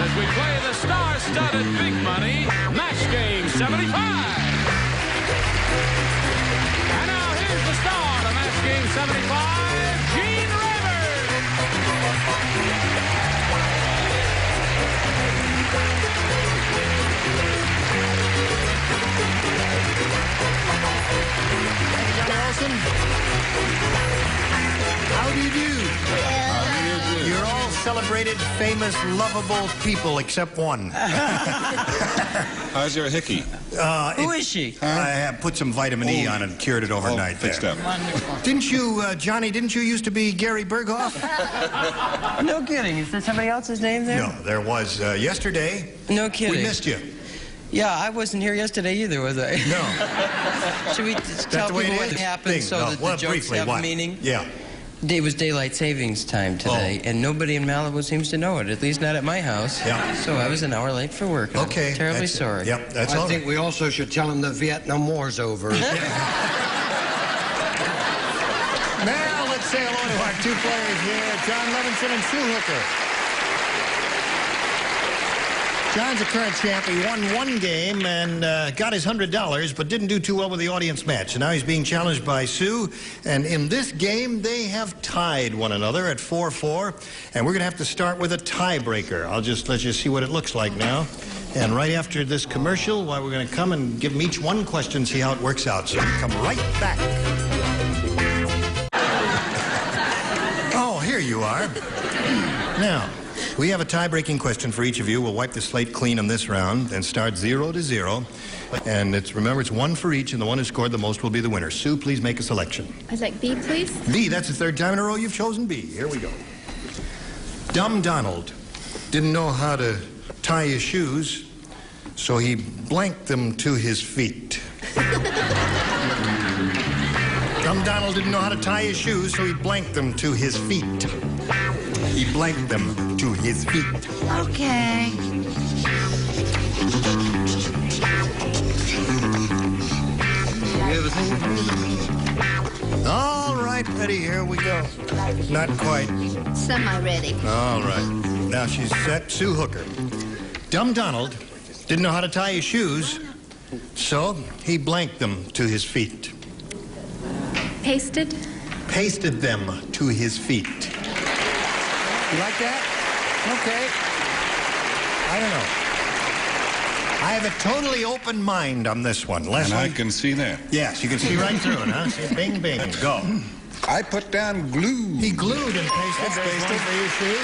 As we play the star-studded big money match game 75. And now here's the star of match game 75, Gene Rivers. John Wilson. How do you do? You're all celebrated, famous, lovable people, except one. How's your hickey? Who is she? I have put some vitamin E on it and cured it overnight. Fixed up. Didn't you, Johnny, didn't you used to be Gary Berghoff? No kidding. Is there somebody else's name there? No, there was yesterday. No kidding. We missed you. Yeah, I wasn't here yesterday either, was I? No. Should we tell people what happened so that the jokes have meaning? Yeah. It was daylight savings time today, and nobody in Malibu seems to know it, at least not at my house. Yeah. So I was an hour late for work. Okay. I'm terribly sorry. Yep, that's all I think we also should tell them the Vietnam War's over. Now, let's say hello to our two players here, John Levinson and Sue Hooker. John's a current champ. He won one game and got his $100, but didn't do too well with the audience match. And now he's being challenged by Sue. And in this game, they have tied one another at 4-4. And we're going to have to start with a tiebreaker. I'll just let you see what it looks like now. And right after this commercial, we're going to come and give them each one question, see how it works out. So we come right back. Oh, here you are. Now, we have a tie-breaking question for each of you. We'll wipe the slate clean on this round and start 0-0. And remember, it's one for each, and the one who scored the most will be the winner. Sue, please make a selection. I'd like B, please. B, that's the third time in a row you've chosen B. Here we go. Dumb Donald didn't know how to tie his shoes, so he blanked them to his feet. Dumb Donald didn't know how to tie his shoes, so he blanked them to his feet. He blanked them to his feet. Okay. All right, ready, here we go. Not quite. Semi-ready. All right. Now she's set. Sue Hooker. Dumb Donald didn't know how to tie his shoes, so he blanked them to his feet. Pasted. Pasted them to his feet. You like that? Okay. I don't know. I have a totally open mind on this one. Leslie? And I can see that. Yes, you can see right through it, huh? See, bing, bing, go. I put down glue. He glued and pasted. There's one for you, Sue.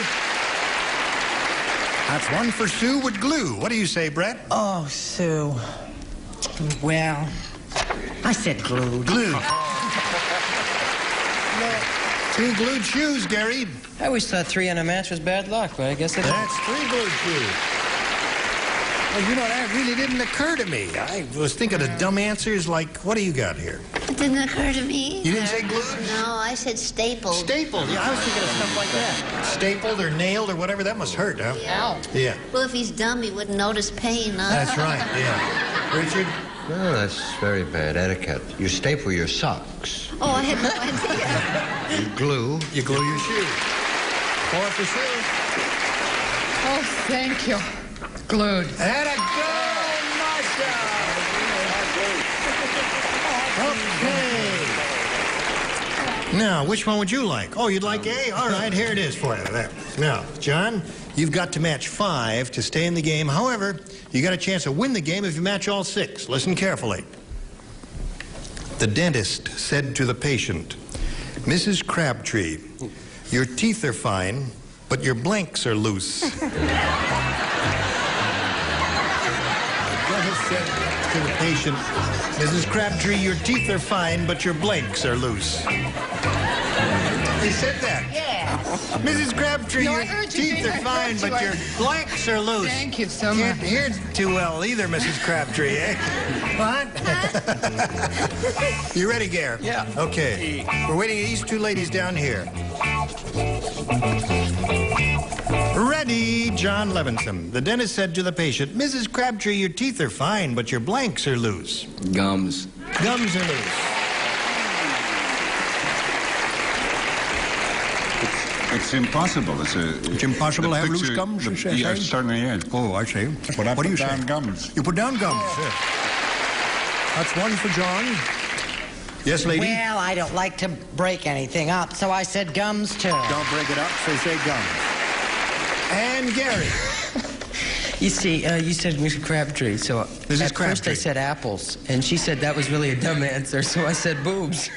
That's one for Sue with glue. What do you say, Brett? Oh, Sue. Well, I said glued. Glued. Two glued shoes, Gary. I always thought 3 on a match was bad luck, but I guess it is. That's 3 glued shoes. Well, you know, that really didn't occur to me. I was thinking of dumb answers like, what do you got here? It didn't occur to me. You didn't say glued? No, I said stapled. Stapled. Yeah, I was thinking of stuff like that. Stapled or nailed or whatever. That must hurt, huh? Yeah. Yeah. Well, if he's dumb, he wouldn't notice pain, huh? That's right, yeah. Richard? No, that's very bad etiquette. You staple your socks. Oh, I had no idea. You glue. You glue your shoes. 4 for Sue. Oh, thank you. Glued. And a go, Marcia! Okay. Now, which one would you like? Oh, you'd like A? All right, here it is for you. There. Now, John, you've got to match 5 to stay in the game. However, you got a chance to win the game if you match all 6. Listen carefully. The dentist said to the patient, Mrs. Crabtree, your teeth are fine, but your blanks are loose. The dentist said to the patient, Mrs. Crabtree, your teeth are fine, but your blanks are loose. He said that. Yeah. Mrs. Crabtree, No, I your heard you, teeth Jane. are I fine, heard you. but your blanks are loose. Thank you so Can't much. hear too well either, Mrs. Crabtree, eh? What? You ready, Gare? Yeah. Okay. We're waiting at these 2 ladies down here. Ready, John Levinson. The dentist said to the patient, Mrs. Crabtree, your teeth are fine, but your blanks are loose. Gums. Gums are loose. It's impossible. It's impossible to have loose gums, you say? Yeah, it certainly is. Oh, I see. But I What do you put down say? gums. You put down gums. Yeah. That's 1 for John. Yes, lady? Well, I don't like to break anything up, so I said gums too. Don't break it up, so say gums. And Gary. You see, you said Mrs. Crabtree, so Mrs. at first Crabtree. I said apples, and she said that was really a dumb answer, so I said boobs.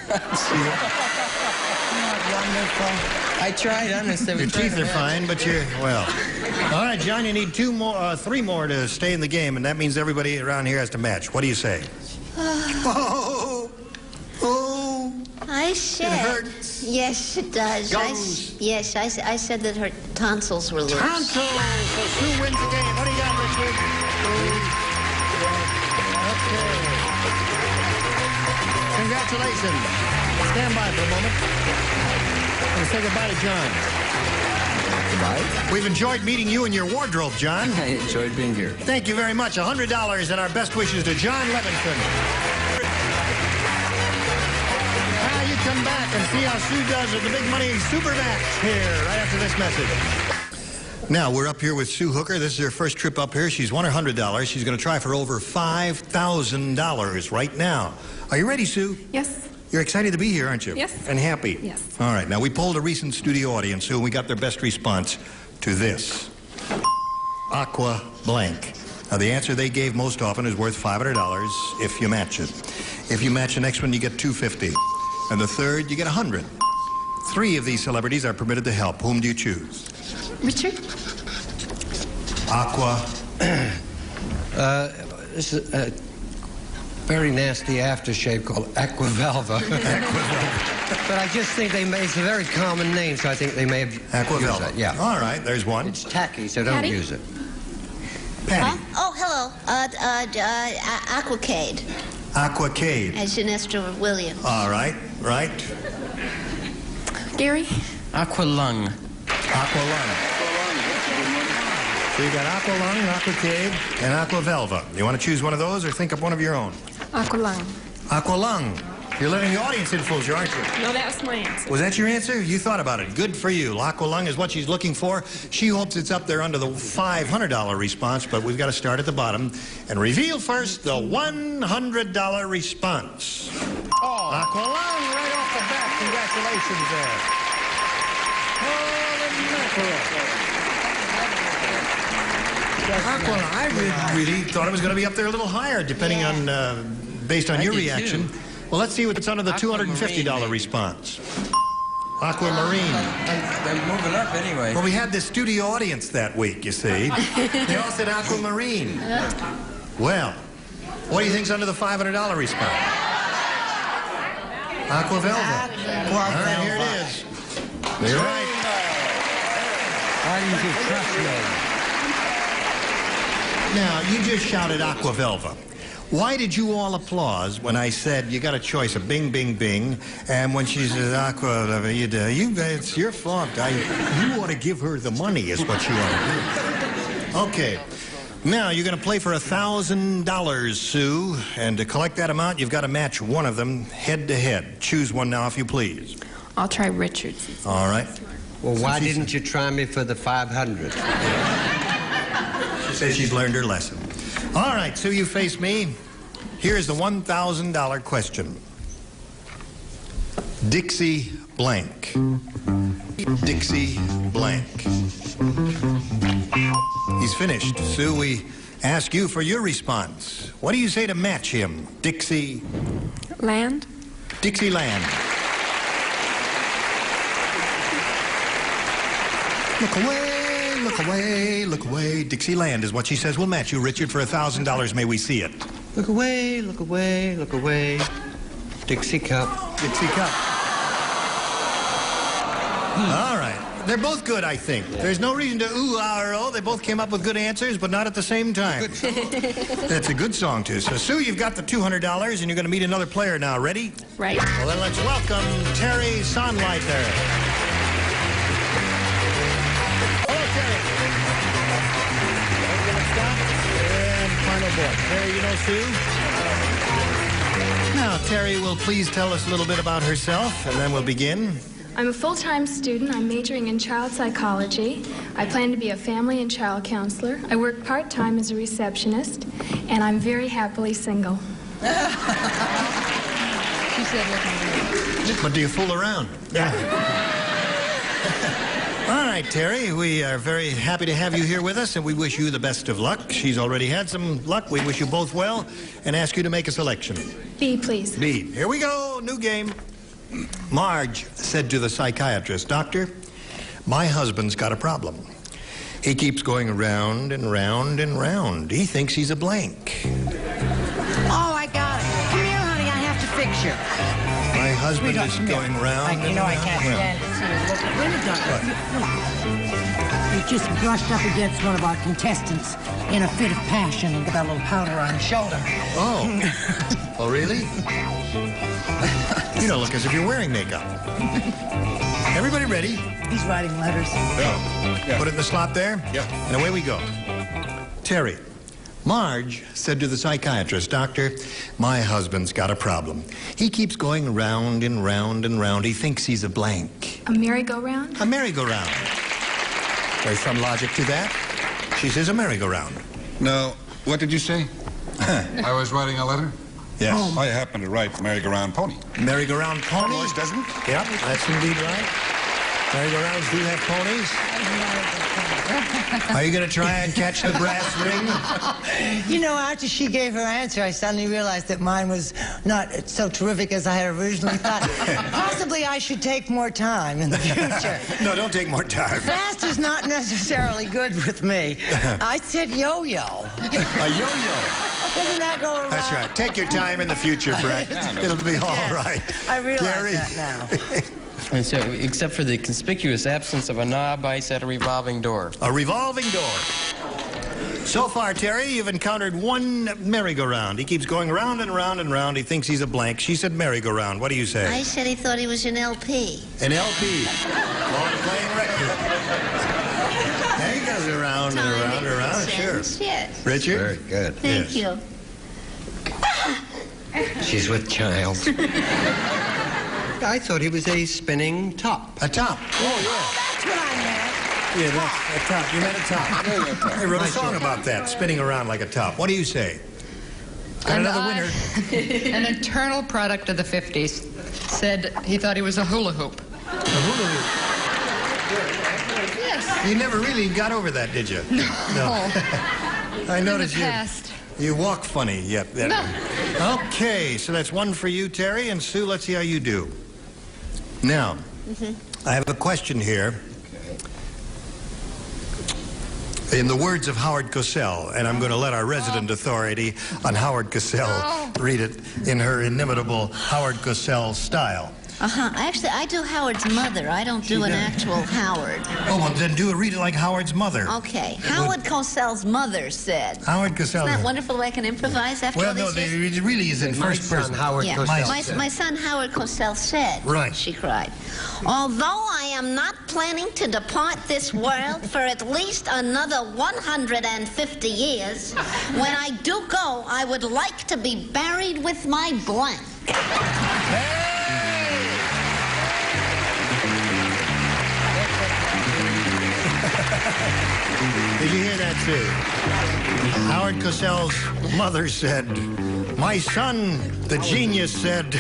I tried, honest. I was Your trying teeth to are match. fine, but you're, well. All right, John, you need 3 more to stay in the game, and that means everybody around here has to match. What do you say? Oh, I said. hurts. Yes, it does. Gums. Yes, I said that her tonsils were loose. Tonsils! So Sue wins the game. What do you got, Richard? Okay. Congratulations. Stand by for a moment. And say goodbye to John. Goodbye. We've enjoyed meeting you in your wardrobe, John. I enjoyed being here. Thank you very much. $100 and our best wishes to John Levinson. Now you come back and see how Sue does at the Big Money Super Match here right after this message. Now, we're up here with Sue Hooker. This is her first trip up here. She's won $100. She's going to try for over $5,000 right now. Are you ready, Sue? Yes. You're excited to be here, aren't you? Yes. And happy? Yes. All right. Now, we polled a recent studio audience, Sue, and we got their best response to this. Aqua blank. Now, the answer they gave most often is worth $500 if you match it. If you match the next one, you get $250. And the third, you get $100. 3 of these celebrities are permitted to help. Whom do you choose? Richard? Aqua. This is a very nasty aftershave called Aquavelva. But I just think it's a very common name, so I think they may have used Aquavelva. that. Yeah. All right, there's one. It's tacky, so don't Patty? use it. Patty. Oh, hello. Aquacade, Aquacade. as in Esther Williams. All right, right. Gary? Aqualung. Aqualung. So you got Aqualung, Aquacade, and Aquavelva. You want to choose one of those or think up one of your own? Aqualung. Aqualung. You're letting the audience influence you, aren't you? No, that was my answer. Was that your answer? You thought about it. Good for you. Aqualung is what she's looking for. She hopes it's up there under the $500 response, but we've got to start at the bottom and reveal first the $100 response. Oh. Aqualung right off the bat. Congratulations there. Holy mackerel. Aqualung, I really thought it was going to be up there a little higher, depending on, based on I your did reaction. too. Well, let's see what's under the $250 Aquamarine, response. Aquamarine. I'm moving up anyway. Well, we had the studio audience that week, you see. They all said Aquamarine. Well, what do you think's under the $500 response? Aquavelva. All right, here it is. You're right. Why didn't you trust me? Now, you just shouted Aquavelva. Why did you all applause when I said you got a choice of Bing, Bing, Bing, and when she says Aquavelva, it's your fault. You ought to give her the money is what you ought to do. Okay. Now, you're going to play for $1,000, Sue, and to collect that amount, you've got to match one of them head to head. Choose one now, if you please. I'll try Richard. All right. Well, why didn't you try me for the 500? She says she's learned her lesson. All right, Sue, you face me. Here's the $1,000 question. Dixie blank. Dixie blank. He's finished. Sue, we ask you for your response. What do you say to match him? Dixie... Land? Dixieland. Look away, look away, look away. Dixieland is what she says. We'll match you, Richard, for $1,000. May we see it? Look away, look away, look away. Dixie cup. Dixie cup. All right. They're both good, I think. There's no reason to ooh, ah, or oh. They both came up with good answers, but not at the same time. That's a good song, too. So, Sue, you've got the $200, and you're going to meet another player now. Ready? Right. Well, then let's welcome Terry Sonleiter. Hello, Terry. And final ball. Terry, you know Sue? Now, Terry will please tell us a little bit about herself, and then we'll begin. I'm a full-time student. I'm majoring in child psychology. I plan to be a family and child counselor. I work part-time as a receptionist, and I'm very happily single. She said looking. But do you fool around? Yeah. All right, Terry, we are very happy to have you here with us, and we wish you the best of luck. She's already had some luck. We wish you both well, and ask you to make a selection. B, please. B. Here we go. New game. Marge said to the psychiatrist, "Doctor, my husband's got a problem. He keeps going round and round and round. He thinks he's a blank. Oh, I got it. Come here, honey. I have to fix you. My husband is going round and I round can't and stand round." it. He just brushed up against one of our contestants in a fit of passion and got a little powder on his shoulder. Oh. Oh, really? You don't look as if you're wearing makeup. Everybody ready? He's writing letters. Yeah. Put it in the slot there? Yeah. And away we go. Terry, Marge said to the psychiatrist, "Doctor, my husband's got a problem. He keeps going round and round and round. He thinks he's a blank." A merry-go-round? A merry-go-round. There's some logic to that. She says a merry-go-round. No, what did you say? I was writing a letter? Yes. I happen to write merry-go-round pony. Merry-go-round ponies? Yours doesn't? Yep, that's indeed right. Merry-go-rounds do have ponies. Are you going to try and catch the brass ring? You know, after she gave her answer, I suddenly realized that mine was not so terrific as I had originally thought. Possibly I should take more time in the future. No, don't take more time. Fast is not necessarily good with me. I said yo-yo. A yo-yo. Doesn't that go around? That's right. Take your time in the future, Brett. It'll be all right. I realize Gary. that now. And so, except for the conspicuous absence of a knob ice at a revolving door. A revolving door. So far, Terry, you've encountered one merry-go-round. He keeps going round and round and round. He thinks he's a blank. She said merry-go-round. What do you say? I said he thought he was an LP. An LP. Long-playing record. There he goes around and around and around. Sure. Yes. Richard? Very good. Thank Yes. you. She's with child. I thought he was a spinning top. A top. Oh, That's what I meant. yeah. Yeah, that's a top. You meant a top. I wrote a song about that, spinning around like a top. What do you say? Got another winner. An eternal product of the 50s said he thought he was a hula hoop. A hula hoop. Yes. You never really got over that, did you? No. I noticed In the past. you walk funny. Yep. No. Okay, so that's one for you, Terry, and Sue, let's see how you do. Now, I have a question here. In the words of Howard Cosell, and I'm going to let our resident authority on Howard Cosell read it in her inimitable Howard Cosell style. Actually, I do Howard's mother. I don't do an actual Howard. Oh, well, then read it like Howard's mother. Okay. Howard Cosell's mother said. Howard Cosell. Isn't that wonderful the way I can improvise after Well, all no, these years? it really is in My first son, person. Howard Yeah. Cosell. My son Howard Cosell said, Right. she cried, "Although I am not planning to depart this world for at least another 150 years, when I do go, I would like to be buried with my blank." Did you hear that, too? Howard Cosell's mother said, My son, the genius, said,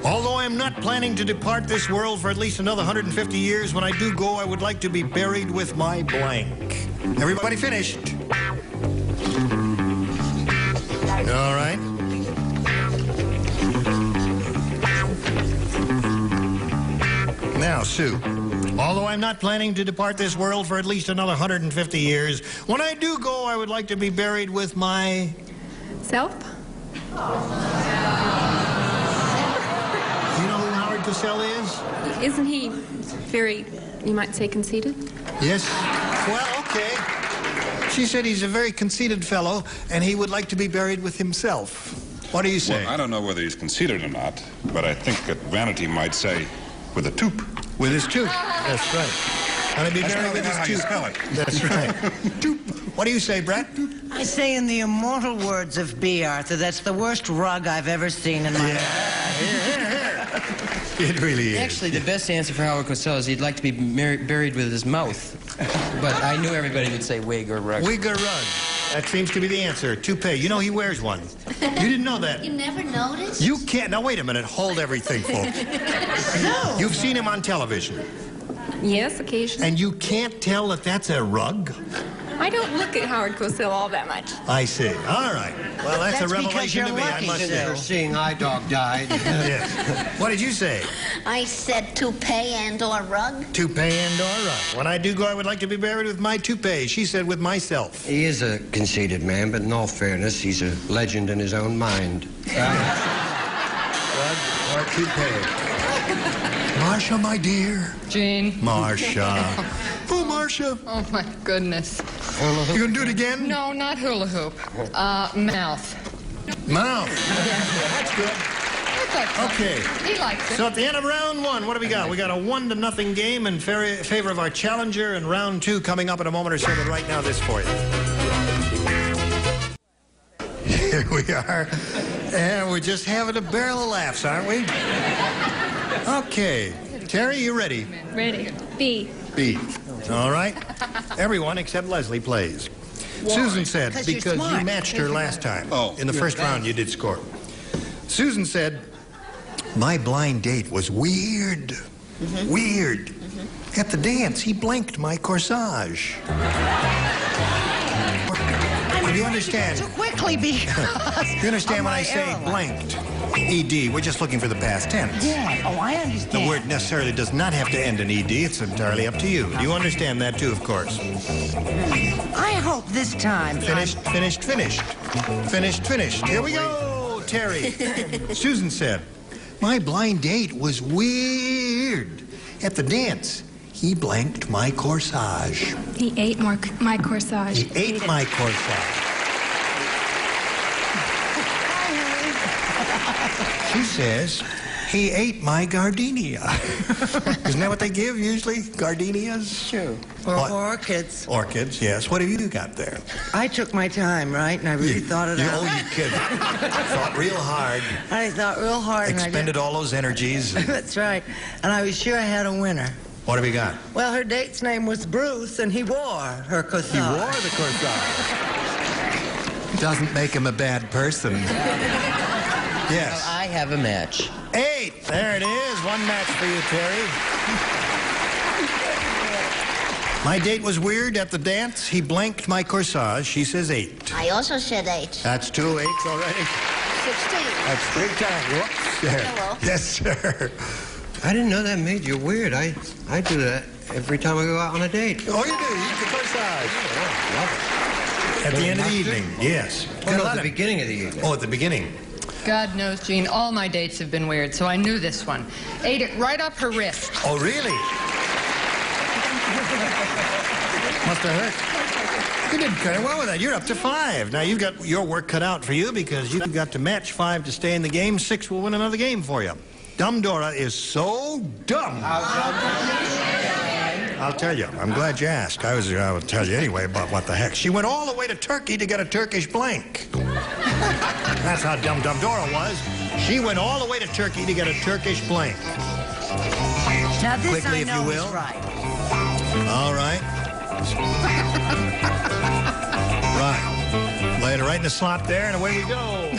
although I am not planning to depart this world for at least another 150 years, when I do go, I would like to be buried with my blank. Everybody finished? All right. Now, Sue, although I'm not planning to depart this world for at least another 150 years, when I do go, I would like to be buried with my... Self? You know who Howard Cosell is? Isn't he very, you might say, conceited? Yes. Well, okay. She said he's a very conceited fellow, and he would like to be buried with himself. What do you say? Well, I don't know whether he's conceited or not, but I think that vanity might say with a toop. With his tooth. That's right. Want to be buried with his tooth. Spell it. That's right. Toop. What do you say, Brett? I say in the immortal words of B. Arthur, that's the worst rug I've ever seen in my life. It really is. Actually, the best answer for Howard Cosell is he'd like to be buried with his mouth. But I knew everybody would say wig or rug. Wig or rug. That seems to be the answer. Toupee. You know he wears one. You didn't know that. You never noticed? You can't. Now, wait a minute. Hold everything, folks. No. You've seen him on television. Yes, occasionally. And you can't tell that that's a rug? I don't look at Howard Cosell all that much. I see. All right. Well, that's a That's because revelation to you're me, I lucky, must Sue. say. Never seeing iDog died. Yes. What did you say? I said toupee and or rug. Toupee and or rug. When I do go, I would like to be buried with my toupee. She said with myself. He is a conceited man, but in all fairness, he's a legend in his own mind. Rug or toupee. Marcia, my dear. Gene. Marcia. Oh, Marcia. Oh, my goodness. You gonna do it again? No, not hula hoop. Mouth. Mouth. That's good. I thought so. Okay. He likes it. So at the end of round one, what do we got? We got a 1-0 game in favor of our challenger, and round two coming up in a moment or so, but right now this for you. Here we are. And we're just having a barrel of laughs, aren't we? Okay. Terry, you ready? Ready. B. B. All right. Everyone except Leslie plays. Why? Susan said, 'Cause you're because you smart. matched her last time. Oh. In the first round, you did score. Susan said, my blind date was weird. Weird. At the dance, he blanked my corsage. Do you understand? Too quickly because You understand of when my I say airline. blanked? ED, we're just looking for the past tense. Yeah. Oh, I understand. The word necessarily does not have to end in ED. It's entirely up to you. You understand that too, of course. I hope this time. Finished, finished, finished. Finished, finished. Here we go, Terry. Susan said, my blind date was weird. At the dance, he blanked my corsage. He ate my corsage. He ate my corsage. She says, he ate my gardenia. Isn't that what they give usually? Gardenias? Sure. Or What? orchids. Orchids, yes. What have you got there? I took my time, right? And I really thought it out. Oh, you kid. Thought real hard. I thought real hard. Expended all those energies. That's right. And I was sure I had a winner. What have we got? Well, her date's name was Bruce, and he wore her corsage. He wore the corsage. Doesn't make him a bad person. Yes. Well, I have a match. 8. There it is. One match for you, Terry. My date was weird at the dance. He blanked my corsage. She says 8. I also said 8. That's 2 8s already. 16. That's 3 times. Whoops. There. Hello. Yes, sir. I didn't know that made you weird. I do that every time I go out on a date. Oh, you do. You eat the corsage. At the end of the evening, yes. Oh, no, at the beginning of the evening. Oh, at the beginning. God knows, Gene, all my dates have been weird, so I knew this one. Ate it right up her wrist. Oh, really? Must have hurt. You did kind of well with that. You're up to 5. Now, you've got your work cut out for you because you've got to match 5 to stay in the game. 6 will win another game for you. Dumb Dora is so dumb. I'll tell you. I'm glad you asked. I would tell you anyway about what the heck. She went all the way to Turkey to get a Turkish blank. That's how dumb Dora was. She went all the way to Turkey to get a Turkish blank. Now this Quickly, I if know you is will. right. All right. Right. Lay it right in the slot there, and away we go.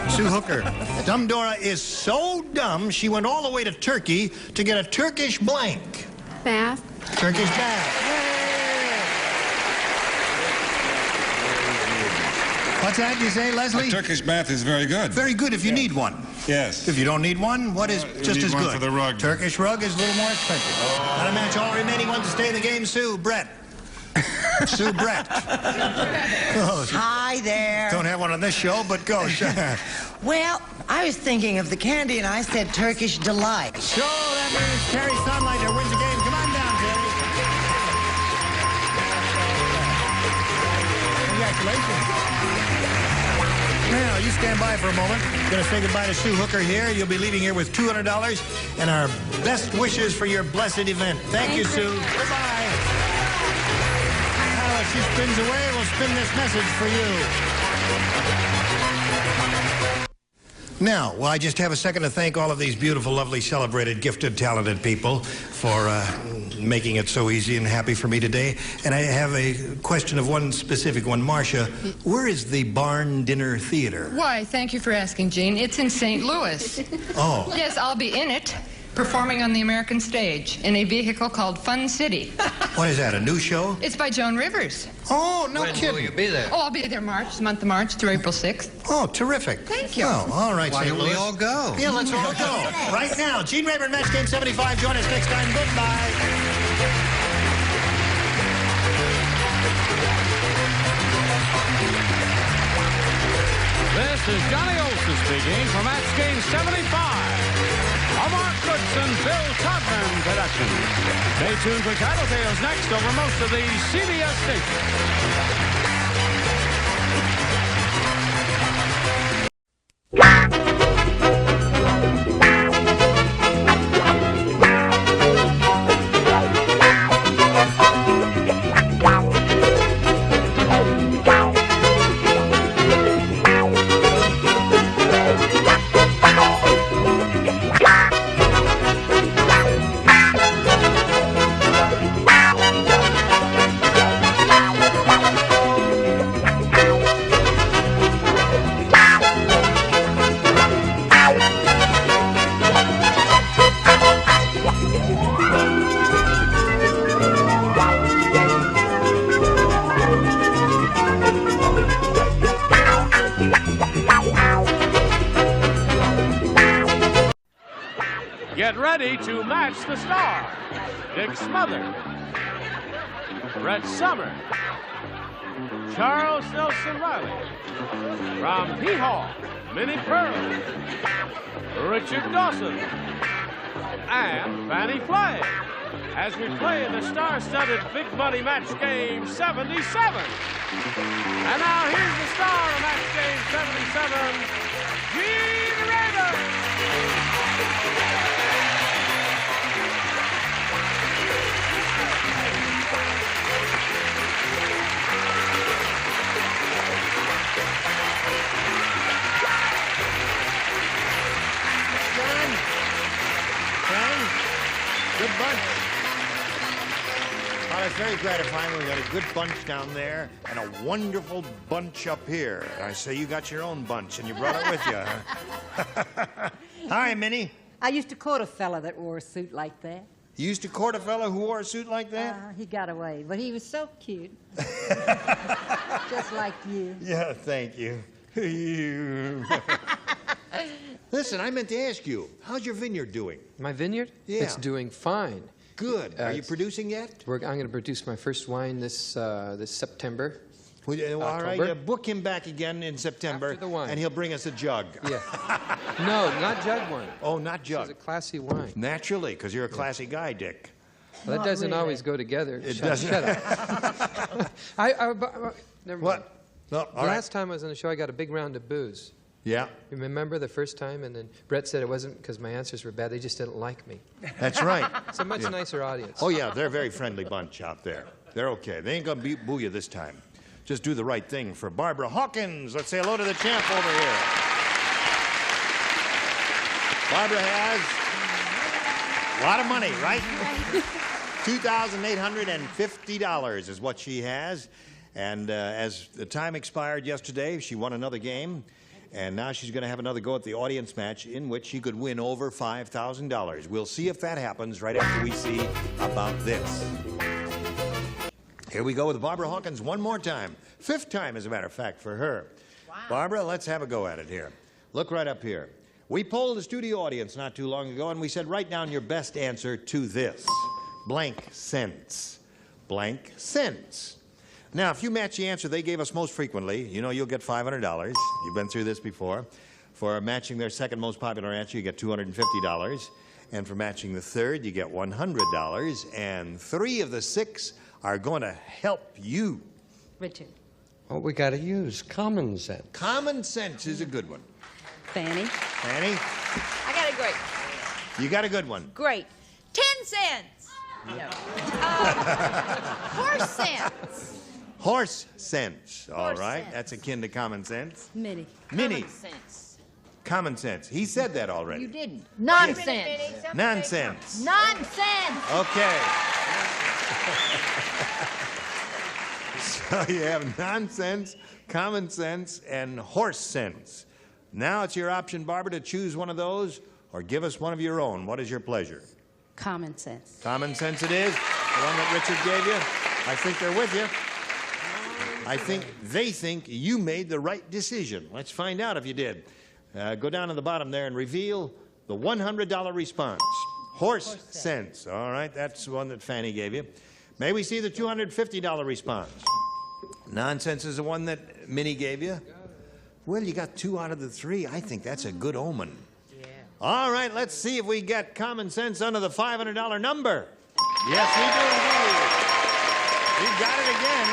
Sue Hooker. Dumb Dora is so dumb, she went all the way to Turkey to get a Turkish blank. Bath. Turkish bath. What's that you say, Leslie? A Turkish bath is very good. Very good if you need one. Yes. If you don't need one, what is just need as one good? for the rug. Turkish rug is a little more expensive. Got to match all remaining ones to stay in the game. Sue, Brett. Sue, Brett. Oh, Hi there. don't have one on this show, but go. Well, I was thinking of the candy, and I said Turkish Delight. So that means Terry Sunlighter wins the game. Come on down, Terry. Congratulations. Now, you stand by for a moment. Going to say goodbye to Sue Hooker here. You'll be leaving here with $200 and our best wishes for your blessed event. Thank you, Sue. Goodbye. Now, as she spins away, we'll spin this message for you. Now, well, I just have a second to thank all of these beautiful, lovely, celebrated, gifted, talented people for making it so easy and happy for me today. And I have a question of one specific one. Marcia, where is the Barn Dinner Theater? Why, thank you for asking, Gene. It's in St. Louis. Oh. Yes, I'll be in it, performing on the American stage in a vehicle called Fun City. What is that, a new show? It's by Joan Rivers. Oh, no When kidding. will you be there? Oh, I'll be there March, the month of March, through April 6th. Oh, terrific. Thank you. Oh, all right, Why St. don't we Louis. all go? Yeah, let's all go. Right now, Gene Rayburn, Match Game 75. Join us next time. Goodbye. This is Johnny Olson speaking for Match Game 75. A Mark Goodson, Bill Todman production. Stay tuned for title tales next over most of the CBS stations. Get ready to match the star. Dick Smothers, Brett Summer, Charles Nelson Riley, from Hee-Haw, Minnie Pearl, Richard Dawson, and Fannie Flagg, as we play the star-studded Big Money Match Game 77. And now here's the star of Match Game 77, Gene Rayburn. Good bunch. Well, it's very gratifying. We got a good bunch down there and a wonderful bunch up here. I say you got your own bunch and you brought it with you, huh? Hi, Minnie. I used to court a fella that wore a suit like that. You used to court a fellow who wore a suit like that? He got away, but he was so cute. Just like you. Yeah, thank you. Listen, I meant to ask you, how's your vineyard doing? My vineyard? Yeah. It's doing fine. Good. Are you producing yet? I'm going to produce my first wine this September. Well, all October. right, book him back again in September, After the wine. and he'll bring us a jug. Yeah. No, not jug wine. Oh, not jug. It's a classy wine. Naturally, because you're a classy guy, Dick. Well, that doesn't always go together. It Shut doesn't. up. Never mind. What? No, all right. Last time I was on the show, I got a big round of booze. Yeah. You remember the first time? And then Brett said it wasn't because my answers were bad. They just didn't like me. That's right. It's a much nicer audience. Oh, yeah, they're a very friendly bunch out there. They're okay. They ain't going to boo you this time. Just do the right thing for Barbara Hawkins. Let's say hello to the champ over here. Barbara has a lot of money, right? $2,850 is what she has. And as the time expired yesterday, she won another game. And now she's going to have another go at the audience match in which she could win over $5,000. We'll see if that happens right after we see about this. Here we go with Barbara Hawkins one more time. 5th time, as a matter of fact, for her. Wow. Barbara, let's have a go at it here. Look right up here. We polled the studio audience not too long ago, and we said, write down your best answer to this. Blank cents. Blank cents. Now, if you match the answer they gave us most frequently, you know you'll get $500. You've been through this before. For matching their second most popular answer, you get $250. And for matching the third, you get $100. And 3 of the 6 are going to help you. Richard. What we got to use? Common sense. Common sense is a good one. Fanny. Fanny? I got a great. You got a good one. Great. 10 cents. No. Horse sense. Horse sense. All Horse right. sense. That's akin to common sense. Minnie. Minnie. Common sense. Common sense. He said that already. You didn't. Nonsense. Nonsense. Nonsense. Okay. So you have nonsense, common sense, and horse sense. Now it's your option, Barbara, to choose one of those or give us one of your own. What is your pleasure? Common sense. Common sense it is. The one that Richard gave you. I think they're with you. I think they think you made the right decision. Let's find out if you did. Go down to the bottom there and reveal the $100 response. Horse sense. All right, that's the one that Fanny gave you. May we see the $250 response? Nonsense is the one that Minnie gave you. Well, you got 2 out of the 3. I think that's a good omen. Yeah. All right, let's see if we get common sense under the $500 number. Yes, we do indeed. We got it again.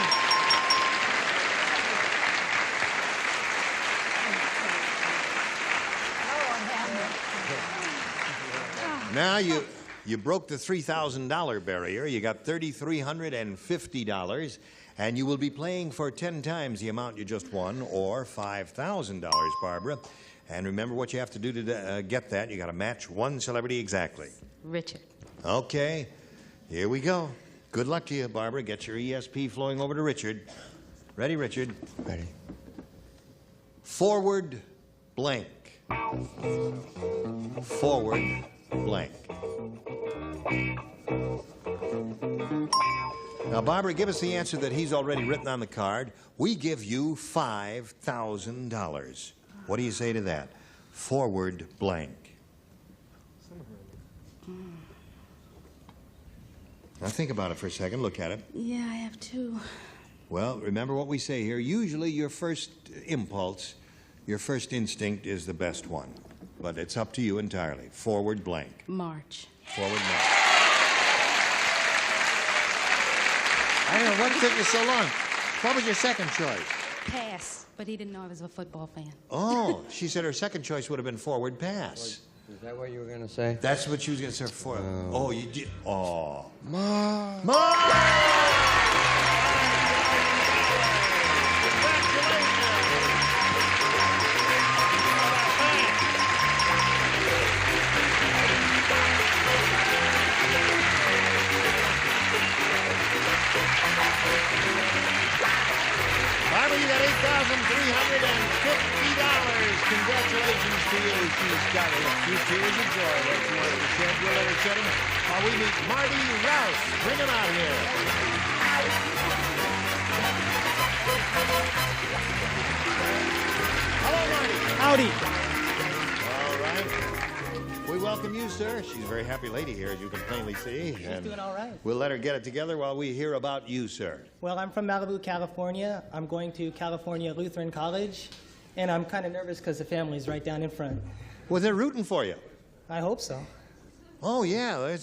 Now you broke the $3,000 barrier. You got $3,350, and you will be playing for 10 times the amount you just won, or $5,000, Barbara. And remember what you have to do to get that. You got to match one celebrity exactly. Richard. Okay, here we go. Good luck to you, Barbara. Get your ESP flowing over to Richard. Ready, Richard? Ready. Forward blank. Forward blank. Now, Barbara, give us the answer that he's already written on the card. We give you $5,000. What do you say to that? Forward blank. Now, think about it for a second. Look at it. Yeah, I have 2. Well, remember what we say here. Usually your first impulse, your first instinct is the best one. But it's up to you entirely. Forward blank. March. Forward blank. I don't know, what took you so long? What was your second choice? Pass. But he didn't know I was a football fan. Oh, she said her second choice would have been forward pass. Is that what you were going to say? That's what she was going to say. Oh, you did. Oh. Ma. Barbara, you got $8,350. Congratulations to you. She's got a few tears of joy that she wanted to shed. We'll let her shed them while we meet Marty Rouse. Bring him out here. Hello, Marty. Howdy. All right. We welcome you, sir. She's a very happy lady here, as you can plainly see. She's doing all right. We'll let her get it together while we hear about you, sir. Well, I'm from Malibu, California. I'm going to California Lutheran College, and I'm kind of nervous because the family's right down in front. Well, they're rooting for you. I hope so. Oh, yeah.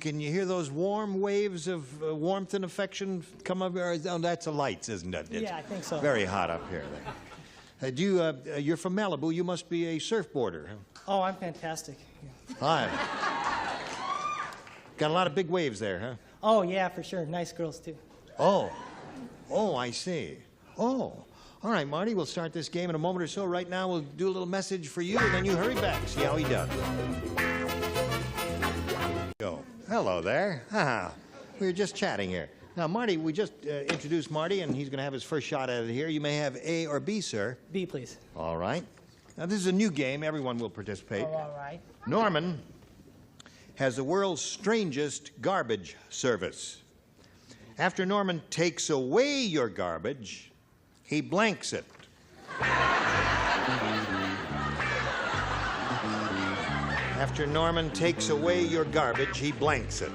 Can you hear those warm waves of warmth and affection come up? Oh, that's the lights, isn't it? It's Yeah, I think so. very hot up here. You're from Malibu. You must be a surfboarder. Huh? Oh, I'm fantastic. Hi. Got a lot of big waves there, huh? Oh, yeah, for sure. Nice girls, too. Oh, I see. Oh, all right, Marty, we'll start this game in a moment or so. Right now, we'll do a little message for you, and then you hurry back. See how he does. Go. Hello there. We were just chatting here. Now, Marty, we just introduced Marty, and he's going to have his first shot at it here. You may have A or B, sir. B, please. All right. Now, this is a new game. Everyone will participate. Oh, all right. Norman has the world's strangest garbage service. After Norman takes away your garbage, he blanks it. After Norman takes away your garbage, he blanks it.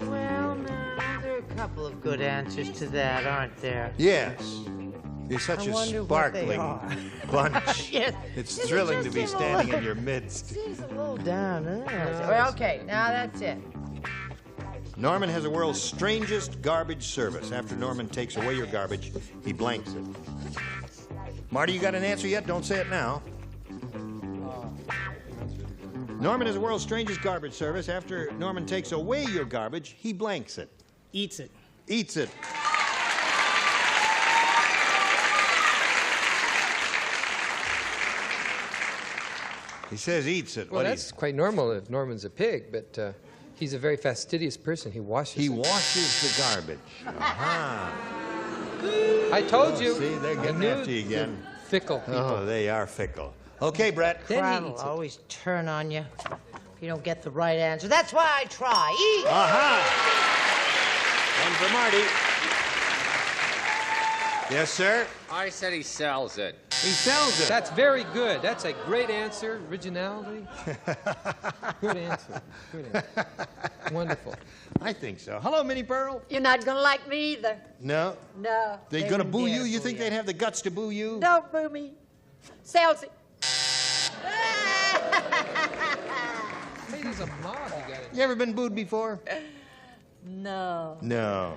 Well, now, there are a couple of good answers to that, aren't there? Yes. You're such I a wonder what they sparkling are. bunch. Yes. It's Does it thrilling to just be seem a standing in little- your midst. Seems a little down. Well, okay, now that's it. Norman has the world's strangest garbage service. After Norman takes away your garbage, he blanks it. Marty, you got an answer yet? Don't say it now. Norman has the world's strangest garbage service. After Norman takes away your garbage, he blanks it. Eats it. Eats it. He says eats it. Well, What that's quite normal if Norman's a pig, but he's a very fastidious person. He washes he it. washes the garbage. Aha. I told you. See, they're I getting knew after you the again. Fickle people. Oh, they are fickle. Okay, Brett. Crowd will always turn on you if you don't get the right answer. That's why I try. Eat. Aha! One for Marty. Yes, sir? I said he sells it. He sells it. That's very good. That's a great answer. Originality. Good answer. Good answer. Wonderful. I think so. Hello, Minnie Pearl. You're not going to like me either. No? No. They gonna boo you? You think they'd have the guts to boo you? Don't boo me. Sells it. Hey, there's a mob you got it. You ever been booed before? No. No.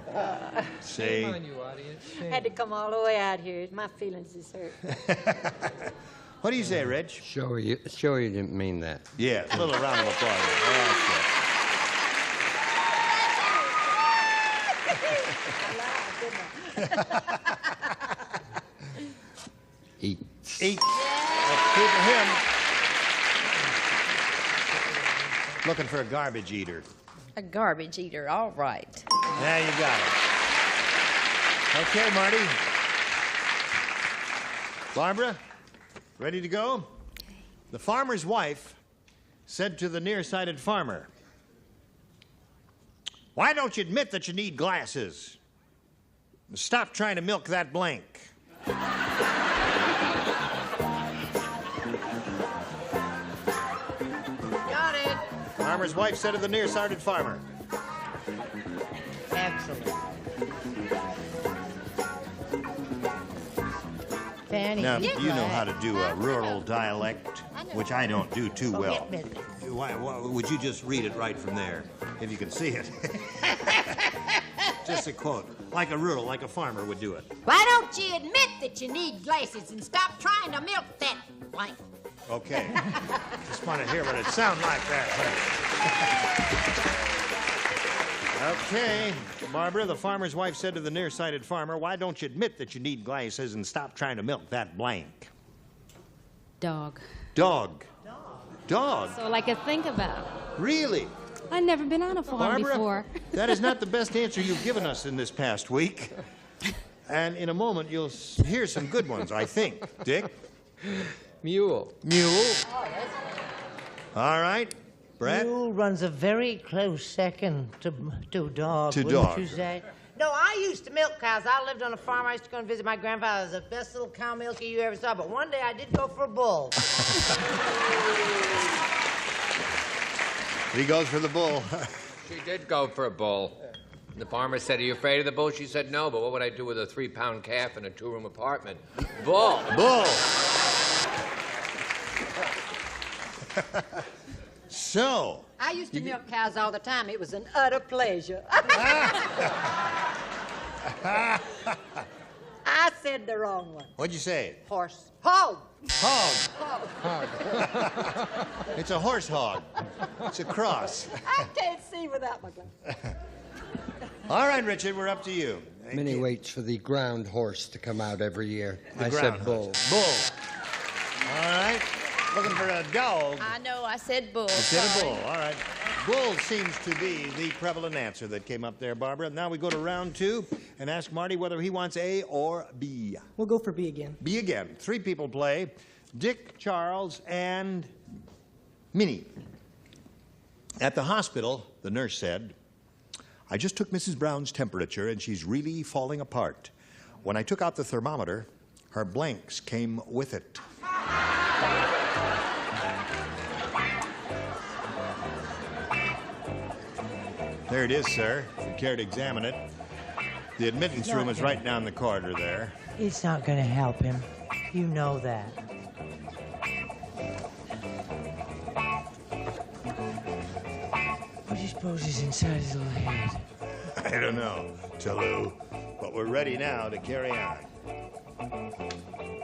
See? Shame on you, audience. Shame. Had to come all the way out here. My feelings is hurt. What do you say, Rich? Sure you didn't mean that. Yes, a little round of applause. That's Eats. Eat. That's two for him. Looking for a garbage eater. A garbage eater, all right. There you got it. Okay, Marty. Barbara, ready to go? The farmer's wife said to the nearsighted farmer, "Why don't you admit that you need glasses? Stop trying to milk that blank." Got it. Farmer's wife said to the nearsighted farmer. Excellent. Fanny, Now, be you know quiet. how to do a rural dialect, which I don't do too Go well. get busy. Why, would you just read it right from there, if you can see it? Just a quote, like a rural, like a farmer would do it. Why don't you admit that you need glasses and stop trying to milk that blank? Okay. Just want to hear what it sounds like there. Okay. Barbara, the farmer's wife said to the nearsighted farmer, "Why don't you admit that you need glasses and stop trying to milk that blank?" Dog. Dog. Dog. So like a think about. Really? I've never been on a farm Barbara, before. that is not the best answer you've given us in this past week. And in a moment, you'll hear some good ones, I think. Dick? Mule. Mule. All right. Brett? Mule runs a very close second to dog, To wouldn't dog. you say? No, I used to milk cows. I lived on a farm. I used to go and visit my grandfather. It was the best little cow milker you ever saw. But one day I did go for a bull. He goes for the bull. She did go for a bull. The farmer said, "Are you afraid of the bull?" She said, "No, but what would I do with a 3-pound calf in a 2-room apartment?" Bull. Bull. So. I used to milk cows all the time. It was an utter pleasure. I said the wrong one. What'd you say? Horse. Hog. Hog. Hog. It's a horse hog. It's a cross. I can't see without my glasses. All right, Richard, we're up to you. Minnie waits for the ground horse to come out every year. The I ground said bull. horse. Bull. All right. Looking for a dog. I know, I said bull. You said a sorry. bull. All right. Bull seems to be the prevalent answer that came up there, Barbara. Now we go to round 2 and ask Marty whether he wants A or B. We'll go for B again. B again. 3 people play. Dick, Charles, and Minnie. At the hospital, the nurse said, "I just took Mrs. Brown's temperature and she's really falling apart. When I took out the thermometer, her blanks came with it." There it is, sir. If you care to examine it. The admittance room is right down the corridor there. It's not going to help him. You know that. What do you suppose is inside his little head? I don't know, Tallulah, but we're ready now to carry on.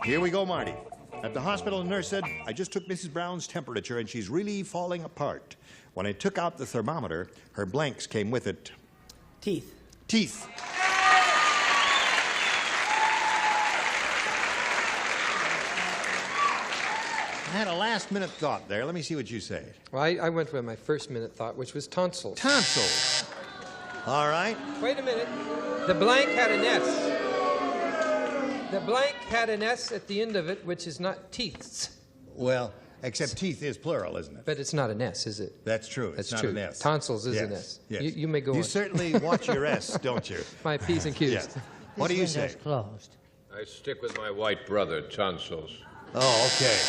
Here we go, Marty. At the hospital, the nurse said, "I just took Mrs. Brown's temperature and she's really falling apart. When I took out the thermometer, her blanks came with it." Teeth. Teeth. I had a last-minute thought there. Let me see what you say. Well, I went with my first-minute thought, which was tonsils. Tonsils. All right. Wait a minute. The blank had an S. The blank had an S at the end of it, which is not teeths. Well, except teeth is plural, isn't it? But it's not an S, is it? That's true. That's It's not true. an S. Tonsils is Yes, an S. yes. You may go on. You certainly watch your S, don't you? My P's and Q's. Yes. What do you say? Window's closed. I stick with my white brother, tonsils. Oh, okay.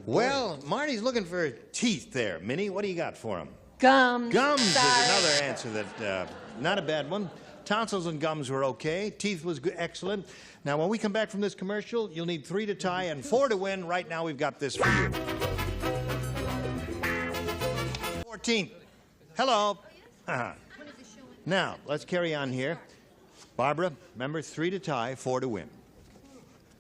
Well, Marty's looking for teeth there. Minnie, what do you got for him? Gums. Gums is another answer that, not a bad one. Tonsils and gums were okay. Teeth was good, excellent. Now, when we come back from this commercial, you'll need 3 to tie and 4 to win. Right now, we've got this for you. 14th. Hello. Now, let's carry on here. Barbara, remember, 3 to tie, 4 to win.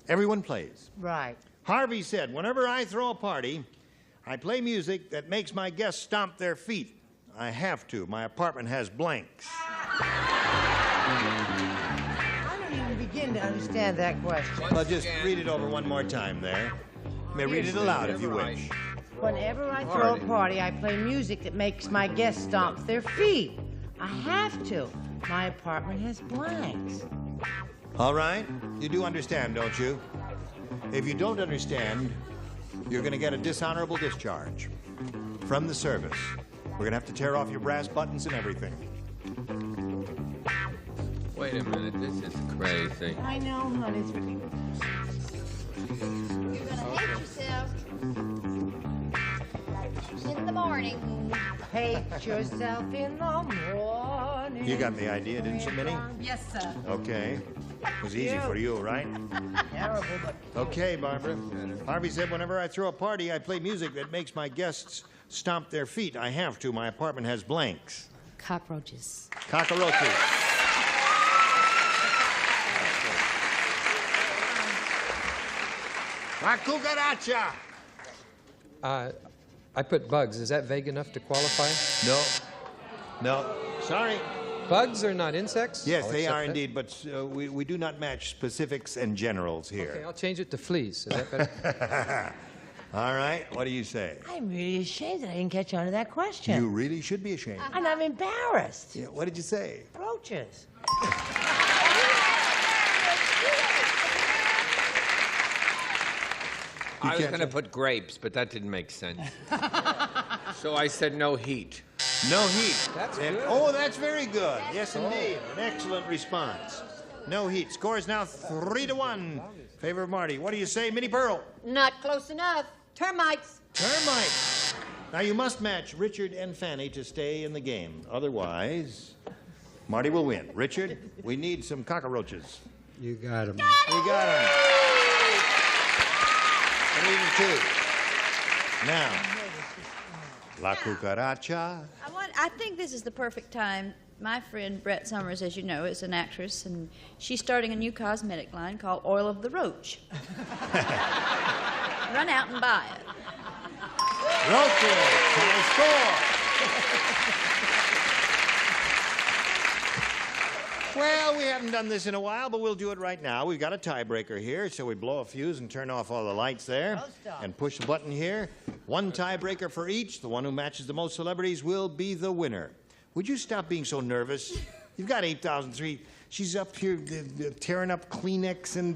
Everyone plays. Right. Harvey said, "Whenever I throw a party, I play music that makes my guests stomp their feet. I have to. My apartment has blanks." I don't even begin to understand that question. Well, just read it over one more time there. You may read it aloud if you wish. Whenever I throw a party, I play music that makes my guests stomp their feet. I have to. My apartment has blanks. All right? You do understand, don't you? If you don't understand, you're going to get a dishonorable discharge from the service. We're going to have to tear off your brass buttons and everything. Wait a minute, this is crazy. I know, honey. You're gonna hate yourself in the morning. Hate yourself in the morning. You got the idea, didn't you, Minnie? Yes, sir. Okay. It was easy for you, right? Terrible, but... Okay, Barbara. Harvey said, "Whenever I throw a party, I play music that makes my guests stomp their feet. I have to. My apartment has blanks." Cockroaches. Cockroaches. La cucaracha. I put bugs. Is that vague enough to qualify? No. No. Sorry. Bugs are not insects? Yes, I'll they accept are that. indeed, but we do not match specifics and generals Okay, here. I'll change it to fleas. Is that better? All right, what do you say? I'm really ashamed that I didn't catch on to that question. You really should be ashamed. And I'm embarrassed. Yeah, what did you say? Roaches. I was going to put grapes, but that didn't make sense. So I said no heat. No heat. That's good. Oh, that's very good. Yes, indeed. An excellent response. No heat. Score is now 3-1. Favor of Marty. What do you say, Minnie Pearl? Not close enough. Termites. Termites. Now, you must match Richard and Fanny to stay in the game. Otherwise, Marty will win. Richard, we need some cockroaches. You got him. We got them. 3-2. Now, La Cucaracha. I think this is the perfect time. My friend Brett Summers, as you know, is an actress, and she's starting a new cosmetic line called Oil of the Roach. Run out and buy it. Roaches, can I score? Well, we haven't done this in a while, but we'll do it right now. We've got a tiebreaker here, so we blow a fuse and turn off all the lights there. And push the button here. One tiebreaker for each. The one who matches the most celebrities will be the winner. Would you stop being so nervous? You've got 8,003. She's up here tearing up Kleenex and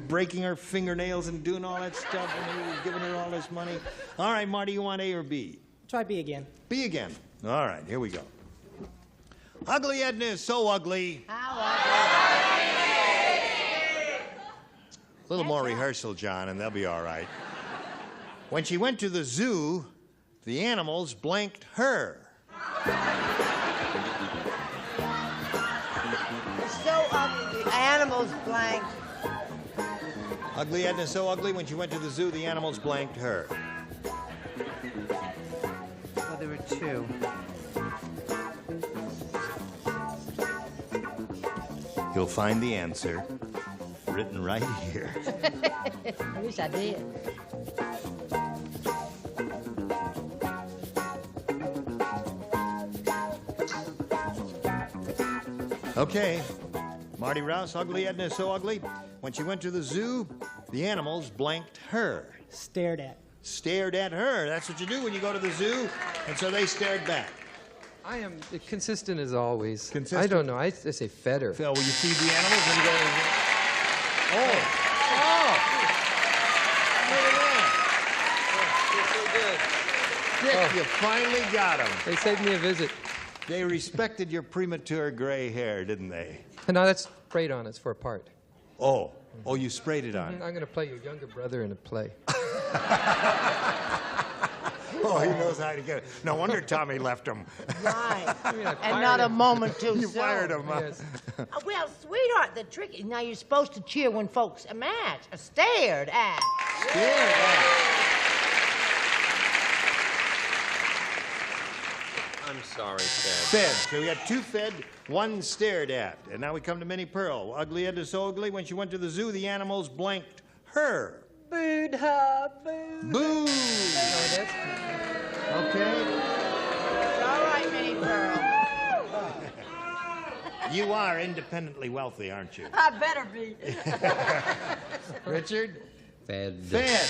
breaking her fingernails and doing all that stuff, and you're giving her all this money. All right, Marty, you want A or B? Try B again. B again. All right, here we go. Ugly Edna is so ugly. How ugly? A little more rehearsal, John, and they'll be all right. When she went to the zoo, the animals blanked her. So ugly. The animals blank. Ugly Edna is so ugly, when she went to the zoo, the animals blanked her. Well, there were two. You'll find the answer written right here. I wish I did. Okay. Marty Rouse, Ugly Edna is so ugly. When she went to the zoo, the animals blanked her. Stared at. Stared at her. That's what you do when you go to the zoo. And so they stared back. I am consistent as always. Consistent? I don't know. I say fed her. Phil, will you feed the animals and go? Oh. Look at that. Dick, you finally got them. They saved me a visit. They respected your premature gray hair, didn't they? No, that's sprayed on. It's for a part. Oh. Oh, you sprayed it on. I'm going to play your younger brother in a play. Oh, he knows how to get it. No wonder Tommy left him. Right. I And not a moment too You soon. fired him. Huh? Yes. Well, sweetheart, the trick is now you're supposed to cheer when folks match. Stared at. Stared at. I'm sorry, Ted. Fed. So we got two fed, one stared at. And now we come to Minnie Pearl. Ugly Edna so ugly, when she went to the zoo, the animals blanked her. Booed her, booed. Boo! Okay. It's all right, Minnie Pearl. You are independently wealthy, aren't you? I better be. Richard? Fed. Fed.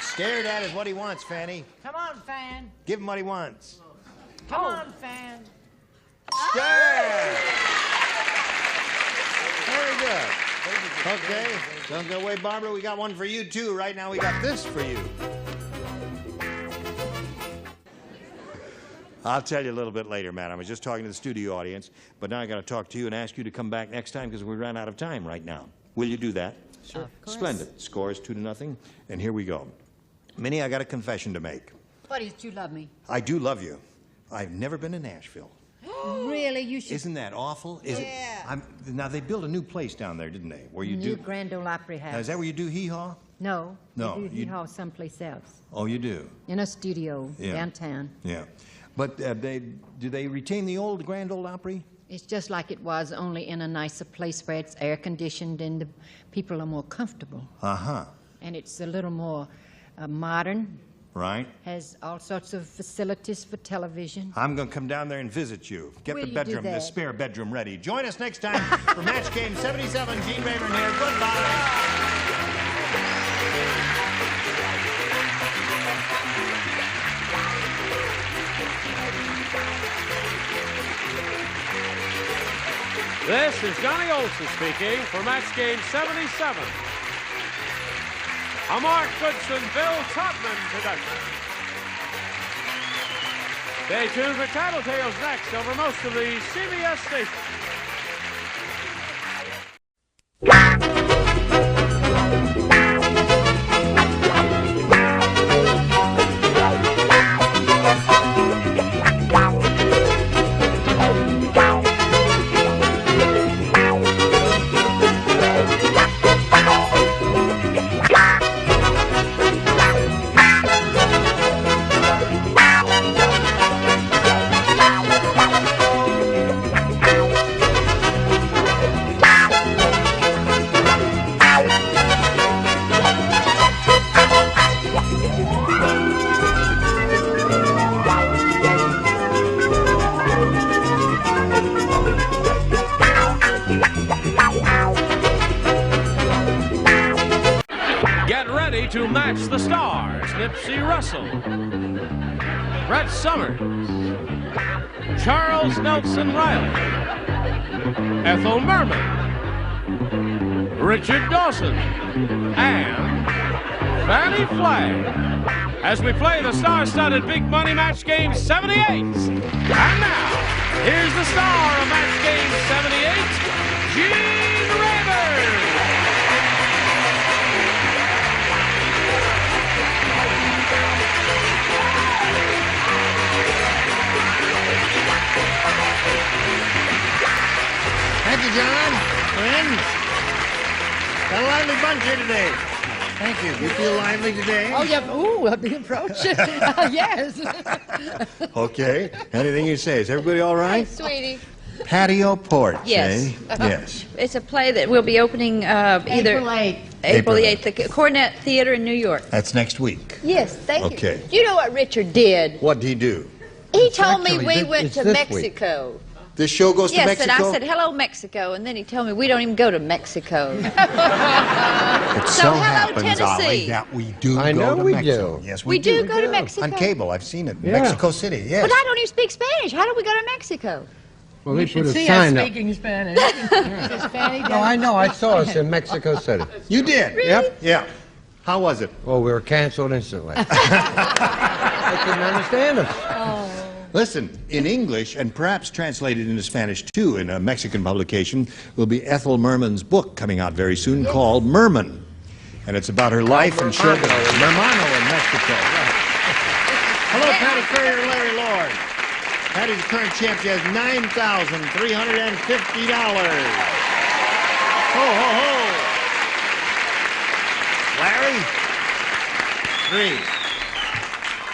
Stared at is what he wants, Fanny. Come on, fan. Give him what he wants. Come on, fan. Stare! Very good. Okay. Don't go away, Barbara. We got one for you, too. Right now, we got this for you. I'll tell you a little bit later, Matt. I was just talking to the studio audience, but now I got to talk to you and ask you to come back next time because we ran out of time right now. Will you do that? Sure. Of course. Splendid. Score is 2-0. And here we go. Minnie, I got a confession to make. What is it you love me? I do love you. I've never been to Nashville. Really? You should. Isn't that awful? Is Yeah. Now, they built a new place down there, didn't they? Where you New do. Grand Ole Opry House. Now, is that where you do hee-haw? No. No, We do you- hee-haw someplace else. Oh, you do? In a studio Yeah. downtown. Yeah. But do they retain the old Grand Ole Opry? It's just like it was, only in a nicer place where it's air conditioned and the people are more comfortable. Uh-huh. And it's a little more modern. Right? Has all sorts of facilities for television. I'm going to come down there and visit you. Get Will the you do bedroom, the that? spare bedroom ready. Join us next time for Match Game 77. Gene Rayburn here. Goodbye. This is Johnny Olson speaking for Match Game 77. A Mark Goodson, Bill Todman production. Stay tuned for Tattletales next over most of the CBS stations. to match the stars, Nipsey Russell, Brett Summers, Charles Nelson Riley, Ethel Merman, Richard Dawson, and Fannie Flagg, as we play the star-studded Big Money Match Game 78. And now, here's the star of Match Game 78, Gene Rayburn. Thank you, John. Friends. Got a lively bunch here today. Thank you. You feel lively today? Oh, yeah. Ooh, the approach. Yes. Okay. Anything you say. Is everybody all right? Sweetie. Patio porch, Yes. eh? Yes. It's a play that will be opening either April 8th. April the 8th, the Cornet Theater in New York. That's next week. Yes, thank Okay. you. You know what Richard did? What'd he do? He told me actually we this- went it's to this week. Mexico. This show goes to Yes, Mexico? and I said, hello, Mexico. And then he told me, we don't even go to Mexico. It So hello, happens, Ollie, Tennessee. that we do I go know to we Mexico. do. Yes, We do go to Mexico. On cable, I've seen it. Yeah. Mexico City, yes. But I don't even speak Spanish. How do we go to Mexico? Well, You they should put a see us sign up. speaking Spanish. Is Fanny No, down? I know. I saw us in Mexico City. You did? Really? Yep. Yeah. How was it? Oh, we were canceled instantly. I couldn't understand us. Listen, in English, and perhaps translated into Spanish too, in a Mexican publication, will be Ethel Merman's book coming out very soon called Merman. And it's about her life and children. Mermano in Mexico. Right. Hello, Patty Currier and Larry Lord. Patty's the current champ. She has $9,350. Ho, ho, ho. Larry? 3.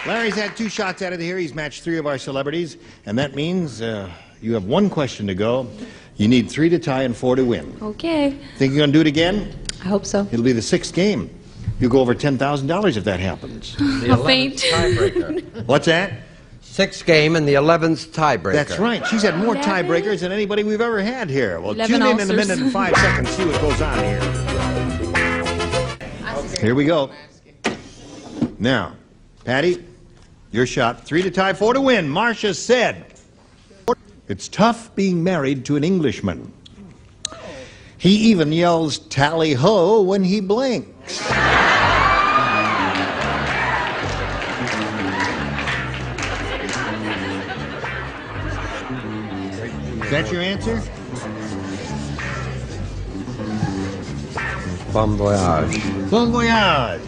Larry's had 2 shots out of here. He's matched 3 of our celebrities, and that means you have 1 question to go. You need 3 to tie and 4 to win. Okay. Think you're going to do it again? I hope so. It'll be the 6th game. You go over $10,000 if that happens. I'll faint. Tiebreaker. What's that? 6th game and the 11th tiebreaker. That's right. She's had more 11? tiebreakers than anybody we've ever had here. Well, 11 tune in a ulcers. minute and 5 seconds, see what goes on here. Here we go. Now, Patty, your shot. 3 to tie, 4 to win. Marcia said, it's tough being married to an Englishman. He even yells tally-ho when he blinks. Is that your answer? Bon voyage. Bon voyage.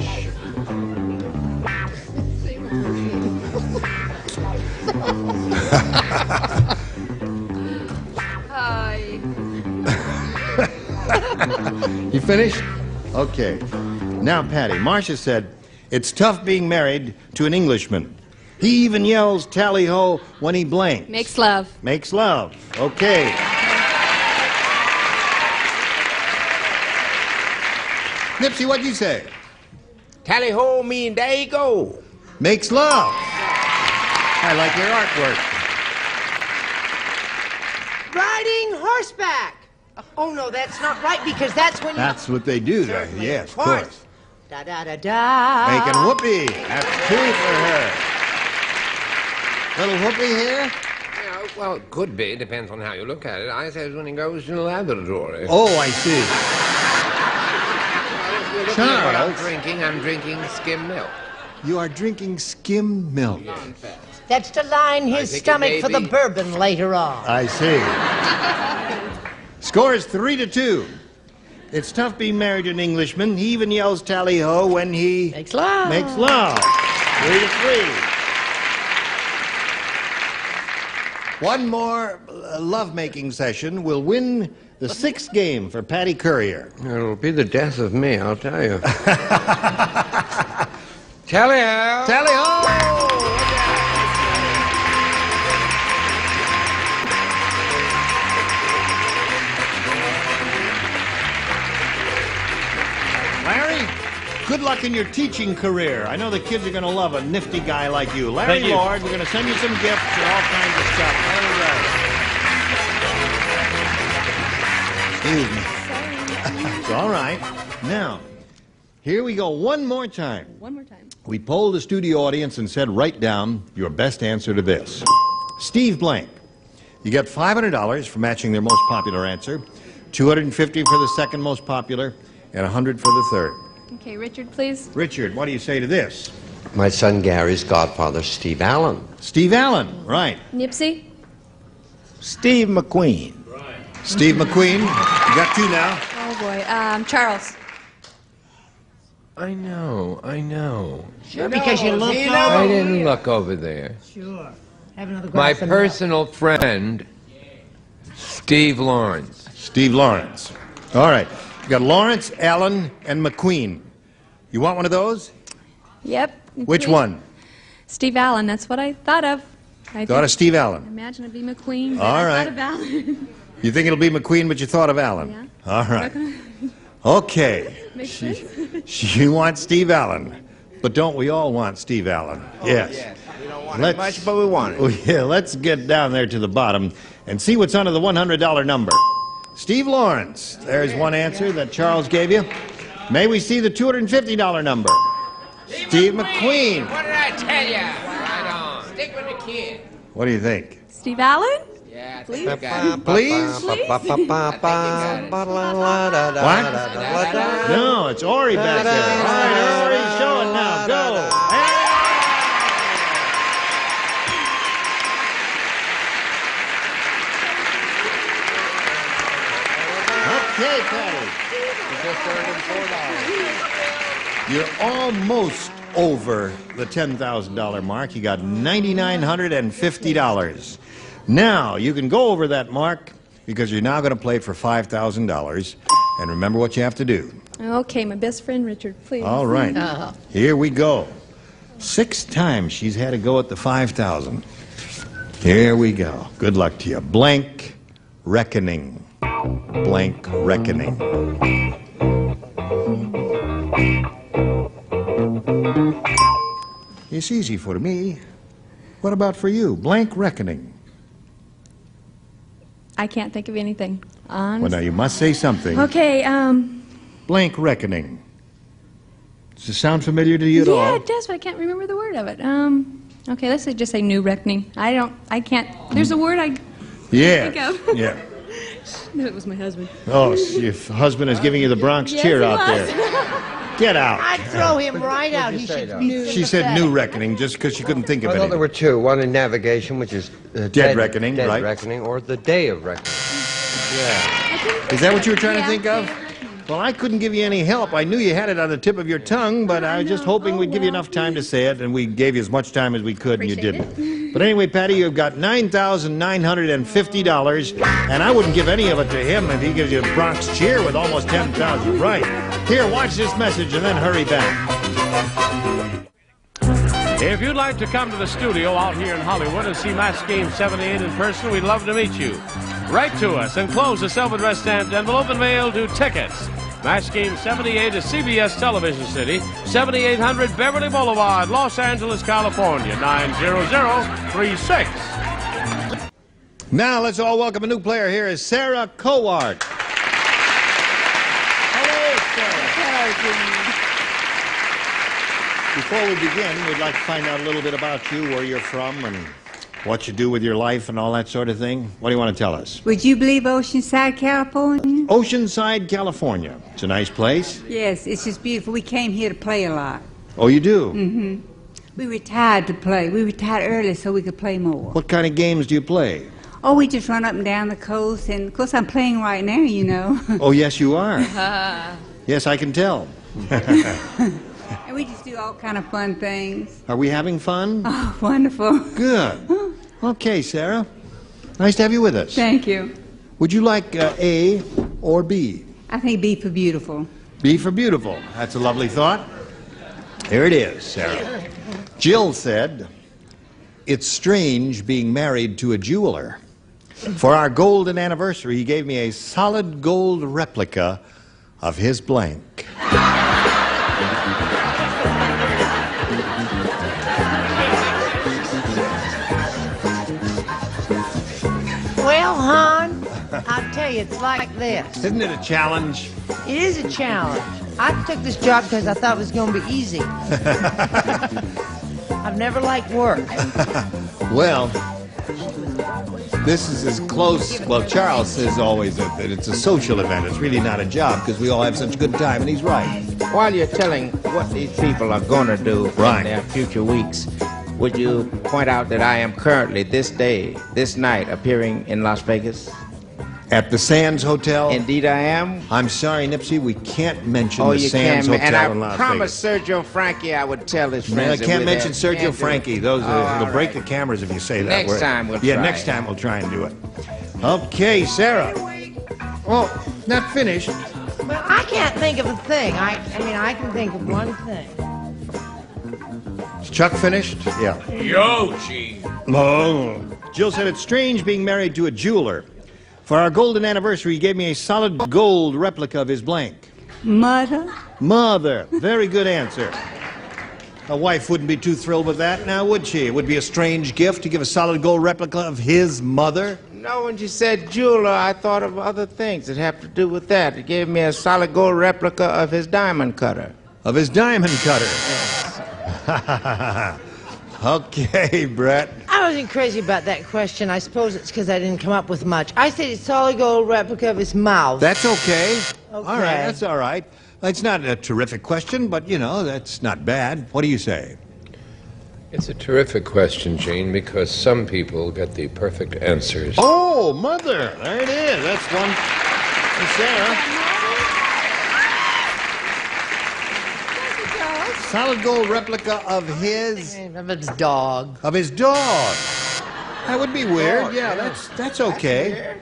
Hi. You finished? Okay. Now, Patty, Marcia said, it's tough being married to an Englishman. He even yells tally-ho when he blinks. Makes love. Makes love. Okay. Nipsey, what'd you say? Tally-ho mean there you go. Makes love. I like your artwork. Riding horseback. Oh, no, that's not right, because that's when you... That's what they do there. Yes, of course. Da-da-da-da. Making whoopee. That's 2 for her. Little whoopee here? Yeah, well, it could be. Depends on how you look at it. I says when he goes to the laboratory. Oh, I see. You're looking at what I'm Charles. I'm drinking skim milk. You are drinking skim milk. That's to line I his think it stomach may for the be. bourbon later on. I see. Score is 3-2. It's tough being married to an Englishman. He even yells tally-ho when he... Makes love. Makes love. 3-3. One more love-making session will win the 6th game for Patty Currier. It'll be the death of me, I'll tell you. Tally-ho! Tally-ho! Larry, good luck in your teaching career. I know the kids are going to love a nifty guy like you. Larry Thank you. Lord, we're going to send you some gifts and all kinds of stuff. There we go. Excuse me. It's all right. Now, Here we go one more time. One more time. We polled the studio audience and said, write down your best answer to this. Steve Blank. You get $500 for matching their most popular answer, $250 for the second most popular, and $100 for the third. Okay, Richard, please. Richard, what do you say to this? My son Gary's godfather, Steve Allen. Steve Allen, right. Nipsey? Steve McQueen. Steve McQueen. You got two now. Oh, boy. Charles. I know. Sure, because you looked over. I didn't look over there. Sure. Have another My glass of milk. personal friend, Steve Lawrence. Steve Lawrence. All right. You got Lawrence, Allen, and McQueen. You want one of those? Yep. Which one? Steve Allen. That's what I thought of. Thought of Steve Allen. Imagine it'd be McQueen. All I right. thought of Allen. You think it'll be McQueen, but you thought of Allen? Yeah. All right. Okay. Makes sense. She wants Steve Allen. But don't we all want Steve Allen? Yes. We don't want it much, but we want it. Oh, yeah, let's get down there to the bottom and see what's under the $100 number. Steve Lawrence. There's one answer that Charles gave you. May we see the $250 number? Steve McQueen. What did I tell you? Right on. Stick with the kid. What do you think? Steve Allen? Yeah, Please? Please? What? No, it's Ori back there. All right, Ori's showing now. Go. Okay, Patty. You're almost over the $10,000 mark. You got $9,950. Now, you can go over that mark because you're now going to play for $5,000. And remember what you have to do. Okay, my best friend Richard, please. All right. Here we go. 6 times she's had to go at the 5,000. Here we go. Good luck to you. Blank reckoning. Blank reckoning. It's easy for me. What about for you? Blank reckoning. I can't think of anything. Well, now you must say something. Okay, Blank reckoning. Does it sound familiar to you at all? yeah, it does, but I can't remember the word of it. Okay, let's just say new reckoning. I can't, there's a word I Yeah. think of. Yeah. No, it was my husband. Oh, your husband is giving you the Bronx Yes, cheer he out was. there. Get out. I'd throw him right out. He should be She said new reckoning just because she couldn't think of I thought anything. there were two. One in navigation, which is Dead reckoning, dead right. reckoning, or the day of reckoning. Yeah. Is that what you were trying to think of? Well, I couldn't give you any help. I knew you had it on the tip of your tongue, but I was just hoping we'd give you enough time to say it, and we gave you as much time as we could, and you didn't. But anyway, Patty, you've got $9,950, and I wouldn't give any of it to him if he gives you a Bronx cheer with almost 10,000 right. Here, watch this message and then hurry back. If you'd like to come to the studio out here in Hollywood and see Match Game 78 in person, we'd love to meet you. Write to us and close the self-addressed stamped envelope and mail to Tickets. Match Game 78 is CBS Television City, 7800 Beverly Boulevard, Los Angeles, California, 90036. Now, let's all welcome a new player. Here is Sarah Cowart. Before we begin, we'd like to find out a little bit about you, where you're from, and what you do with your life and all that sort of thing. What do you want to tell us? Would you believe Oceanside, California? Oceanside, California. It's a nice place. Yes, it's just beautiful. We came here to play a lot. Oh, you do? Mm-hmm. We retired to play. We retired early so we could play more. What kind of games do you play? Oh, we just run up and down the coast, and of course I'm playing right now, you know. Oh, yes, you are. Yes, I can tell. And we just do all kind of fun things. Are we having fun? Oh, wonderful. Good. Okay, Sarah. Nice to have you with us. Thank you. Would you like A or B? I think B for beautiful. B for beautiful. That's a lovely thought. Here it is, Sarah. Jill said, "It's strange being married to a jeweler. For our golden anniversary, he gave me a solid gold replica of his blank." Well, hon, I'll tell you, it's like this. Isn't it a challenge? It is a challenge. I took this job because I thought it was going to be easy. I've never liked work. Well, this is as close. Well, Charles says always that it's a social event. It's really not a job because we all have such a good time, and he's right. While you're telling what these people are going to do in their future weeks, would you point out that I am currently this night, appearing in Las Vegas? At the Sands Hotel? Indeed I am. I'm sorry, Nipsey, we can't mention the Sands Hotel in Las Vegas. And I promised Sergio Frankie I would tell his friends. I can't mention Sergio Frankie. Those it'll break the cameras if you say that Next word. time we'll Yeah, try. next time we'll try and do it. Okay, Sarah. Oh, not finished. Well, I can't think of a thing. I mean, I can think of one thing. Is Chuck finished? Yeah. Yo, Gene. Oh. Jill said it's strange being married to a jeweler. For our golden anniversary, he gave me a solid gold replica of his blank. Mother? Mother. Very good answer. A wife wouldn't be too thrilled with that now, would she? It would be a strange gift to give a solid gold replica of his mother. No, when you said jeweler, I thought of other things that have to do with that. He gave me a solid gold replica of his diamond cutter. Of his diamond cutter? Okay, Brett. I wasn't crazy about that question. I suppose it's because I didn't come up with much. I said it's solid gold replica of his mouth. That's okay. Okay. All right, that's all right. It's not a terrific question, but, you know, that's not bad. What do you say? It's a terrific question, Gene, because some people get the perfect answers. Oh, Mother. There it is. That's one for Sarah. Solid gold replica of his... Of his dog. Of his dog. That would be weird. Yeah, that's okay.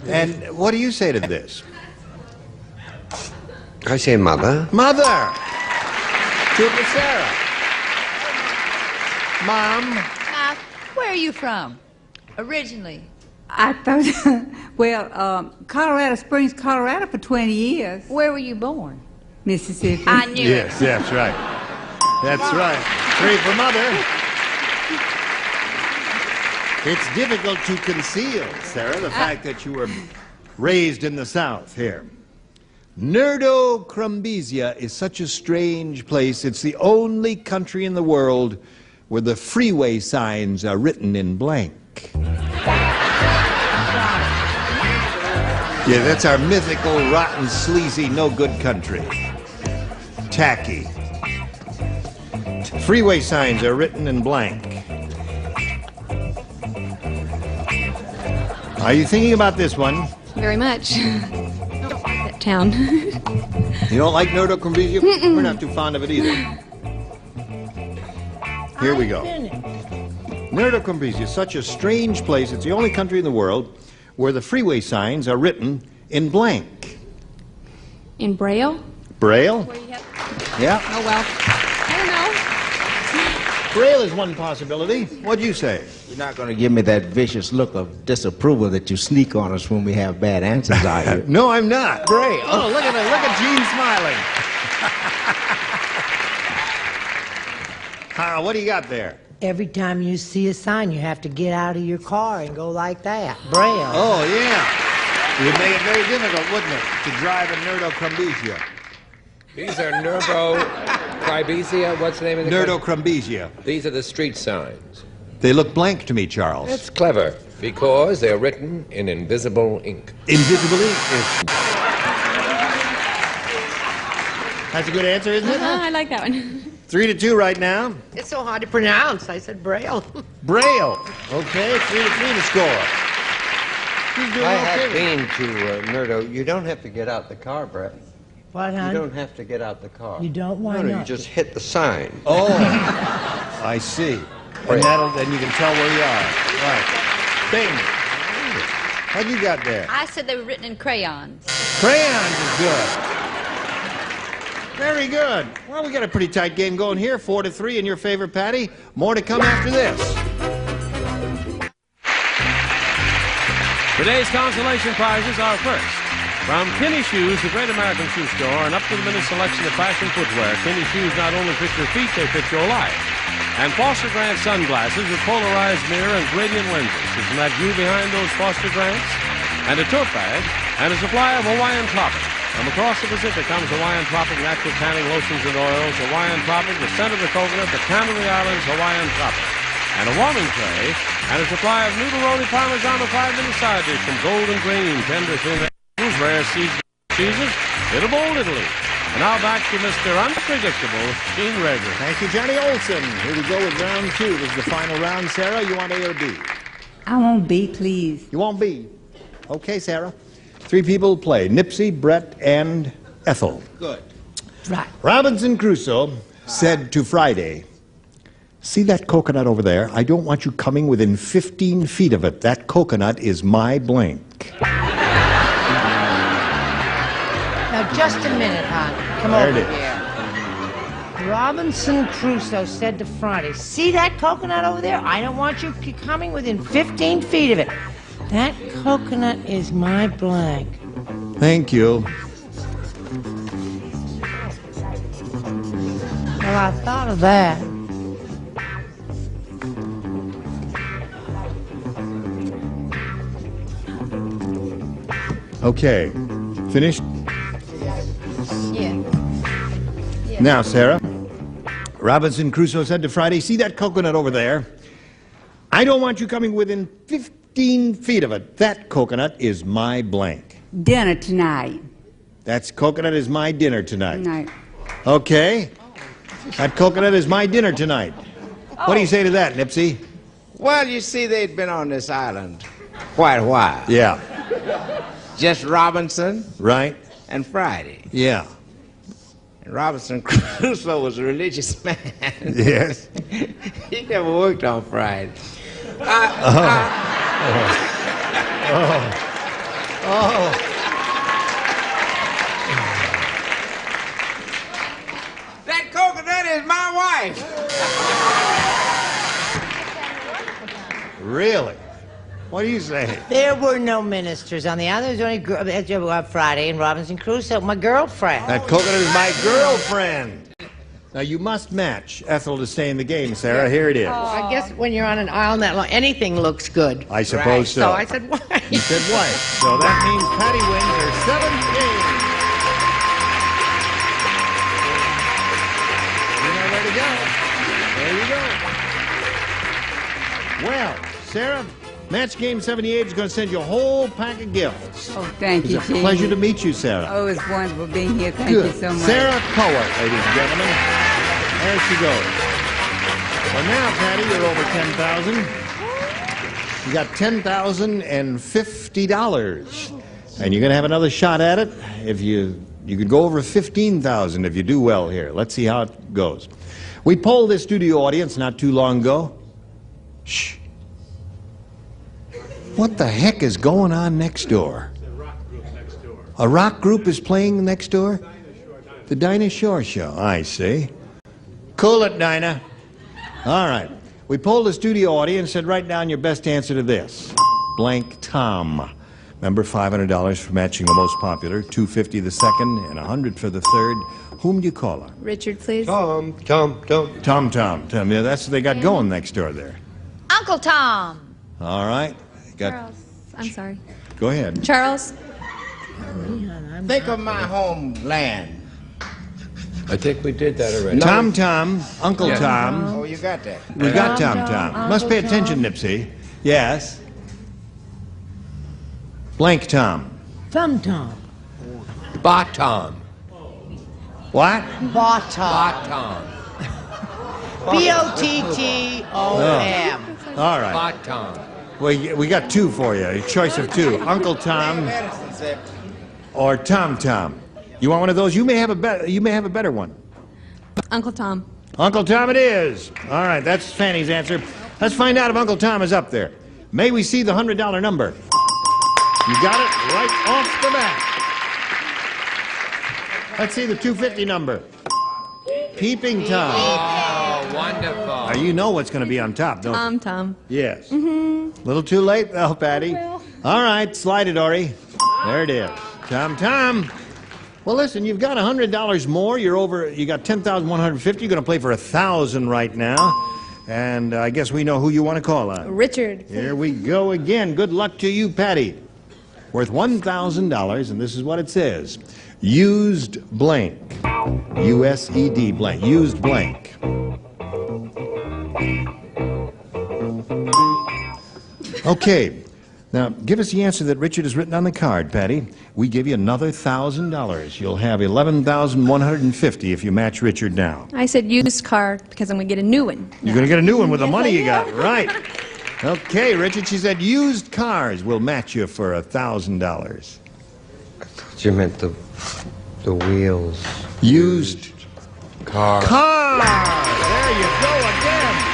And what do you say to this? I say mother. Mother. Two for Sarah. Mom. Now, where are you from, originally? I thought, well, Colorado Springs, Colorado for 20 years. Where were you born? Mississippi. I knew it. Yes, that's right. That's right. 3 for Mother. It's difficult to conceal, Sarah, the fact that you were raised in the South here. Nerdo-Crumbesia is such a strange place. It's the only country in the world where the freeway signs are written in blank. Yeah, that's our mythical, rotten, sleazy, no-good country. Tacky. Freeway signs are written in blank. Are you thinking about this one? Very much. That town. You don't like Nerdo-Crumbesia? We're not too fond of it either. Here we go. Nerdo-Crumbesia is such a strange place. It's the only country in the world where the freeway signs are written in blank. In Braille? Braille? Yeah. Oh, well. I don't know. Braille is one possibility. What'd you say? You're not going to give me that vicious look of disapproval that you sneak on us when we have bad answers, are you? No, I'm not. Braille. Oh, look at Gene smiling. What do you got there? Every time you see a sign, you have to get out of your car and go like that. Braille. Oh, yeah. It would make it very difficult, wouldn't it, to drive a Nerdo-Crumbesia? These are Nerdo-Crumbesia. What's the name of the Nerdo-Crumbesia. These are the street signs. They look blank to me, Charles. That's clever, because they're written in invisible ink. Invisible ink? That's a good answer, isn't it? I like that one. 3-2 right now. It's so hard to pronounce. I said Braille. Braille. Okay, 3-3 to score. He's doing I okay. have been to Nerdo. You don't have to get out the car, Brett. What, hon? You don't have to get out the car. You don't? Why No, not? you just hit the sign. Oh, I see. And then you can tell where you are. Right. Bing. What you got there? I said they were written in crayons. Crayons is good. Very good. Well, we got a pretty tight game going here. 4-3 in your favor, Patty. More to come after this. Today's consolation prizes are first. From Kinney Shoes, the great American shoe store, and up to the minute selection of fashion footwear, Kinney Shoes not only fit your feet, they fit your life. And Foster Grant sunglasses with polarized mirror and gradient lenses. Isn't that you behind those Foster Grants? And a tote bag and a supply of Hawaiian topping. From across the Pacific comes Hawaiian Tropic Natural Tanning Lotions and Oils, Hawaiian Tropic, the scent of the coconut, the Canary Islands Hawaiian Tropic, and a warming tray, and a supply of noodle-roly Parmesan with 5-minute side dish from Golden Green, tender tuna, rare seasoned cheeses, Little Bold Italy. And now back to Mr. Unpredictable, Gene Rager. Thank you, Johnny Olson. Here we go with round 2. This is the final round. Sarah, you want A or B? I want B, please. You want B? Okay, Sarah. 3 people play. Nipsey, Brett, and Ethel. Good. Right. Robinson Crusoe said to Friday, "See that coconut over there? I don't want you coming within 15 feet of it. That coconut is my blank." Now, just a minute, hon. Come There over it is. here. Robinson Crusoe said to Friday, "See that coconut over there? I don't want you coming within 15 feet of it. That coconut is my blank." Thank you. Well, I thought of that. Okay. Finished? Yeah. Now, Sarah, Robinson Crusoe said to Friday, "See that coconut over there? I don't want you coming within 15 feet of it. That coconut is my blank." Dinner tonight. That's coconut is my dinner tonight. Night. Okay. That coconut is my dinner tonight. What do you say to that, Nipsey? Well, you see, they'd been on this island quite a while. Yeah. Just Robinson Right? and Friday. Yeah. And Robinson Crusoe was a religious man. Yes. He never worked on Friday. That coconut is my wife. Really? What do you say? There were no ministers on the island. There was only Friday and Robinson Crusoe, my girlfriend. That coconut is my girlfriend. Now, you must match Ethel to stay in the game, Sarah. Here it is. I guess when you're on an island that long, anything looks good. I suppose so. So I said, why? You said wife. So that means Patty wins her 7th game. You know where to go. There you go. Well, Sarah, Match Game 78 is going to send you a whole pack of gifts. Oh, thank you, It's a Gene. pleasure to meet you, Sarah. Oh, it's wonderful being here. Thank Good. you so much. Sarah Cohen, ladies and gentlemen. There she goes. Well, now, Patty, you're over 10,000. You got $10,050. And you're going to have another shot at it. If you could go over 15,000 if you do well here. Let's see how it goes. We polled this studio audience not too long ago. Shh. What the heck is going on next door? A rock group is playing next door? The Dinah Shore Show. I see. Cool it, Dinah. All right. We polled the studio audience, said write down your best answer to this. Blank Tom. Remember, $500 for matching the most popular, $250 the second, and $100 for the third. Whom do you call her? Richard, please. Tom. Tom. Yeah, that's what they got going next door there. Uncle Tom. All right. Got. Charles. I'm sorry. Go ahead. Charles. Think of my homeland. I think we did that already. Tom, Uncle Yeah. Tom. Oh, you got that. We got Tom. Tom. Must pay Uncle attention, Nipsey. Yes. Blank Tom. Thumb Tom. Bottom. What? Bottom. B-O-T-T-O-M. All right. Bottom. We got 2 for you. A choice of 2. Uncle Tom or Tom. You want one of those? You may have a better one. Uncle Tom. Uncle Tom it is. All right, that's Fanny's answer. Let's find out if Uncle Tom is up there. May we see the $100 number? You got it right off the bat. Let's see the $250 number. Peeping Tom. Oh, wonderful. Now, you know what's going to be on top, don't you? Tom. Yes. A little too late, though, Patty. All right, slide it, Ori. There it is. Tom. Well, listen, you've got $100 more. You got $10,150. You're going to play for $1,000 right now. And I guess we know who you want to call on. Richard. Here we go again. Good luck to you, Patty. worth $1,000, and this is what it says. Used blank. U-S-E-D blank. Used blank. Okay. Now, give us the answer that Richard has written on the card, Patty. We give you another $1,000. You'll have $11,150 if you match Richard now. I said used car because I'm going to get a new one. You're going to get a new one with the money you got. Right. Okay, Richard, she said used cars will match you for $1,000. I thought you meant the wheels. Used car. Car! There you go again.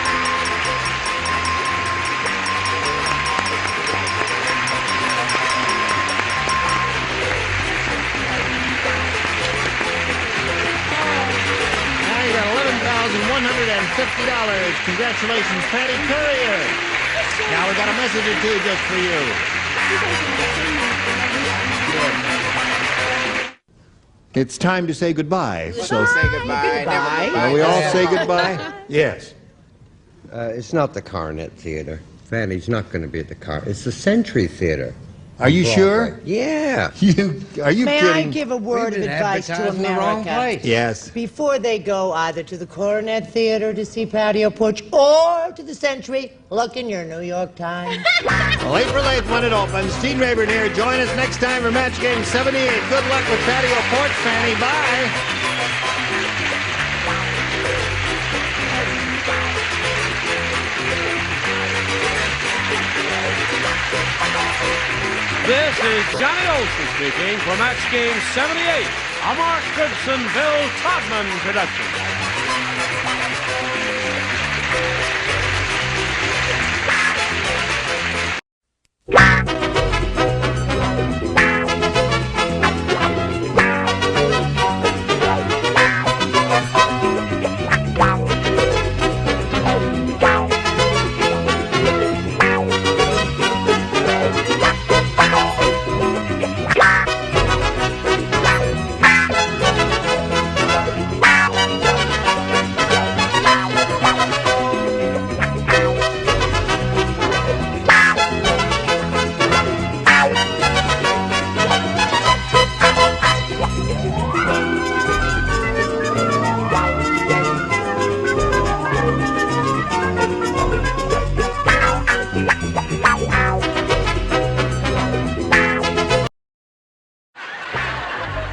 $150. Congratulations, Patty Courier. Now we got a message or two just for you. It's time to say goodbye. So say goodbye. Will we all say goodbye? Yes. It's not the Coronet Theater. Fanny's not going to be at the Car. It's the Century Theater. Are you sure? Yeah. Are you May kidding? I give a word of advice to America? Yes. Before they go either to the Coronet Theater to see Patio Porch or to the Century, look in your New York Times. Well, April 8th when it opens. Gene Rayburn here. Join us next time for Match Game 78. Good luck with Patio Porch, Fanny. Bye. This is Johnny Olson speaking for Match Game 78, a Mark Goodson, Bill Todman production.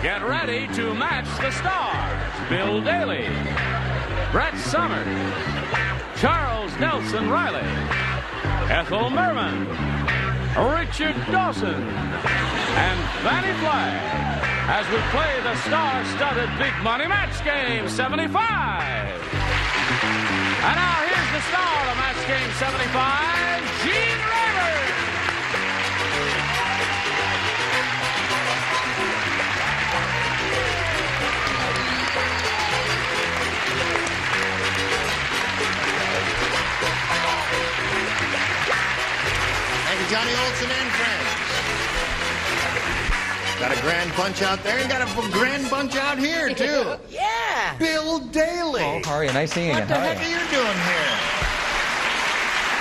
Get ready to match the stars. Bill Daly, Brett Summers, Charles Nelson Riley, Ethel Merman, Richard Dawson, and Fanny Flagg as we play the star-studded Big Money Match Game 75. And now here's the star of Match Game 75, Gene Rayburn. Thank you, Johnny Olson and friends. Got a grand bunch out there and got a grand bunch out here, too. Yeah. Bill Daly. Oh, how are you? Nice seeing you What again. the How heck are are you? you doing here?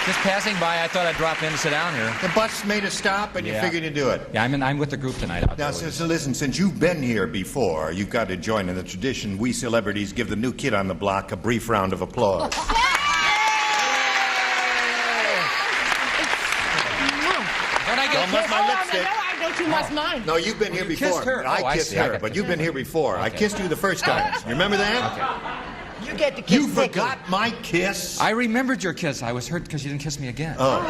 Just passing by, I thought I'd drop in and sit down here. The bus made a stop and you figured to do it. Yeah, I'm with the group tonight out Now, there. so listen, since you've been here before, you've got to join in the tradition. We celebrities give the new kid on the block a brief round of applause. Don't mess my lipstick. I know too much mine. No, you've been here before. kissed her? I Oh, I kissed see. I her, got but this. you've been here before. I kissed you the first time. You remember that? Okay. You get to kiss You Vicky. forgot my kiss? I remembered your kiss. I was hurt because you didn't kiss me again. Oh.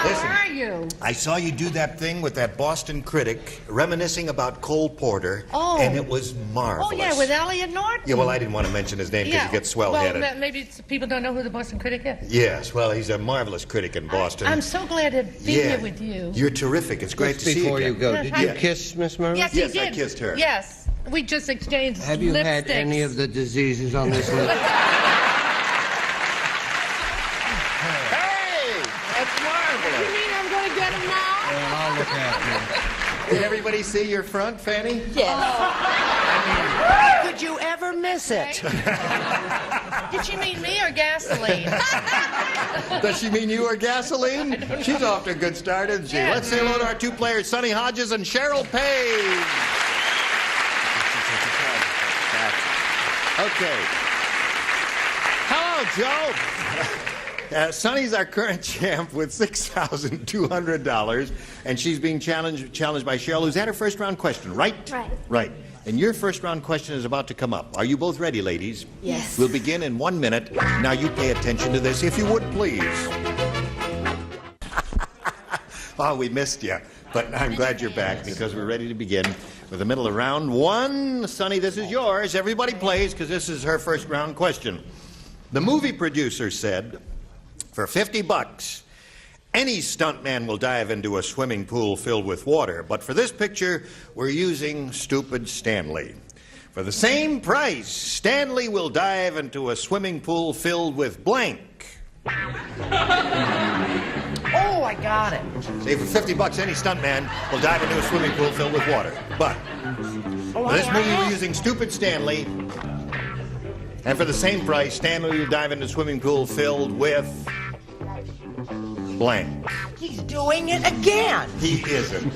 Listen, How are you? I saw you do that thing with that Boston critic, reminiscing about Cole Porter, Oh. and it was marvelous. Oh, yeah, with Elliot Norton. Yeah, well, I didn't want to mention his name because he gets swell-headed. Well, maybe people don't know who the Boston critic is. Yes, well, he's a marvelous critic in Boston. I'm so glad to be here with you. You're terrific. It's great Just to see you before you again. go, Yes, did I- you kiss Miss Murray? Yes, Yes, he I did. kissed her. Yes, we just exchanged Have you had lipsticks. any of the diseases on this list? Hey, that's You marvelous. mean I'm going to get him now? I'll look after Did everybody see your front, Fanny? Yes. Could you ever miss it? Did she mean me or gasoline? Does she mean you or gasoline? She's off to a good start, isn't she? Yeah. Let's say hello to our two players, Sonny Hodges and Cheryl Page. Okay. Hello, Joe. Sonny's our current champ with $6,200, and she's being challenged by Cheryl, who's had her first round question, right? Right. Right. And your first round question is about to come up. Are you both ready, ladies? Yes. We'll begin in 1 minute. Now you pay attention to this, if you would, please. Oh, we missed you. But I'm glad you're back because we're ready to begin with the middle of round one. Sonny, this is yours. Everybody plays because this is her first round question. The movie producer said, for $50, any stuntman will dive into a swimming pool filled with water. But for this picture, we're using Stupid Stanley. For the same price, Stanley will dive into a swimming pool filled with blank. Oh, I got it. Say, for $50, any stuntman will dive into a swimming pool filled with water. But for this movie, we're using Stupid Stanley. And for the same price, Stanley will dive into a swimming pool filled with blank. He's doing it again. He isn't.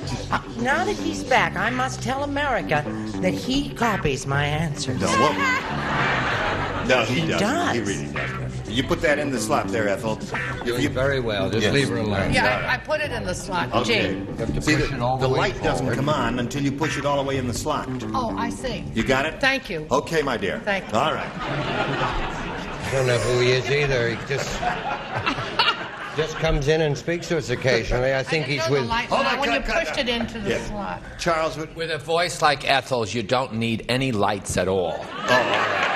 Now that he's back, I must tell America that he copies my answers. No, he doesn't. He really doesn't. You put that in the slot there, Ethel. Doing very well. Just leave her alone. Yeah, I put it in the slot. Okay. Gee. You have to See, push it all the the way light doesn't forward. come on until you push it all the way in the slot. Oh, I see. You got it? Thank you. Okay, my dear. Thank you. All right. I don't know who he is either. He just comes in and speaks to us occasionally. I think he's with... Hold on, when you cut. pushed it into the Yeah. slot. Charles, With a voice like Ethel's, you don't need any lights at all. Oh, all right.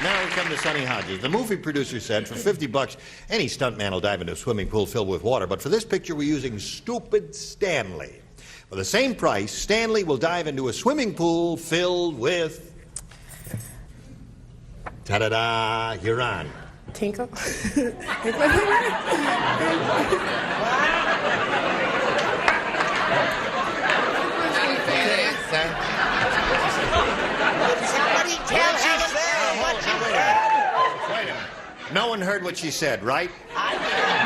Now we come to Sonny Hodges. The movie producer said, for $50, any stuntman will dive into a swimming pool filled with water. But for this picture, we're using Stupid Stanley. For the same price, Stanley will dive into a swimming pool filled with... Ta-da-da! You're on. Tinkle. Somebody tell Helen what she said. No one heard what she said, right? I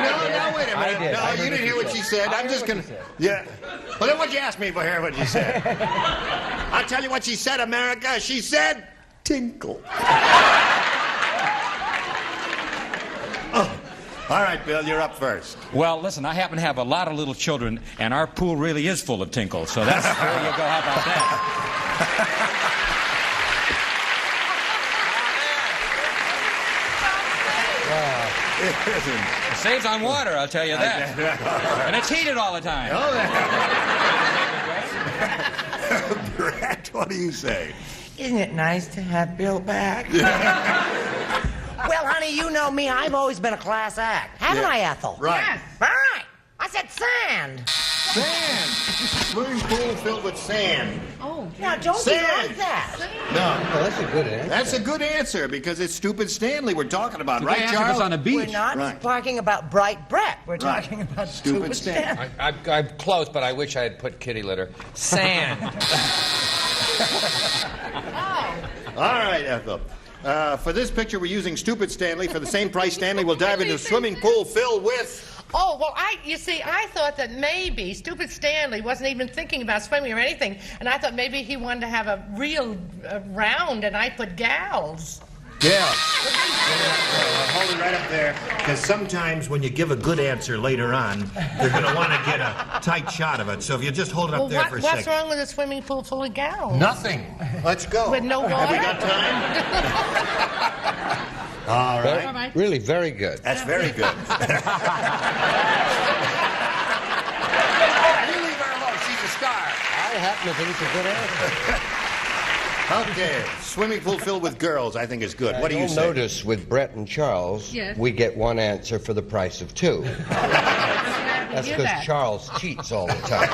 No, wait a minute. did. No, I you heard didn't what hear you what said. she said. I'm just going to... Yeah. Well, then what'd you ask me for hearing what she said? I'll tell you what she said, America. She said, tinkle. Oh. All right, Bill, you're up first. Well, listen, I happen to have a lot of little children, and our pool really is full of tinkle, so that's there you go. How about that? It saves on water, I'll tell you that. And it's heated all the time. Brett, what do you say? Isn't it nice to have Bill back? Well, honey, you know me. I've always been a class act. Haven't I, Ethel? Right. Yes. All right. I said sand. Sand. Swimming pool filled with sand. Oh, now don't Sand. be like that. No. Well, that's a good answer. That's a good answer because it's Stupid Stanley we're talking about, The right, guy asked if Charles? it's on a beach. We're not Right. talking about Bright Brett. We're Right. talking about Stupid stupid Stan. Stan. I'm close, but I wish I had put kitty litter. Sand. All right, Ethel. For this picture, we're using Stupid Stanley. For the same price, Stanley will dive into a swimming pool filled with... Oh, well, you see, I thought that maybe Stupid Stanley wasn't even thinking about swimming or anything, and I thought maybe he wanted to have a real round, and I put gals. Yeah. Hold it right up there, because sometimes when you give a good answer later on, they're going to want to get a tight shot of it. So if you just hold it up Well, there for a what's second. wrong with a swimming pool full of gals? Nothing. Let's go. With no water? Have we got time? All right. Really very good. That's very good. You leave her alone. She's a star. I happen to think it's a good answer. Okay. Swimming pool filled with girls, I think is good. What do you You'll say? notice with Brett and Charles, Yes. we get one answer for the price of two. That's hear because that. Charles cheats all the time.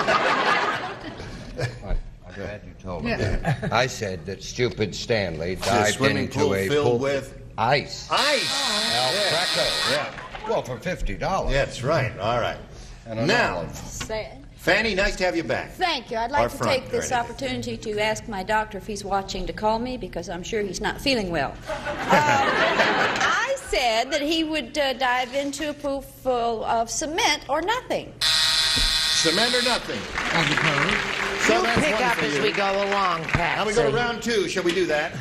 I'm glad you told me that. I said that Stupid Stanley dived swimming into pool a filled pool with ice. ice. Al Greco. Yeah. Well, for $50. That's right. All right. And an Now, olive. Sand. Fanny, nice to have you back. Thank you. I'd like to take this opportunity to ask my doctor if he's watching to call me, because I'm sure he's not feeling well. I said that he would dive into a pool full of cement or nothing. Cement or nothing? So You'll that's pick one up for as you. we go along, Pat. Now we go to round 2. Shall we do that?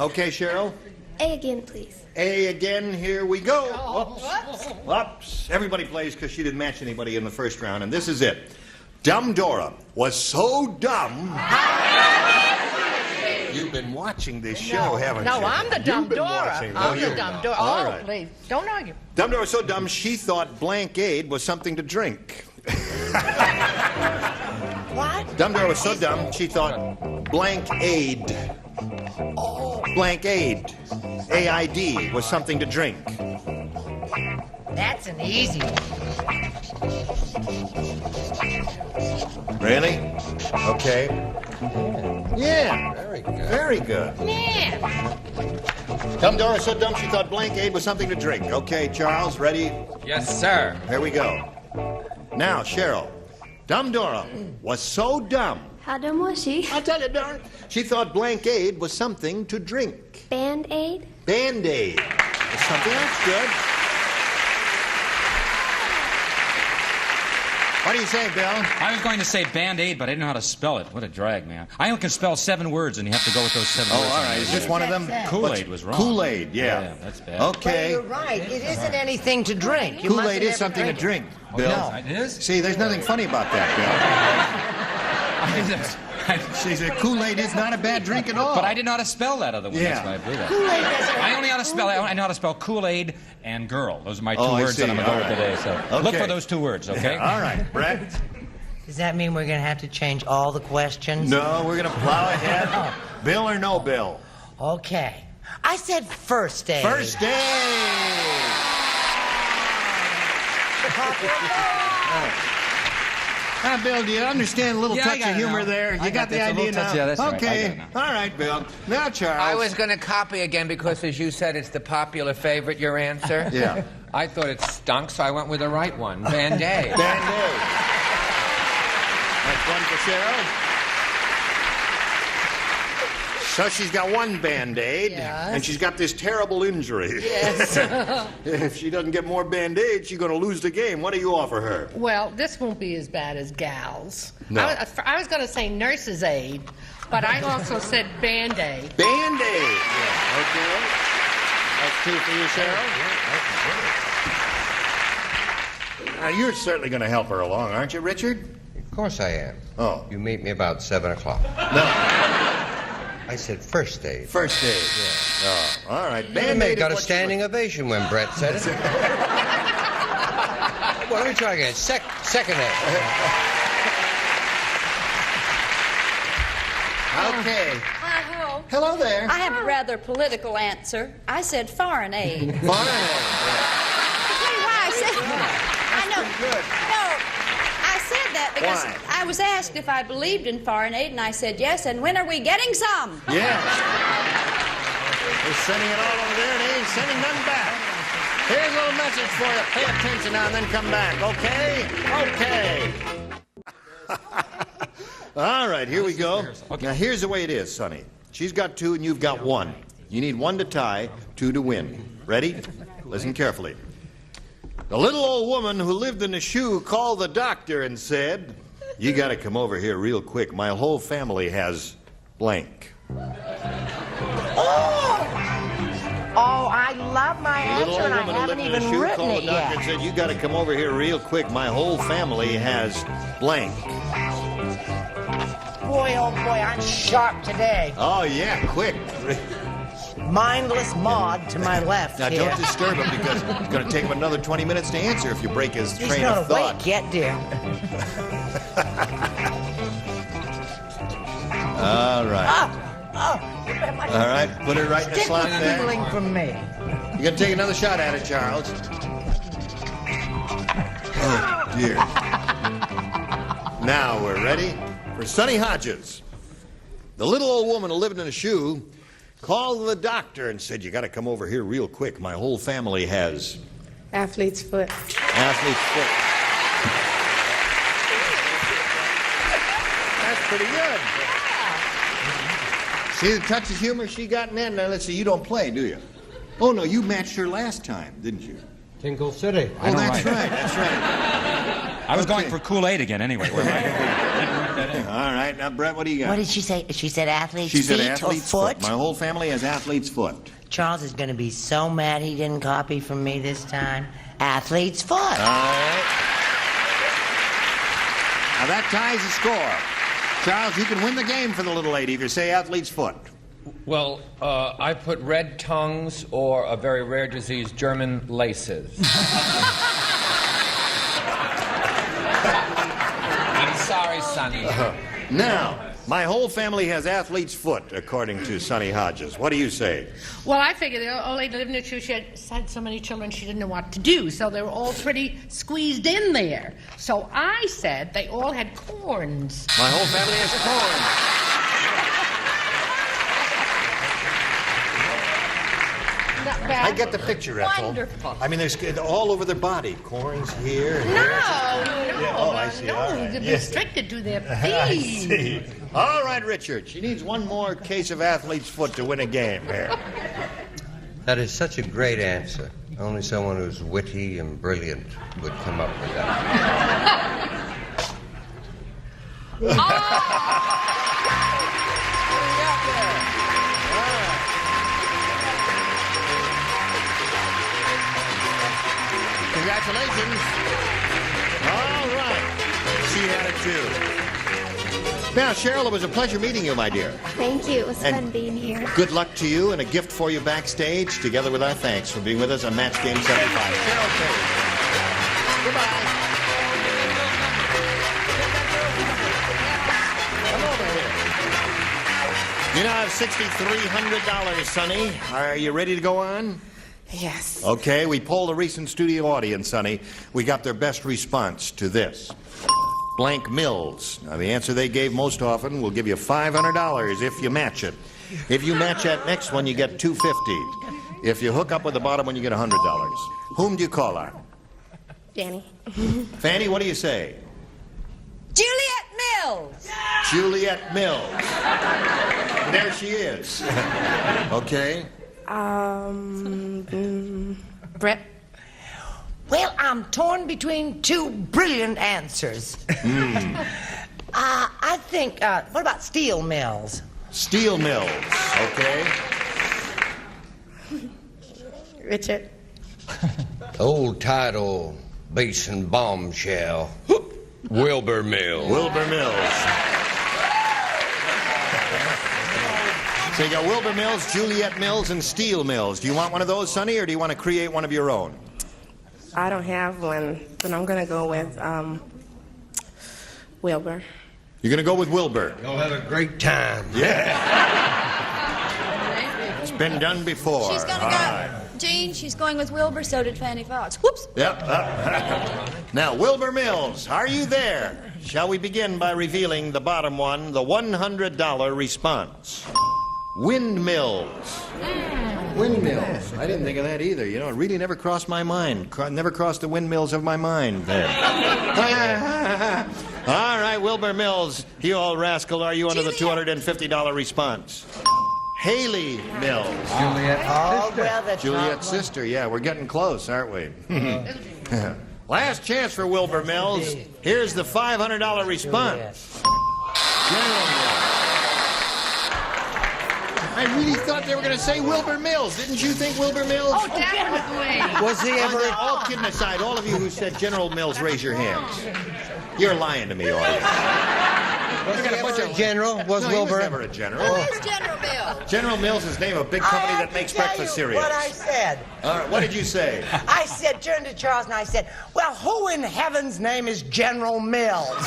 Okay, Cheryl? A again, please. A again, here we go. Whoops. Whoops. Everybody plays because she didn't match anybody in the first round, and this is it. Dumb Dora was so dumb. You've been watching this show, haven't you? No, I'm the dumb You've been Dora. watching. I'm No, the dumb Dora. All Oh, right. please, don't argue. Dumb Dora was so dumb she thought blank aid was something to drink. What? Dumb Dora was so dumb she thought blank aid. Blank aid. AID was something to drink. That's an easy one. Really? Okay. Yeah. Very good. Very good. Yeah. Dumb Dora was so dumb she thought blank aid was something to drink. Okay, Charles, ready? Yes, sir. Here we go. Now, Cheryl. Dumb Dora was so dumb. How dumb was she? I'll tell you, Dora. She thought blank aid was something to drink. Band-Aid? Band-Aid was something that's good. What do you say, Bill? I was going to say Band-Aid, but I didn't know how to spell it. What a drag, man. I only can spell 7 words, and you have to go with those 7 words. Oh, all right. Is this one of them? Kool-Aid was wrong. Kool-Aid, yeah. That's bad. Okay. But you're right. It isn't anything to drink. You Kool-Aid mustn't is something to ever drink, Oh, Bill. yes, it is? See, there's nothing funny about that, Bill. She said Kool-Aid is not a bad drink at all. But I didn't know how to spell that other one. Yeah. That's why I blew that. Kool-Aid doesn't. I only know how to spell. I know how to spell Kool-Aid and girl. Those are my 2 Oh, I words see. that I'm going to go All with right. today. So look Okay. for those 2 words, okay? All right, Brett. Does that mean we're going to have to change all the questions? No, we're going to plow ahead. Bill or no Bill? Okay. I said first aid. First aid. Bill, do you understand a little Yeah, I touch got of it humor now. there? I You got the this, a idea little touch, now? yeah, that's right. I Okay. got it now. All right, Bill. Now, Charles. I was going to copy again because, as you said, it's the popular favorite, your answer. Yeah. I thought it stunk, so I went with the right one. Band-Aid. Band-Aid. That's one for Cheryl. So she's got one Band-Aid, Yes. and she's got this terrible injury. Yes. If she doesn't get more Band-Aid, she's going to lose the game. What do you offer her? Well, this won't be as bad as gals. No. I was going to say nurse's aid, but I also said Band-Aid. Band-Aid. Okay. That's 2 for you, Cheryl. Now, you're certainly going to help her along, aren't you, Richard? Of course I am. Oh. You meet me about 7 o'clock. No. I said first aid. First aid. Yeah. Oh, all right. Band-Aid Band-Aid got a is what standing ovation when Brett said it. Well, let me try again. Second aid. Okay. Hi-ho. Hello there. I have a rather political answer. I said foreign aid. Foreign aid. I'll tell you why I said that. I know. Good. No, I said that because Why? I was asked if I believed in foreign aid, and I said yes. And when are we getting some? Yes. They're sending it all over there, and they ain't sending none back. Here's a little message for you. Pay attention now and then come back, okay? Okay. All right, here we go. Now, here's the way it is, Sonny. She's got 2 and you've got 1. You need 1 to tie, 2 to win. Ready? Listen carefully. The little old woman who lived in a shoe called the doctor and said, "You got to come over here real quick. My whole family has blank." Oh, I love my The little answer, old and I woman who haven't lived in a even shoe written called it the doctor and yet. said, "You got to come over here real quick. My whole family has blank." Boy, oh boy, I'm sharp today. Oh, yeah, quick. Mindless Maud to my left Now, here. don't disturb him because it's going to take him another 20 minutes to answer if you break his He's train not of thought. awake yet, dear. All right. Oh, All right, put it right in the stick slot with there. feeling from me. You're going to take another shot at it, Charles. Oh, dear. Now we're ready for Sonny Hodges. The little old woman who lived in a shoe called the doctor and said, "You got to come over here real quick. My whole family has Athlete's foot. athlete's foot." pretty good. See the touch of humor she got in there? Now, let's see, you don't play, do you? Oh, no, you matched her last time, didn't you? Tinkle City. Oh, that's right, that's right. I was going for Kool-Aid again anyway. Where am All right, now, Brett, what do you got? What did she say? She said athlete's She said feet athlete's or foot? foot. My whole family has athlete's foot. Charles is going to be so mad he didn't copy from me this time. Athlete's foot. All right. Now, that ties the score. Charles, you can win the game for the little lady if you say athlete's foot. Well, I put red tongues or a very rare disease, German laces. I'm sorry, Sonny. Now, my whole family has athlete's foot, according to Sonny Hodges. What do you say? Well, I figured the old lady lived in a tree. She had so many children she didn't know what to do, so they were all pretty squeezed in there. So I said they all had corns. My whole family has corns. Not bad. I get the picture, Ethel. Wonderful. I mean, there's all over their body. Corns here. And No, here. no, Yeah, oh, I see. no. All right. They're Yes. restricted to their I feet. see. All right, Richard. She needs one more case of athlete's foot to win a game here. That is such a great answer. Only someone who's witty and brilliant would come up with that. Congratulations. All right. She had it too. Now, Cheryl, it was a pleasure meeting you, my dear. Thank you. It was And fun being here. Good luck to you and a gift for you backstage, together with our thanks for being with us on Match Game 75. Cheryl Kay. Goodbye. Come over here. You now have $6,300, Sonny. Are you ready to go on? Yes. Okay, we polled a recent studio audience, Sonny. We got their best response to this. Blank Mills. Now, the answer they gave most often will give you $500 if you match it. If you match that next one, you get $250. If you hook up with the bottom one, you get $100. Whom do you call her? Danny. Fanny, what do you say? Juliet Mills. Juliet Mills. There she is. Okay. Brett? Well, I'm torn between two brilliant answers. I think, what about steel mills? Steel Mills. Okay. Richard? Old title, basin bombshell. Wilbur Mills. Wilbur Mills. So you got Wilbur Mills, Juliet Mills, and Steel Mills. Do you want one of those, Sonny, or do you want to create one of your own? I don't have one, but I'm going to go with Wilbur. You're going to go with Wilbur. You'll have a great time. Yeah. It's been done before. She's gonna All go. right. Gene, she's going with Wilbur. So did Fanny Fox. Whoops. Yep. Now, Wilbur Mills, are you there? Shall we begin by revealing the bottom one, the $100 response? Windmills. Windmills. I didn't think of that either. You know, it really never crossed my mind. Never crossed the windmills of my mind there. All right, Wilbur Mills, you old rascal, are you under the $250 response? Haley Mills. Juliet. Oh, well, that's Juliet's sister. Yeah, we're getting close, aren't we? Last chance for Wilbur Mills. Here's the $500 response. General Mills. I really thought they were going to say Wilbur Mills. Didn't you think Wilbur Mills? Oh, definitely. Was he ever... All kidding aside, all of you who said General Mills, raise your hands. You're lying to me, audience. Was he ever a general? Was No, Wilbur? he was never a general. Who's General Mills? General Mills is the name of a big company that makes breakfast cereals. What I said. All right, what did you say? I said, turned to Charles and I said, well, who in heaven's name is General Mills?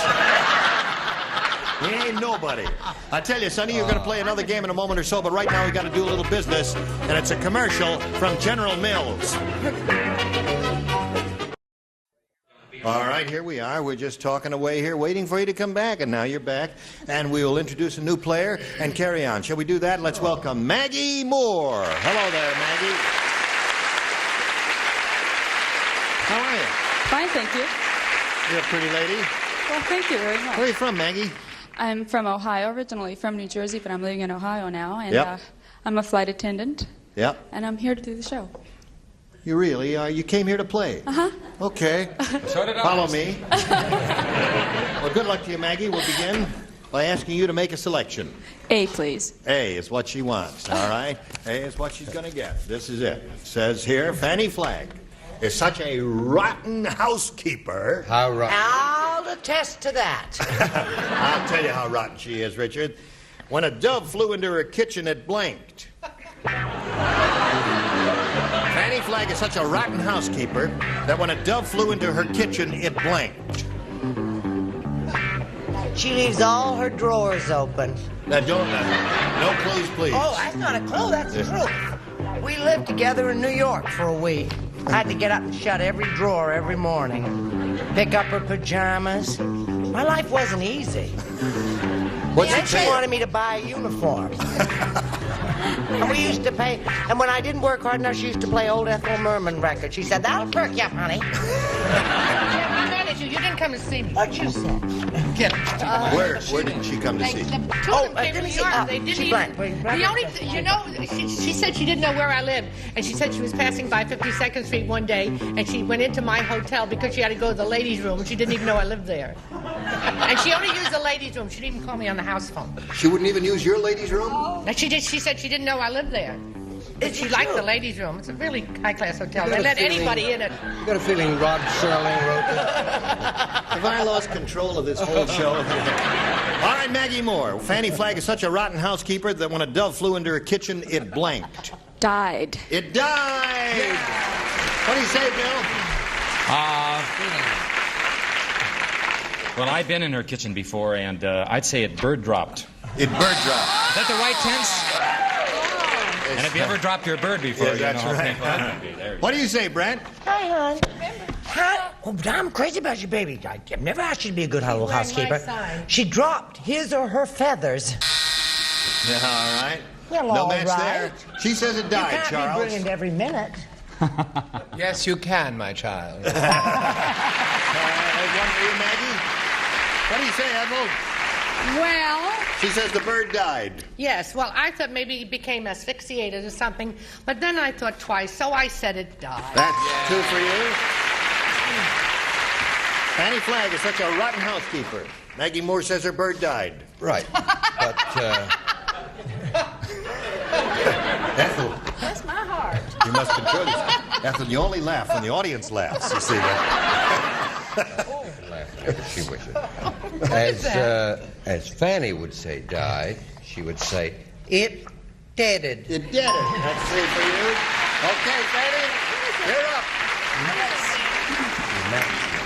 He ain't nobody. I tell you, Sonny, you're going to play another game in a moment or so, but right now we got to do a little business, and it's a commercial from General Mills. All right, here we are. We're just talking away here, waiting for you to come back, and now you're back, and we will introduce a new player and carry on. Shall we do that? Let's welcome Maggie Moore. Hello there, Maggie. How are you? Fine, thank you. You're a pretty lady. Well, thank you very much. Where are you from, Maggie? I'm from Ohio, originally from New Jersey, but I'm living in Ohio now, and Yep. I'm a flight attendant, Yep. and I'm here to do the show. You really are? You came here to play? Uh-huh. Okay. So did I. Follow me. Well, good luck to you, Maggie. We'll begin by asking you to make a selection. A, please. A is what she wants, all right? A is what she's going to get. This is it. It says here, Fanny Flagg is such a rotten housekeeper. How rotten? I'll attest to that. I'll tell you how rotten she is, Richard. When a dove flew into her kitchen, it blinked. Fanny Flagg is such a rotten housekeeper that when a dove flew into her kitchen, it blinked. She leaves all her drawers open. Now, no clues, please. Oh, that's not a clue, that's the truth. We lived together in New York for a week. I had to get up and shut every drawer every morning. Pick up her pajamas. My life wasn't easy. What's Then it she say? wanted me to buy a uniform. And we used to pay, and when I didn't work hard enough, she used to play old Ethel Merman records. She said, that'll perk you up, honey. Yeah, I managed you. You didn't come to see me. What you said? Get Where didn't she come to see? Two of them came let from me New see. York. They didn't She even. blanked. The only, you know, she said she didn't know where I lived, and she said she was passing by 52nd Street one day, and she went into my hotel because she had to go to the ladies' room, and she didn't even know I lived there. And she only used the ladies' room. She didn't even call me on the house phone. She wouldn't even use your ladies' room? No, she did. She said she didn't know I lived there. But she liked the ladies' room. It's a really high-class hotel. They let anybody in it. You got a feeling Rod Serling wrote that? Have I lost control of this whole show? All right, Maggie Moore. Fanny Flagg is such a rotten housekeeper that when a dove flew into her kitchen, it blanked. Died. It died! Yeah. What do you say, Bill? Well, I've been in her kitchen before, and I'd say it bird dropped. It bird dropped. Is that the right tense? And have you ever dropped your bird before? Yeah, you that's know how right. painful that can be. There you What do you say, Brent? Hi, hon. Hi. Oh, but I'm crazy about your baby. I've never asked you to be a good housekeeper. She dropped his or her feathers. Yeah, all right. Well, no all match right. there. She says it died, You can't Charles. be brilliant every minute. Yes, you can, my child. There's one for you, Maggie. What do you say, Admiral? Well, She says the bird died. yes. Well, I thought maybe it became asphyxiated or something, but then I thought twice, so I said it died. That's two for you. Fanny Flagg is such a rotten housekeeper. Maggie Moore says her bird died. Right. But, Ethel, That's my heart. you must control yourself. Ethel, you only laugh when the audience laughs, you see that? if she wishes. is As Fanny would say died, she would say, it deaded. It did it. That's three for you. Okay, Fanny, you're up.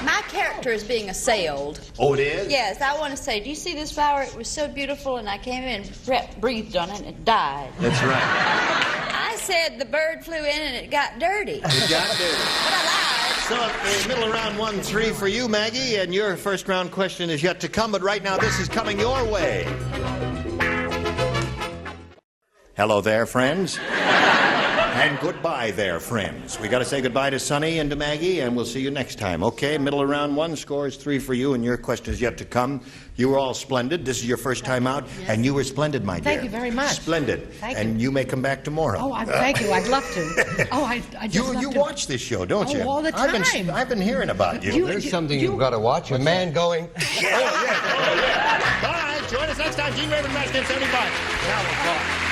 My character is being assailed. Oh, it is? Yes, I want to say, do you see this flower? It was so beautiful, and I came in and breathed on it, and it died. That's right. I said the bird flew in, and it got dirty. It got dirty. But I lied. So at the middle of round 1-3 for you, Maggie, and your first round question is yet to come, but right now this is coming your way. Hello there, friends. And goodbye there, friends. We got to say goodbye to Sonny and to Maggie, and we'll see you next time. Okay, middle of round 1, scores 3 for you, and your question is yet to come. You were all splendid. This is your first time out, and you were splendid, my dear. Thank you very much. Splendid. Thank and you may come back tomorrow. Oh, thank you. I'd love to. Oh, I just love You to. watch this show, don't you? Oh, all the time. I've been hearing about you. There's something you've got to watch. A man going, Bye. Join us next time. Gene Raven Maskin 75. Now we'll talk.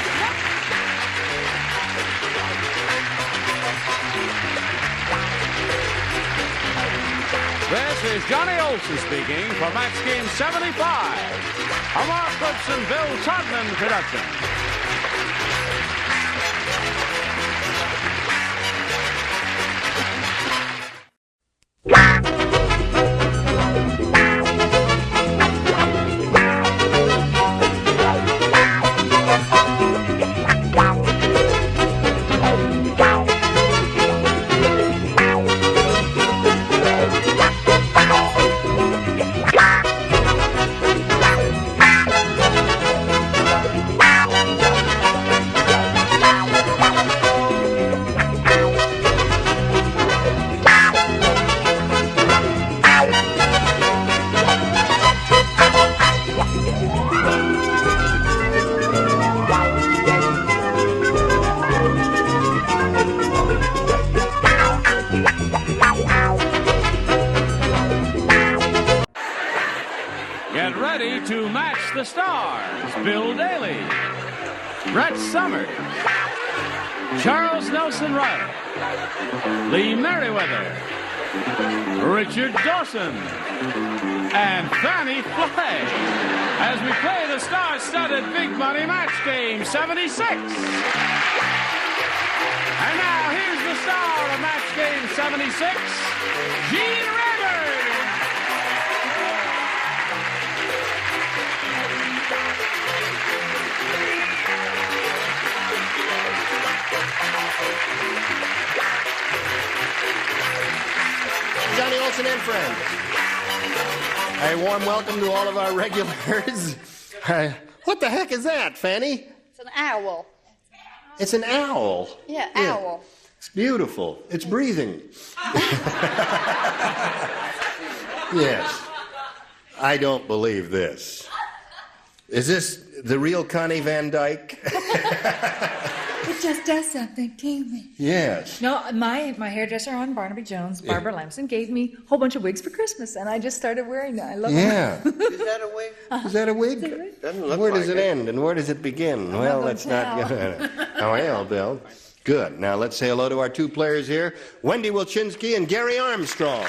This is Johnny Olson speaking for Max Game 75, a Mark Goodson, Bill Todman production. Amongst the Stars, Bill Daly, Brett Summers, Charles Nelson Riley, Lee Merriweather, Richard Dawson, and Fanny Flagg, as we play the star-studded Big Money Match Game 76. And now, here's the star of Match Game 76, Gene Rayburn. Johnny Olson and friends. A warm welcome to all of our regulars. What the heck is that, Fanny? It's an owl. It's an owl. Yeah, owl. It's beautiful. It's breathing. Yes. I don't believe this. Is this the real Connie Van Dyke? It just does something to me. Yes. No, my hairdresser on Barnaby Jones, Barbara Lamson, gave me a whole bunch of wigs for Christmas, and I just started wearing them. I love them. Is that a wig? Is that a wig? Doesn't look Where like does it end and where does it begin? Well, let's not get it. Oh, well, Bill. Good. Now let's say hello to our two players here, Wendy Wilczynski and Gary Armstrong.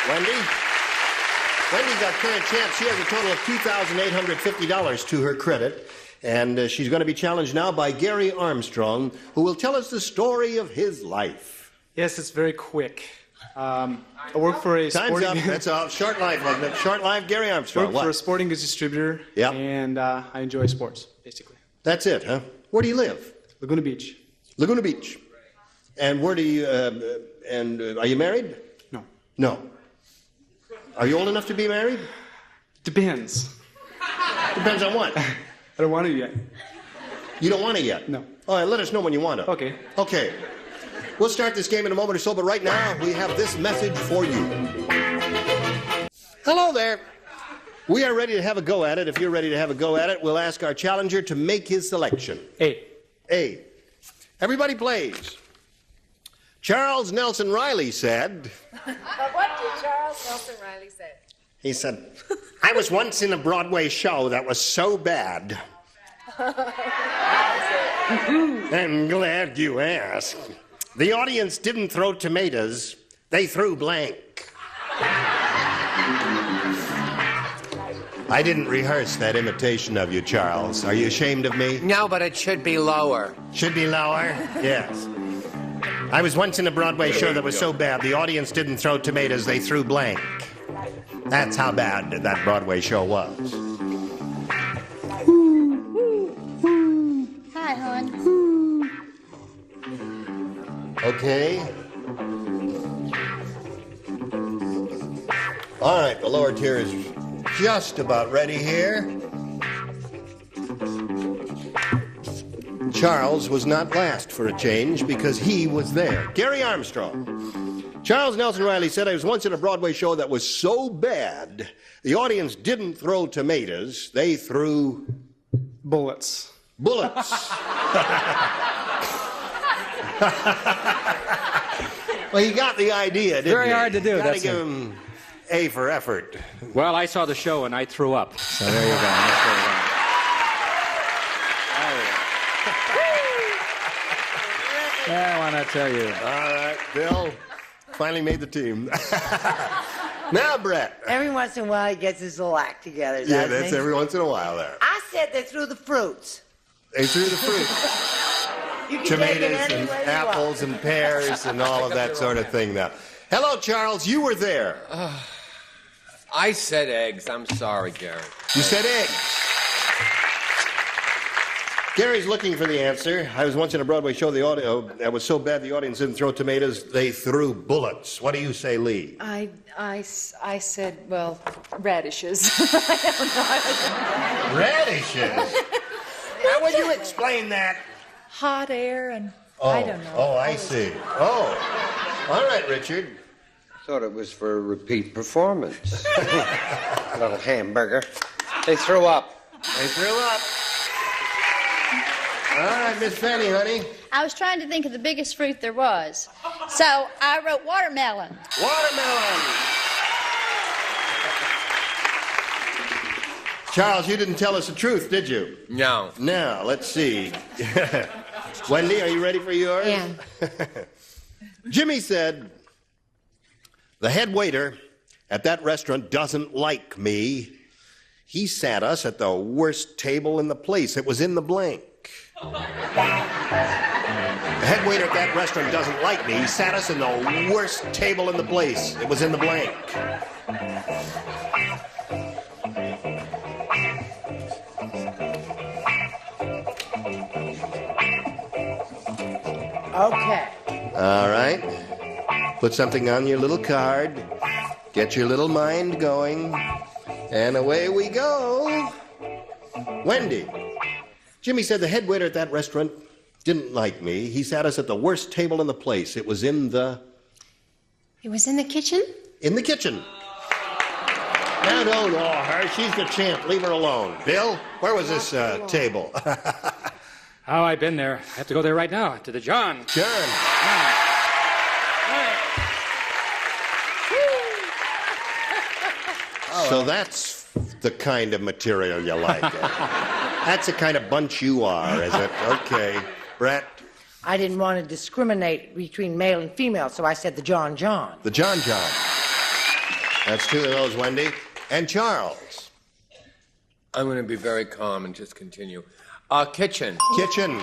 Wendy's our current champ. She has a total of $2,850 to her credit. And she's going to be challenged now by Gary Armstrong, who will tell us the story of his life. Yes, it's very quick. I work for a Time's sporting... up. That's all. Short life, wasn't it? Short life, Gary Armstrong. I work for a sporting goods distributor, and I enjoy sports, basically. That's it, huh? Where do you live? Laguna Beach. Laguna Beach. And where do you... are you married? No. No. Are you old enough to be married? Depends. Depends on what? I don't want it yet. You don't want it yet? No. All right, let us know when you want it. Okay. Okay. We'll start this game in a moment or so, but right now we have this message for you. Hello there. We are ready to have a go at it. If you're ready to have a go at it, we'll ask our challenger to make his selection. A. Everybody plays. Charles Nelson Riley said... But what did Charles Nelson Riley say? He said, I was once in a Broadway show that was so bad. I'm glad you asked. The audience didn't throw tomatoes, they threw blank. I didn't rehearse that imitation of you, Charles. Are you ashamed of me? No, but it should be lower. Should be lower? Yes. I was once in a Broadway show that was so bad, the audience didn't throw tomatoes, they threw blank. That's how bad that Broadway show was. Hi, hon. Okay. All right, the lower tier is just about ready here. Charles was not last for a change because he was there. Gary Armstrong. Charles Nelson Riley said, I was once in a Broadway show that was so bad, the audience didn't throw tomatoes, they threw... bullets. Bullets. Well, you got the idea, didn't you? Very hard to do. Gotta That's give him A for effort. Well, I saw the show and I threw up. So there you go. That's where we're going. I want to tell you. All right, Bill finally made the team. Now, Brett. Every once in a while, he gets his little act together. Yeah, doesn't that's he? every once in a while there. I said they threw the fruits. They threw the fruit. You can take it Tomatoes any and way you apples and pears and all of that sort of thing now. Hello, Charles. You were there. I said eggs. I'm sorry, Gary. You said eggs. Gary's looking for the answer. I was once in a Broadway show that was so bad the audience didn't throw tomatoes, they threw bullets. What do you say, Lee? I said, well, radishes. I don't know. Radishes? How would you explain that? Hot air and I don't know. Oh, I see. Oh, all right, Richard. Thought it was for a repeat performance. A little hamburger. They threw up. They threw up. All right, Miss Fanny, honey. I was trying to think of the biggest fruit there was. So I wrote watermelon. Watermelon. Charles, you didn't tell us the truth, did you? No. Now, let's see. Wendy, are you ready for yours? Yeah. Jimmy said, the head waiter at that restaurant doesn't like me. He sat us at the worst table in the place. It was in the blank. The head waiter at that restaurant doesn't like me. He sat us in the worst table in the place. It was in the blank. Okay. All right. Put something on your little card. Get your little mind going. And away we go. Wendy. Jimmy said the head waiter at that restaurant didn't like me. He sat us at the worst table in the place. It was in the... It was in the kitchen? In the kitchen. Now don't awe her. She's the champ. Leave her alone. Bill, where was this table? Oh, I've been there. I have to go there right now, to the John. John. So that's the kind of material you like. That's the kind of bunch you are, is it? Okay. Brett? I didn't want to discriminate between male and female, so I said the John John. The John John. That's two of those, Wendy. And Charles? I'm going to be very calm and just continue. Kitchen. Kitchen. One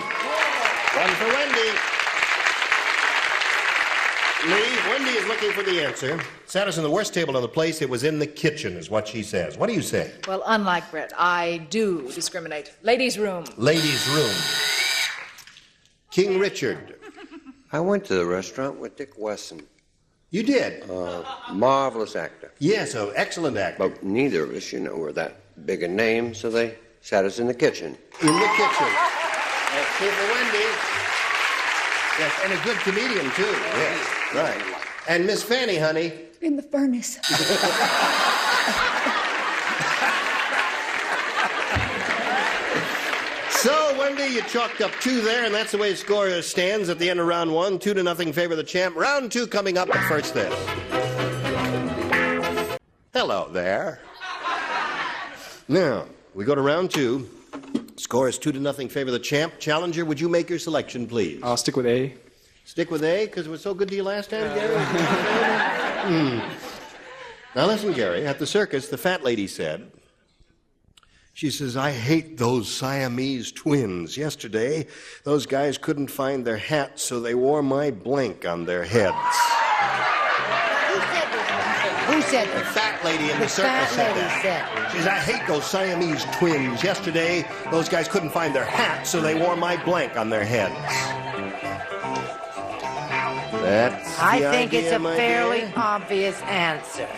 for Wendy. Lee, Wendy is looking for the answer. Sat us in the worst table in the place. It was in the kitchen, is what she says. What do you say? Well, unlike Brett, I do discriminate. Ladies' room. Ladies' room. King Richard. I went to the restaurant with Dick Wesson. You did? Marvelous actor. Yes, an excellent actor. But neither of us, were that big a name, so they sat us in the kitchen. In the kitchen. That's two for Wendy. Yes, and a good comedian, too. Yes, right. And Miss Fanny, honey? In the furnace. So, Wendy, you chalked up 2 there, and that's the way the score stands at the end of round 1. 2-0 favor the champ. Round 2 coming up, but first this. Hello there. Now, we go to round 2. Score is 2-0 favor the champ. Challenger, would you make your selection, please? I'll stick with A. Stick with A, because it was so good to you last time, Gary? Now listen, Gary, at the circus, the fat lady said, she says, I hate those Siamese twins. Yesterday, those guys couldn't find their hats, so they wore my blank on their heads. Who said that? The fat lady in the circus said that. She says, I hate those Siamese twins. Yesterday, those guys couldn't find their hats, so they wore my blank on their heads. That's I think it's a fairly obvious answer.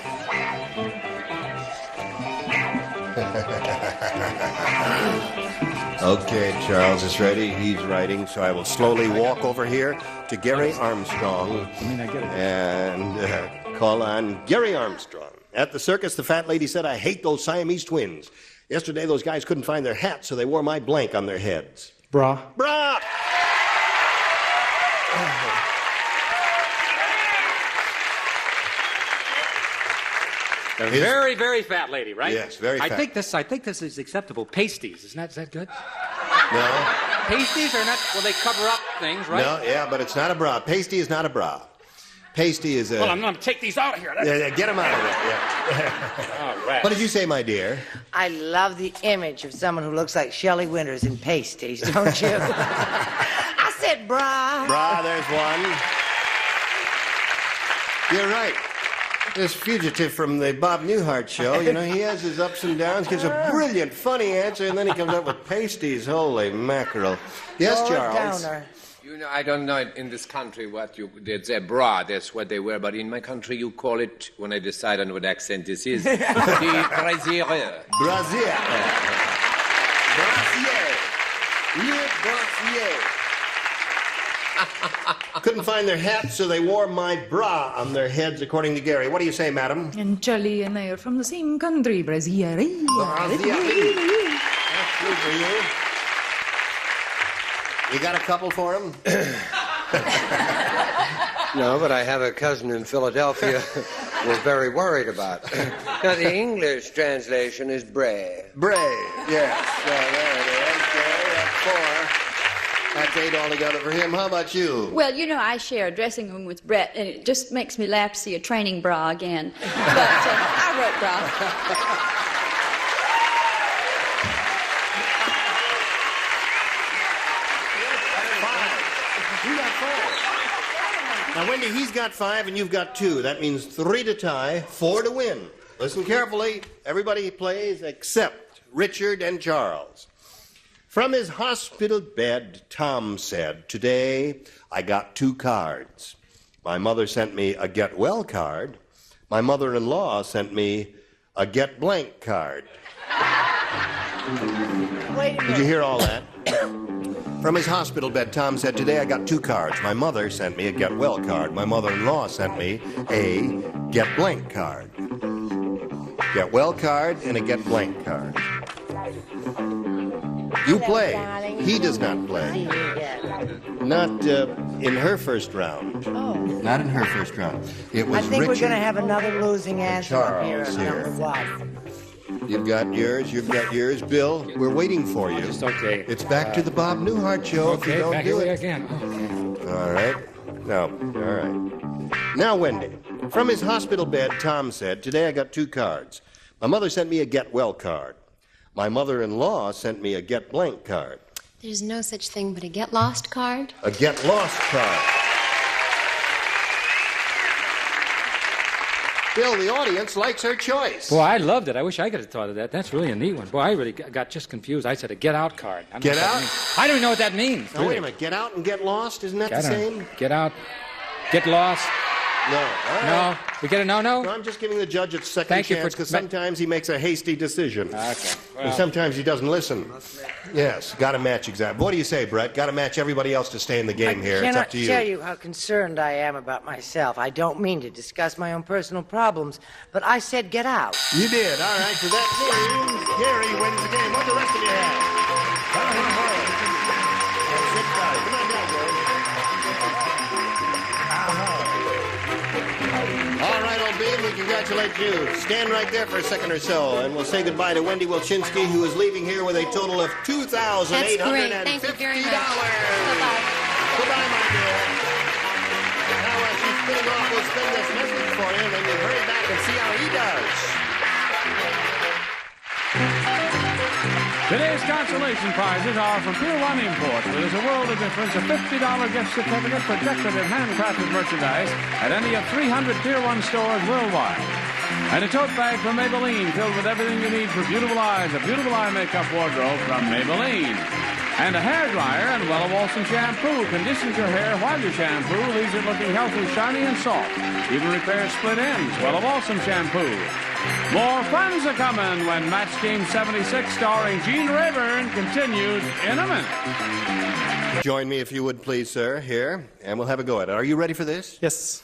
Okay, Charles is ready. He's writing, so I will slowly walk over here to Gary Armstrong and call on Gary Armstrong. At the circus, the fat lady said, I hate those Siamese twins. Yesterday, those guys couldn't find their hats, so they wore my blank on their heads. Bra. Bra! A very, very fat lady, right? Yes, very fat. I think this is acceptable. Pasties, is that good? No. Pasties are not, well, they cover up things, right? No, yeah, but it's not a bra. Pasty is not a bra. Pasty is a... Well, I'm going to take these out of here. Yeah, get them out of there, yeah. All right. What did you say, my dear? I love the image of someone who looks like Shelley Winters in pasties, don't you? I said bra. Bra, there's one. You're right. This fugitive from the Bob Newhart show, he has his ups and downs, gives a brilliant, funny answer, and then he comes up with pasties. Holy mackerel. Yes, Charles? I don't know in this country what they say bra, that's what they wear, but in my country you call it, when I decide on what accent this is, the brassiere. Brassiere. Brassiere. Le brassiere. Couldn't find their hats, so they wore my bra on their heads, according to Gary. What do you say, madam? And Charlie and I are from the same country, Brazil. That's true for you. You got a couple for him? No, but I have a cousin in Philadelphia were very worried about. Now, the English translation is Bray. Bray, yes. So there it is. Gary, that's 4. That's 8 altogether for him. How about you? Well, you know, I share a dressing room with Brett, and it just makes me laugh to see a training bra again. But I wrote bra. You got 4. Now, Wendy, he's got 5 and you've got 2. That means 3 to tie, 4 to win. Listen carefully. Everybody plays except Richard and Charles. From his hospital bed, Tom said, "Today I got 2 cards. My mother sent me a get well card. My mother-in-law sent me a get blank card." Wait a minute. Did you hear all that? From his hospital bed, Tom said, "Today I got 2 cards. My mother sent me a get well card. My mother-in-law sent me a get blank card." Get well card and a get blank card. You play. He does not play. Not in her first round. Oh. Not in her first round. It was I think Richard we're going to have another losing answer up here. Charles here. Number 1. You've got yours. You've got yours. Bill, we're waiting for you. Just okay. It's back to the Bob Newhart show if you Okay, don't back do away it. again. Okay. All right. No. All right. Now, Wendy. From his hospital bed, Tom said, "Today I got 2 cards. My mother sent me a get well card. My mother-in-law sent me a get blank card." There's no such thing but a get lost card. A get lost card. Bill, the audience likes her choice. Boy, I loved it. I wish I could have thought of that. That's really a neat one. Boy, I really got just confused. I said a get out card. I don't Get know what that out? means. I don't even know what that means. Now, wait a minute. Get out and get lost? Isn't that I the don't know. same? Get out. Get lost. No. All right. No. We get a no-no? No, I'm just giving the judge a second Thank you chance for- because sometimes he makes a hasty decision. Okay. And Well, sometimes he doesn't listen. Yes, got to match exactly. What do you say, Brett? Got to match everybody else to stay in the game here. It's up to you. I cannot tell you how concerned I am about myself. I don't mean to discuss my own personal problems, but I said get out. You did. All right. So that means Gary wins the game. What the rest of you have? Come on down, Gary. All right, old bean, we congratulate you. Stand right there for a second or so, and we'll say goodbye to Wendy Wilczynski, who is leaving here with a total of $2,850. That's great. Thank you very much. Bye-bye. Goodbye, my dear. Now, as she's spinning off, we'll spin this message for him, and you hurry back and see how he does. Today's consolation prizes are from Pier 1 Imports, where there's a world of difference. A $50 gift certificate for decorative handcrafted merchandise at any of 300 Pier 1 stores worldwide. And a tote bag from Maybelline filled with everything you need for beautiful eyes. A beautiful eye makeup wardrobe from Maybelline. And a hairdryer and Wella Walson shampoo conditions your hair while your shampoo leaves it looking healthy, shiny, and soft. Even repairs split ends. Wella Walson shampoo. More friends are coming when Match Game 76 starring Gene Rayburn continues in a minute. Join me if you would, please, sir, here, and we'll have a go at it. Are you ready for this? Yes.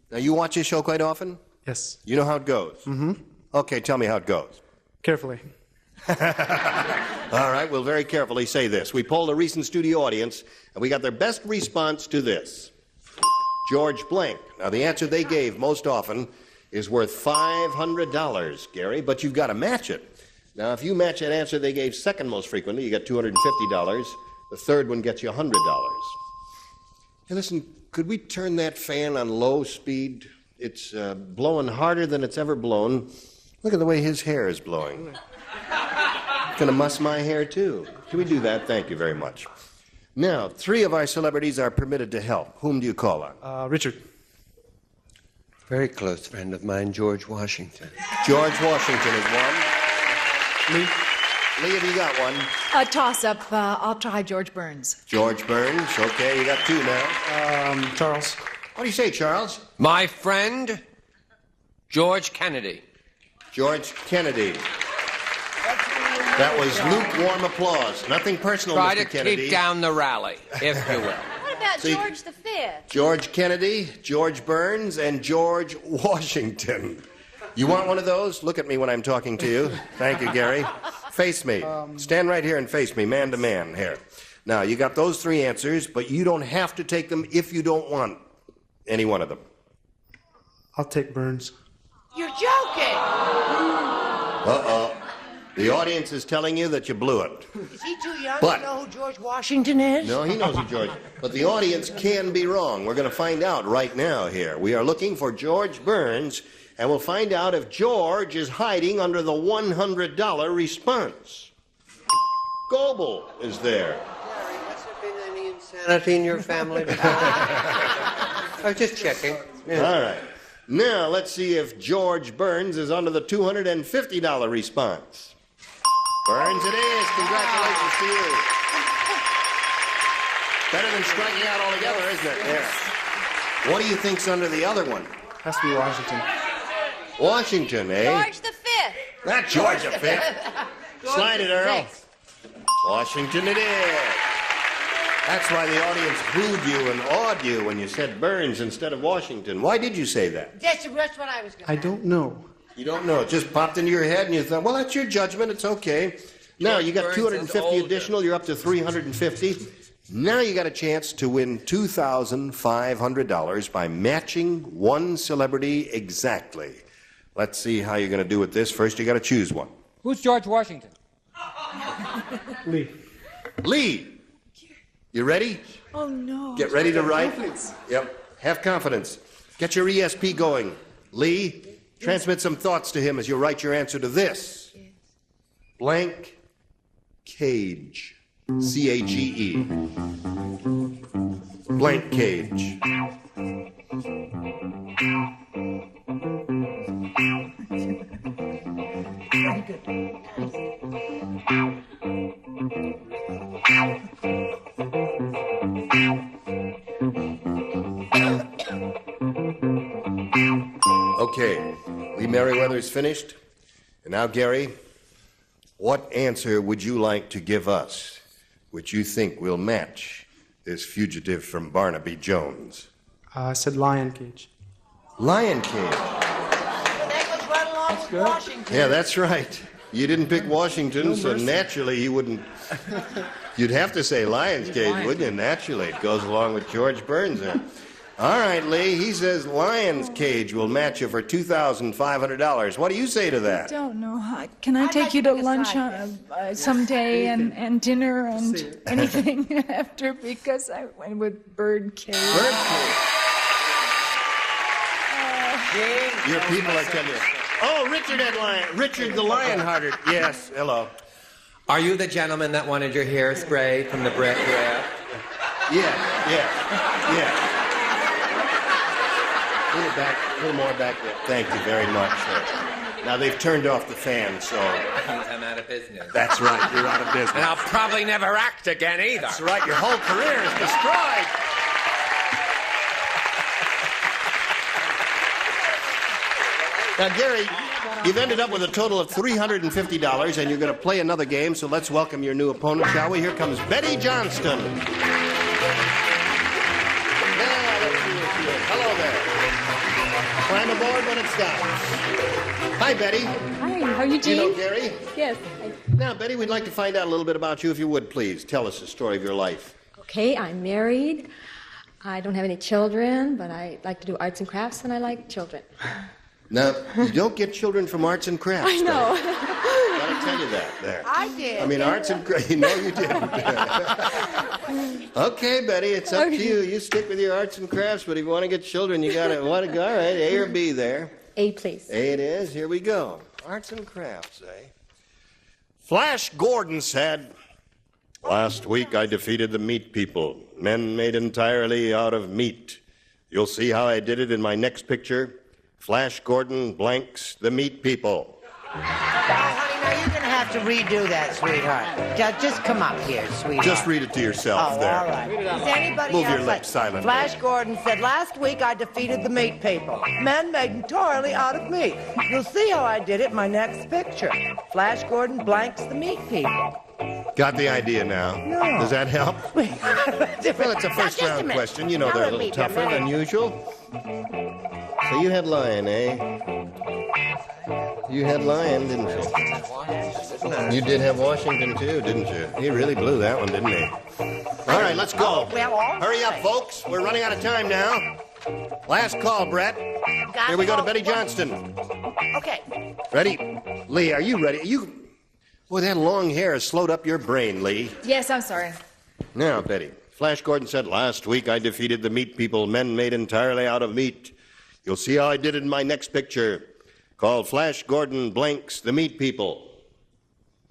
Now, you watch this show quite often? Yes. You know how it goes? Mm-hmm. Okay, tell me how it goes. Carefully. All right, we'll very carefully say this. We polled a recent studio audience, and we got their best response to this. George Blank. Now, the answer they gave most often is worth $500, Gary, but you've got to match it. Now, if you match that answer they gave second most frequently, you get $250. The third one gets you $100. Hey, listen, could we turn that fan on low speed? It's blowing harder than it's ever blown. Look at the way his hair is blowing. It's going to muss my hair, too. Can we do that? Thank you very much. Now, 3 of our celebrities are permitted to help. Whom do you call on? Richard. Very close friend of mine, George Washington. George Washington is one. Lee? Lee, have you got one? A toss-up. I'll try George Burns. George Burns. Okay, you got 2 now. Charles. What do you say, Charles? My friend, George Kennedy. George Kennedy. That was lukewarm applause. Nothing personal, Try Mr. to Kennedy. keep down the rally, if you will. What about See, George the Fifth? George Kennedy, George Burns, and George Washington. You want one of those? Look at me when I'm talking to you. Thank you, Gary. Face me. Stand right here and face me, man to man, here. Now, you got those 3 answers, but you don't have to take them if you don't want any one of them. I'll take Burns. You're joking. Uh-oh. The audience is telling you that you blew it. Is he too young But- to know who George Washington is? No, he knows who George. But the audience can be wrong. We're going to find out right now here. We are looking for George Burns, and we'll find out if George is hiding under the $100 response. Goebel is there. Has there been any insanity in your family before? I was just checking. Yeah. All right. Now, let's see if George Burns is under the $250 response. Burns it is. Congratulations to you. Better than striking out altogether, isn't it? Yeah. What do you think's under the other one? Has to be Washington. Washington, eh? George the Fifth. Not George the Fifth. Slide it, Earl. Washington it is. That's why the audience booed you and awed you when you said Burns instead of Washington. Why did you say that? That's what I was going to I don't know. You don't know. It just popped into your head and you thought, well, that's your judgment. It's okay. Now, you got Burns is 250 older. additional. You're up to 350. Now you got a chance to win $2,500 by matching one celebrity exactly. Let's see how you're going to do with this. First, you got to choose one. Who's George Washington? Lee. Lee. You ready? Oh, no. Get ready to write. Yep. Have confidence. Get your ESP going. Lee, transmit some thoughts to him as you write your answer to this. Blank cage. C-A-G-E. Blank cage. Okay, Lee Merriweather's finished. And now, Gary, what answer would you like to give us, which you think will match this fugitive from Barnaby Jones? I said lion cage. Lion cage. That goes right along with Washington. Yeah, that's right. You didn't pick Washington, so naturally you wouldn't. You'd have to say Lion's Cage, wouldn't you? Naturally, it goes along with George Burns there. All right, Lee. He says Lion's Cage will match you for $2,500. What do you say to I that? don't know. Can I take you to lunch someday and dinner and anything after? Because I went with Birdcage. Your people are telling you. Oh, Richard the Lionhearted. Yes, hello. Are you the gentleman that wanted your hair sprayed from the breath? Yeah. A little more back there. Thank you very much. Now they've turned off the fan, so. I'm out of business. That's right, you're out of business. And I'll probably never act again either. That's right, your whole career is destroyed. Now, Gary, you've ended up with a total of $350, and you're going to play another game, so let's welcome your new opponent, shall we? Here comes Betty Johnston. Hello there. Climb aboard when it stops. Hi, Betty. Hi, how are you, Do you know Gene? Gary? Yes. Now, Betty, we'd like to find out a little bit about you, if you would, please. Tell us the story of your life. Okay, I'm married. I don't have any children, but I like to do arts and crafts, and I like children. Now, you don't get children from arts and crafts. I know. Betty. Gotta tell you that there. I did. I mean, arts and crafts. No, you didn't. Okay, Betty, it's up to you. You stick with your arts and crafts, but if you want to get children, you gotta go. All right, A or B there. A, please. A it is. Here we go. Arts and crafts, eh? Flash Gordon said, "Last week I defeated the meat people, men made entirely out of meat. You'll see how I did it in my next picture. Flash Gordon blanks the meat people." Honey, now you're going to have to redo that, sweetheart. Just come up here, sweetheart. Just read it to yourself Oh, there. all right. Is anybody Move else your lips silently. Flash Gordon said, "Last week I defeated the meat people. Men made entirely out of meat. You'll see how I did it in my next picture. Flash Gordon blanks the meat people." Got the idea now? No. Does that help? Well, it's a first Just a round minute. question. You know Now they're a let little me tougher get than mine. usual. So you had Lion, eh? You had Lion, didn't you? You did have Washington, too, didn't you? He really blew that one, didn't he? All right, let's go. Well, all Hurry up, right. folks. We're running out of time now. Last call, Brett. Here we go to Betty Johnston. Okay. Ready? Lee, are you ready? Boy, that long hair has slowed up your brain, Lee. Yes, I'm sorry. Now, Betty, Flash Gordon said, last week I defeated the meat people, men made entirely out of meat. You'll see how I did it in my next picture, called Flash Gordon Blanks the Meat People.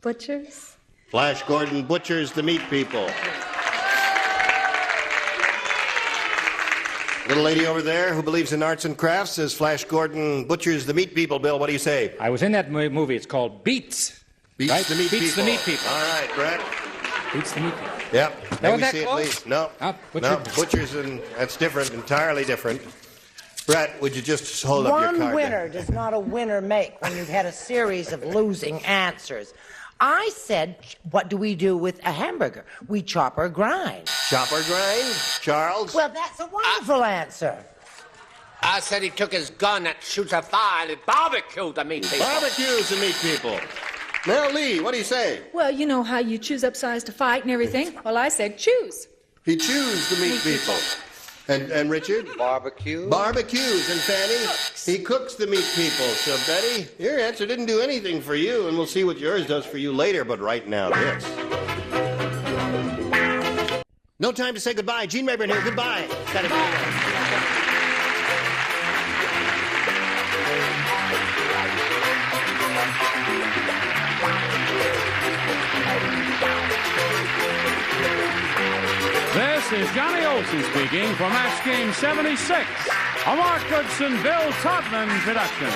Butchers? Flash Gordon butchers the meat people. Little lady over there who believes in arts and crafts says Flash Gordon butchers the meat people. Bill, what do you say? I was in that movie. It's called Beats. Beats right? the meat Beats people. the meat people. All right, Brett. Beats the meat people. Yep. Now, was we that see close? At least. No. Butcher. No, butchers, and that's different, entirely different. Brett, would you just hold up your card? One winner does not a winner make when you've had a series of losing answers. I said, what do we do with a hamburger? We chop or grind. Chop or grind? Charles? Well, that's a wonderful answer. I said he took his gun that shoots a fire and he barbecued the meat people. Barbecues the meat people. Now, Lee, what do you say? Well, you know how you choose up size to fight and everything. Well, I said choose. He chews the meat people. And Richard? Barbecue. Barbecues. And Fanny? He cooks the meat people. So, Betty, your answer didn't do anything for you, and we'll see what yours does for you later, but right now, this. No time to say goodbye. Gene Rayburn here. Goodbye. Gotta go. This is Johnny Olson speaking for Match Game 76, a Mark Goodson, Bill Todman production.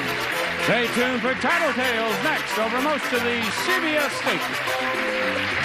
Stay tuned for Tattletales next over most of the CBS stations.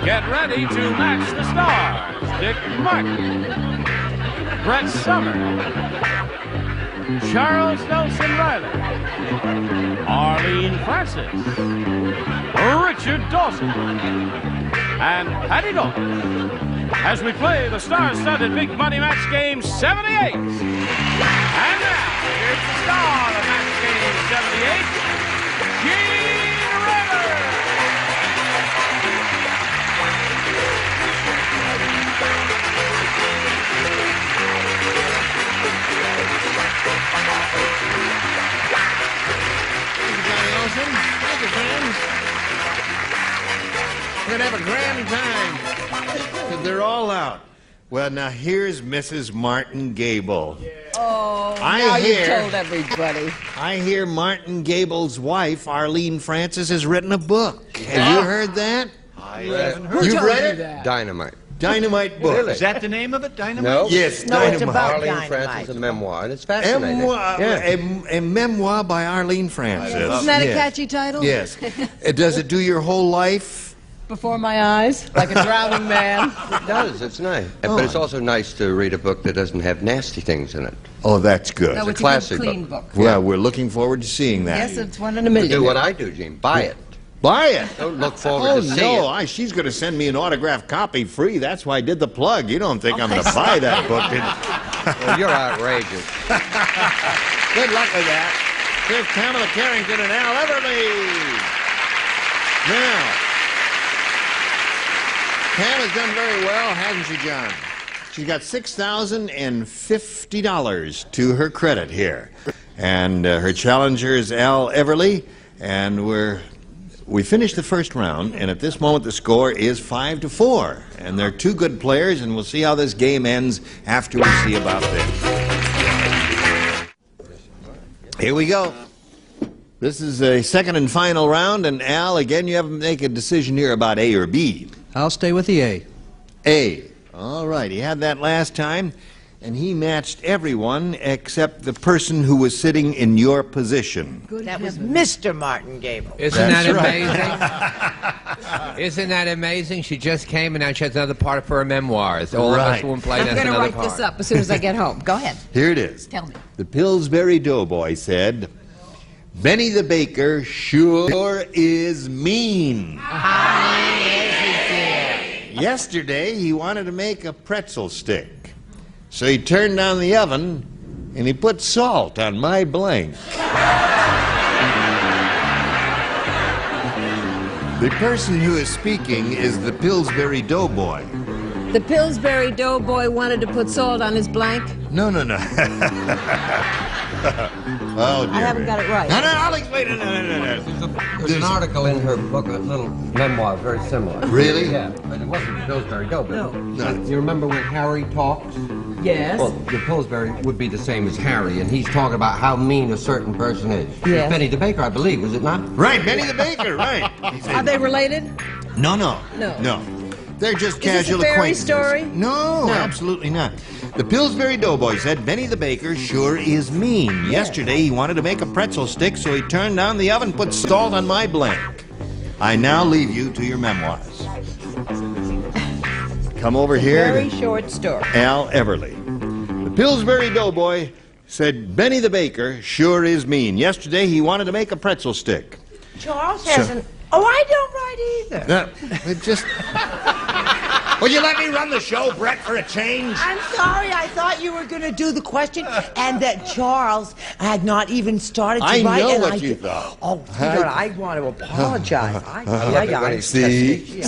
Get ready to match the stars. Dick Martin, Brett Summer, Charles Nelson Riley, Arlene Francis, Richard Dawson, and Patty Dalton as we play the star-studded Big Money Match Game 78. And now, here's the star of Match Game 78, Gene Rayburn. Thank you, friends. We're going to have a grand time. They're all out. Well, now here's Mrs. Martin Gable. Oh, now you told everybody. I hear Martin Gable's wife, Arlene Francis, has written a book. Have you heard that? I haven't heard. You've read it? Dynamite. Dynamite book. Really? Is that the name of it, Dynamite? No. Yes, no, Dynamite. it's about Arlene Dynamite. Francis, a memoir, and it's fascinating. A memoir by Arlene Francis. Isn't that a Yes. catchy title? Yes. Does it do your whole life? Before my eyes, like a drowning man. It does. It's nice. But it's also nice to read a book that doesn't have nasty things in it. Oh, that's good. No, It's it's a classic good, clean book. Well, we're looking forward to seeing that. Yes, it's one in a million. Do what I do, Gene. Buy it. Buy it. Don't look forward to seeing it. She's going to send me an autographed copy free. That's why I did the plug. You don't think I'm going to buy that book, did you? Well, you're outrageous. Good luck with that. Here's Pamela Carrington and Al Everly. Now, Pam has done very well, hasn't she, John? She's got $6,050 to her credit here. And her challenger is Al Everly. And we finished the first round, and at this moment the score is 5-4. And they're two good players, and we'll see how this game ends after we see about this. Here we go. This is a second and final round, and Al, again, you have to make a decision here about A or B. I'll stay with the A. A. All right, he had that last time, and he matched everyone except the person who was sitting in your position. That was Mr. Martingale. Isn't that amazing? Isn't that amazing? She just came, and now she has another part for her memoirs. All of us won't play. I'm That's going to another write part. this up as soon as I get home. Go ahead. Here it is. Tell me. The Pillsbury Doughboy said, Benny the baker sure is mean. Yesterday, he wanted to make a pretzel stick. So he turned on the oven, and he put salt on my blank. The person who is speaking is the Pillsbury Doughboy. The Pillsbury Doughboy wanted to put salt on his blank. No. Oh, dear. I haven't got it right. No, I'll explain it. No. There's an article in her book, a little memoir, very similar. Really? Yeah, but it wasn't the Pillsbury Doughboy. No. You remember when Harry talks? Yes. Well, the Pillsbury would be the same as Harry, and he's talking about how mean a certain person is. Yes. Benny the Baker, I believe, was it not? Right, Benny the Baker, right. Are they related? No. No. They're just Is this casual a fairy acquaintances. story? No, absolutely not. The Pillsbury Doughboy said Benny the Baker sure is mean. Yesterday he wanted to make a pretzel stick, so he turned on the oven, put salt on my blank. I now leave you to your memoirs. Come over here. Very short story. Al Everly. The Pillsbury Doughboy said Benny the Baker sure is mean. Yesterday he wanted to make a pretzel stick. Charles hasn't. Oh, I don't write either. It just... Will you let me run the show, Brett, for a change? I'm sorry. I thought you were going to do the question, and that Charles had not even started to write. I know and what you thought. Oh, sweetheart, I want to apologize. See?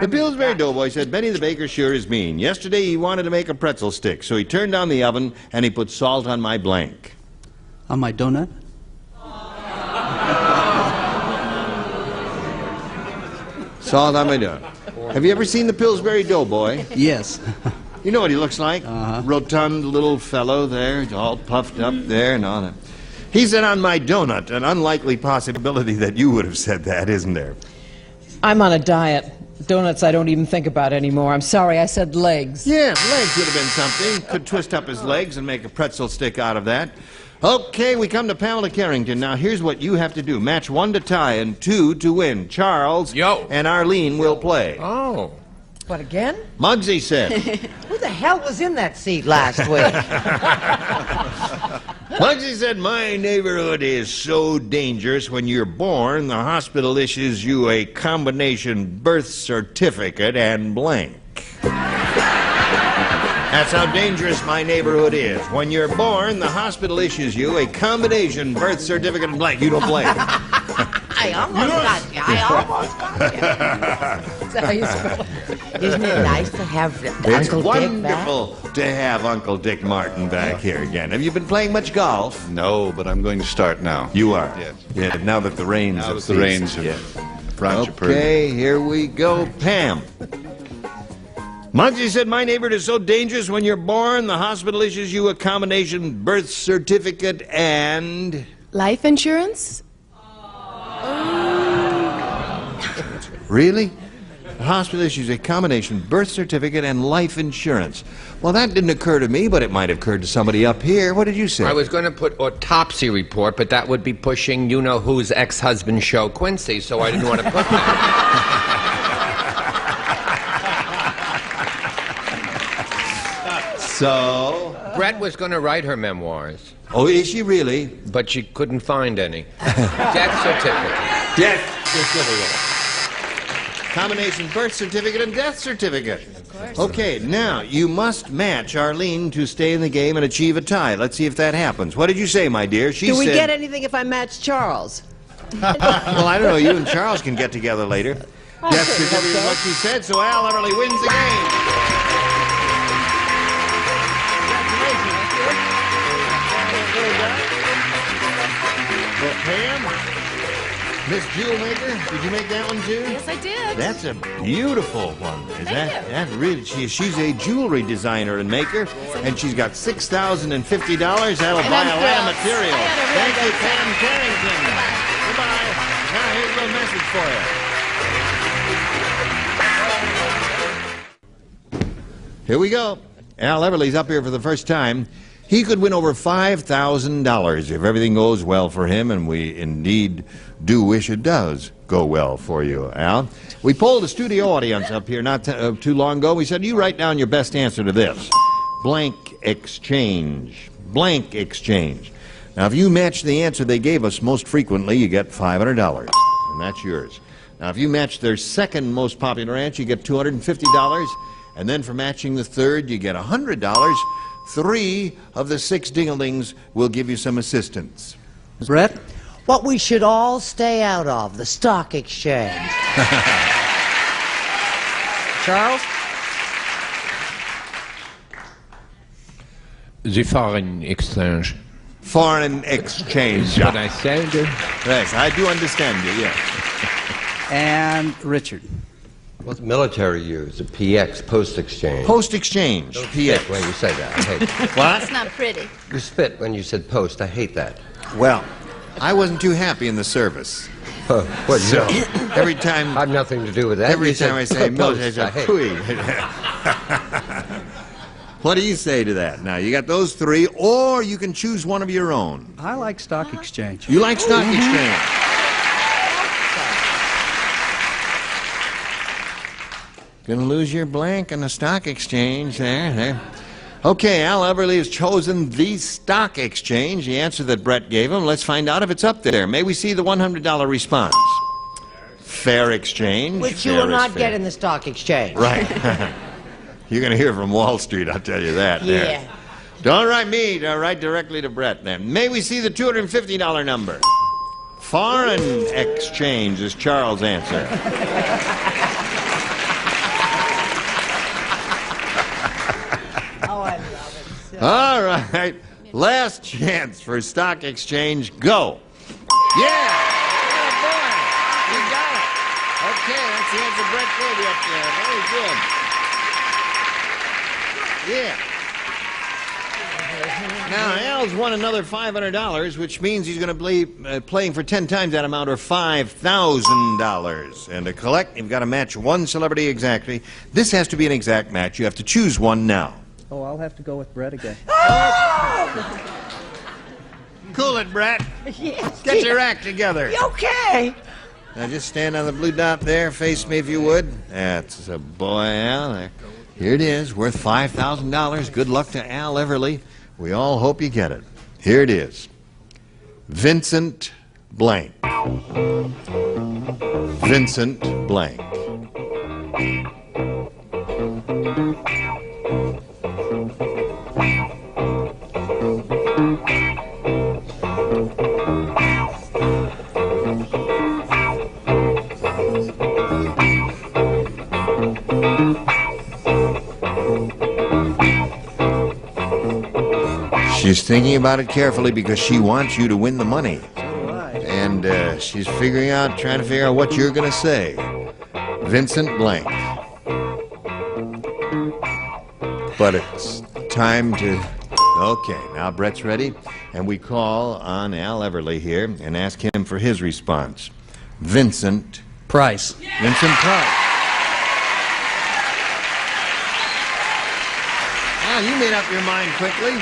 The Pillsbury Doughboy said Benny the Baker sure is mean. Yesterday he wanted to make a pretzel stick, so he turned on the oven and he put salt on my blank. On my donut? Salt on my donut. Have you ever seen the Pillsbury Doughboy? Yes. You know what he looks like? Rotund little fellow there, all puffed up there and all that. He said on my donut, an unlikely possibility that you would have said that, isn't there? I'm on a diet. Donuts I don't even think about anymore. I'm sorry, I said legs. Yeah, legs would have been something. Could twist up his legs and make a pretzel stick out of that. Okay, we come to Pamela Carrington. Now, here's what you have to do. Match 1 to tie and 2 to win. Charles and Arlene will play. Oh. What, again? Muggsy said. Who the hell was in that seat last week? Muggsy said, my neighborhood is so dangerous. When you're born, the hospital issues you a combination birth certificate and blank. That's how dangerous my neighborhood is. When you're born, the hospital issues you a combination birth certificate and blank. You don't blame. I almost got you. That's how you spell it. Isn't it nice to have It's Uncle Dick back? wonderful to have Uncle Dick Martin back here again. Have you been playing much golf? No, but I'm going to start now. You are? Yes. Yeah, now that the rains Now have that the ceased. rains have brought you Okay, here we go. Pam. Muggsy said, my neighborhood is so dangerous. When you're born, the hospital issues you a combination birth certificate and... Life insurance? Really? The hospital issues a combination birth certificate and life insurance. Well, that didn't occur to me, but it might have occurred to somebody up here. What did you say? I was going to put autopsy report, but that would be pushing you-know-who's ex-husband show, Quincy, so I didn't want to put that. So? Brett was going to write her memoirs. Oh, is she really? But she couldn't find any. Death certificate. Death certificate. Combination birth certificate and death certificate. Of course. Okay, now you must match Arlene to stay in the game and achieve a tie. Let's see if that happens. What did you say, my dear? She Do we said... get anything if I match Charles? Well, I don't know. You and Charles can get together later. Death certificate is what she said, so Al Everly wins the game. Well, Pam, Miss Jewel Maker, did you make that one too? Yes, I did. That's a beautiful one. Is Thank you. that really? She's a jewelry designer and maker, and she's got $6,050. That'll buy a lot of material. Thank you, Pam Carrington. Goodbye. Now here's a little message for you. Here we go. Al Everly's up here for the first time. He could win over $5,000 if everything goes well for him, and we indeed do wish it does go well for you, Al. We polled the studio audience up here not too long ago. We said, you write down your best answer to this. Blank exchange. Blank exchange. Now, if you match the answer they gave us most frequently, you get $500, and that's yours. Now, if you match their second most popular answer, you get $250, and then for matching the third, you get $100. 3 of the 6 ding-a-lings will give you some assistance. Brett? What we should all stay out of, the stock exchange. Charles? The foreign exchange. Foreign exchange. What I said. Yes, I do understand you, yes. And Richard. What's military use? A PX, post-exchange. Post-exchange, Don't PX. spit when you say that. I hate it. What? It's not pretty. You spit when you said post. I hate that. Well, I wasn't too happy in the service. What, So, no? every time... I have nothing to do with that. Every You said time I say military, post, I hate it. What do you say to that? Now, you got those 3, or you can choose one of your own. I like stock exchange. You like stock exchange? Gonna lose your blank on the stock exchange there. Okay, Al Everly has chosen the stock exchange, the answer that Brett gave him. Let's find out if it's up there. May we see the $100 response? Fair exchange. Which you Fair will is not fair. get in the stock exchange. Right. You're going to hear from Wall Street, I'll tell you that. Yeah. There. Don't write me, write directly to Brett then. May we see the $250 number? Foreign exchange is Charles' answer. Oh, I love it. All right. Last chance for stock exchange. Go. Yeah! Oh, boy. You got it. Okay, that's the answer Brett gave you up there. Very good. Yeah. Now, Al's won another $500, which means he's going to be playing for 10 times that amount, or $5,000. And to collect, you've got to match one celebrity exactly. This has to be an exact match. You have to choose one now. Oh, I'll have to go with Brett again. Cool it, Brett. Yes. Get your act together. You okay? Now, just stand on the blue dot there. Face me if you would. That's a boy, Al. There. Here it is, worth $5,000. Good luck to Al Everly. We all hope you get it. Here it is. Vincent Blank. Vincent Blank. She's thinking about it carefully because she wants you to win the money. And she's trying to figure out what you're going to say. Vincent Blank. But it's time to... Okay, now Brett's ready. And we call on Al Everly here and ask him for his response. Vincent Price. Vincent Price. Well, you made up your mind quickly.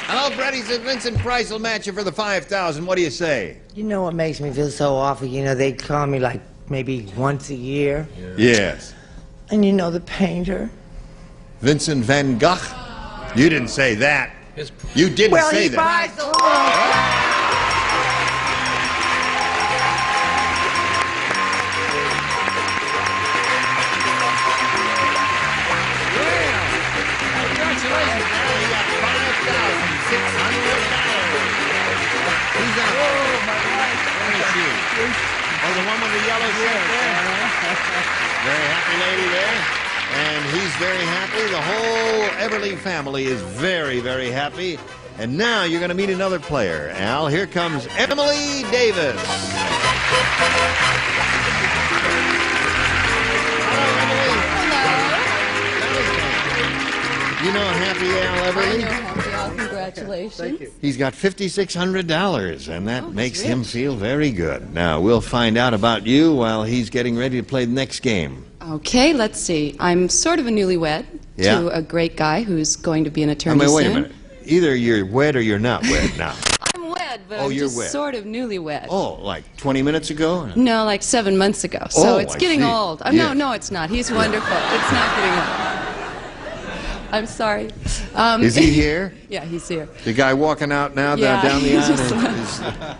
Hello, Brett. He said Vincent Price will match you for the $5,000. What do you say? You know what makes me feel so awful? You know, they call me like maybe once a year. Yes. And you know the painter? Vincent van Gogh? You didn't say that. You didn't say that. Buys the Congratulations, Al. You got $5,600. Who's that? Oh, my wife. Where is she? Oh, the one with the yellow shirt there? Very happy lady there. And he's very happy. The whole Everly family is very, very happy. And now you're going to meet another player. Al, here comes Emily Davis. You know Happy Al Everly? I know Happy Al. Congratulations. Thank you. He's got $5,600, and that makes him feel very good. Now, we'll find out about you while he's getting ready to play the next game. Okay, let's see. I'm sort of a newlywed, Yeah. to a great guy who's going to be an attorney I mean, wait soon. a minute. Either you're wed or you're not wed now. I'm wed, but Oh, I'm you're just wed. sort of newlywed. Oh, like 20 minutes ago? No, like 7 months ago. So Oh, it's I getting see. old. Oh, Yeah. No, it's not. He's wonderful. It's not getting old. I'm sorry. Is he here? Yeah, he's here. The guy walking out now Yeah, down the he aisle?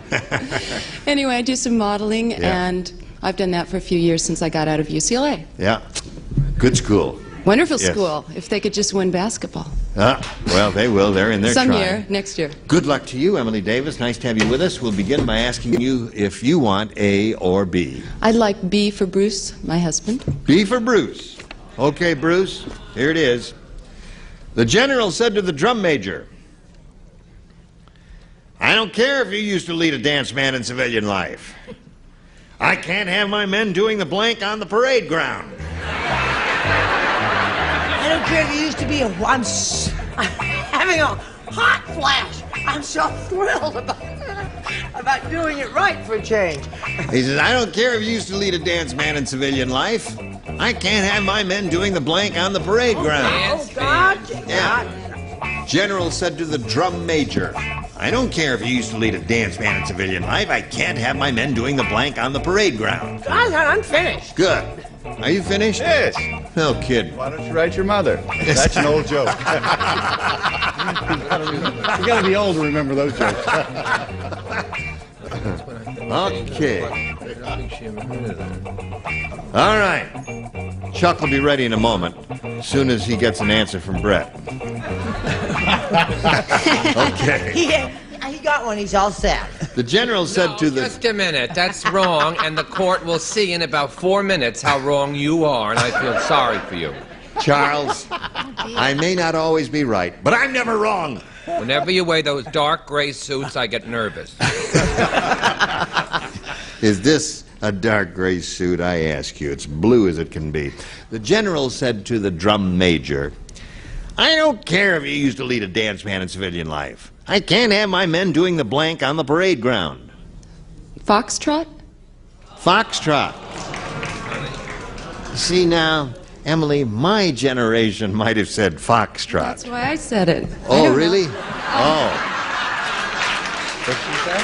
Anyway, I do some modeling, Yeah. and I've done that for a few years since I got out of UCLA. Yeah. Good school. Wonderful Yes. school, if they could just win basketball. Well, they will. They're in there Some trying. year, next year. Good luck to you, Emily Davis. Nice to have you with us. We'll begin by asking you if you want A or B. I'd like B for Bruce, my husband. B for Bruce. Okay, Bruce, here it is. The general said to the drum major, I don't care if you used to lead a dance band in civilian life. I can't have my men doing the blank on the parade ground. I don't care if you used to be I'm having a hot flash. I'm so thrilled about doing it right for a change. He says, I don't care if you used to lead a dance band in civilian life. I can't have my men doing the blank on the parade ground. Oh, God. Yeah. General said to the drum major, I don't care if you used to lead a dance band in civilian life. I can't have my men doing the blank on the parade ground. I'm finished. Good. Are you finished? Yes. No kidding. Why don't you write your mother? That's an old joke. You gotta be old to remember those jokes. Okay. All right. Chuck will be ready in a moment, as soon as he gets an answer from Brett. Okay. He got one. He's all set. The general said to the... Just a minute. That's wrong, and the court will see in about 4 minutes how wrong you are, and I feel sorry for you. Charles, I may not always be right, but I'm never wrong. Whenever you wear those dark gray suits, I get nervous. Is this a dark gray suit, I ask you? It's blue as it can be. The general said to the drum major, I don't care if you used to lead a dance band in civilian life. I can't have my men doing the blank on the parade ground. Foxtrot? Foxtrot. See now, Emily, my generation might have said foxtrot. That's why I said it. Oh, really? Oh. What'd she say?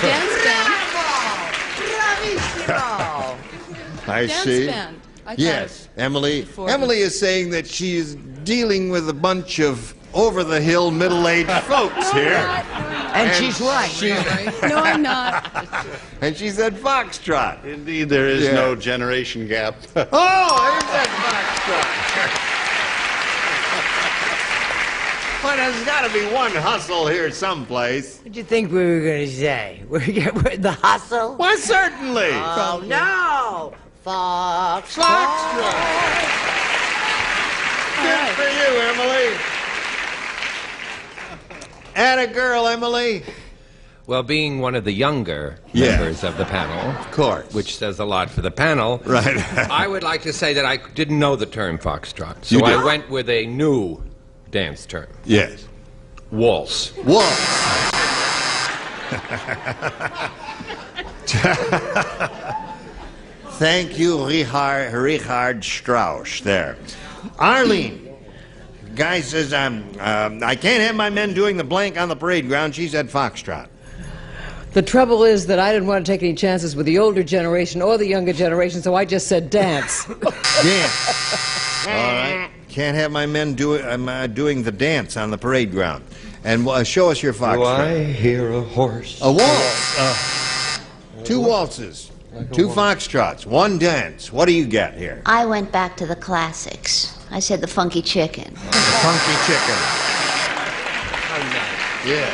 Dance band. I Dance see. band. I thought Yes, Emily. before. Emily is saying that she's dealing with a bunch of over-the-hill middle-aged folks here. And she's right. No, I'm not. And she said foxtrot. Indeed, there is no generation gap. Oh, there's that foxtrot. Well, there's got to be one hustle here someplace. What do you think we were going to say? The hustle? Why, certainly. Oh, no. Foxtrot. Good for you, Emily. Atta girl, Emily. Well, being one of the younger Yeah. members of the panel, Of course. which says a lot for the panel, Right. I would like to say that I didn't know the term foxtrot, so You I did. went with a new dance term, Yes. waltz. Waltz. Thank you, Richard Strauss. There. Arlene. Guy says, I can't have my men doing the blank on the parade ground. She said foxtrot. The trouble is that I didn't want to take any chances with the older generation or the younger generation, so I just said dance. Dance. All right. Can't have my men doing the dance on the parade ground. And show us your foxtrot. Do I hear a horse? A waltz. Two waltzes. Two foxtrots. One dance. What do you get here? I went back to the classics. I said the funky chicken. The funky chicken. Yeah.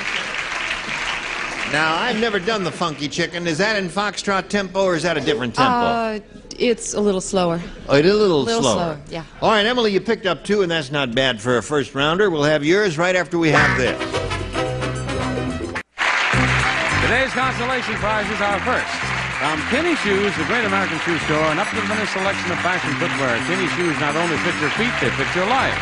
Now, I've never done the funky chicken. Is that in foxtrot tempo or is that a different tempo? It's a little slower. Oh, it is a little slower. slower. Yeah. All right, Emily, you picked up two, and that's not bad for a first rounder. We'll have yours right after we have this. Today's consolation prizes are first. From Kinney Shoes, the great American shoe store, an up-to-the-minute selection of fashion footwear. Kinney Shoes not only fit your feet, they fit your life.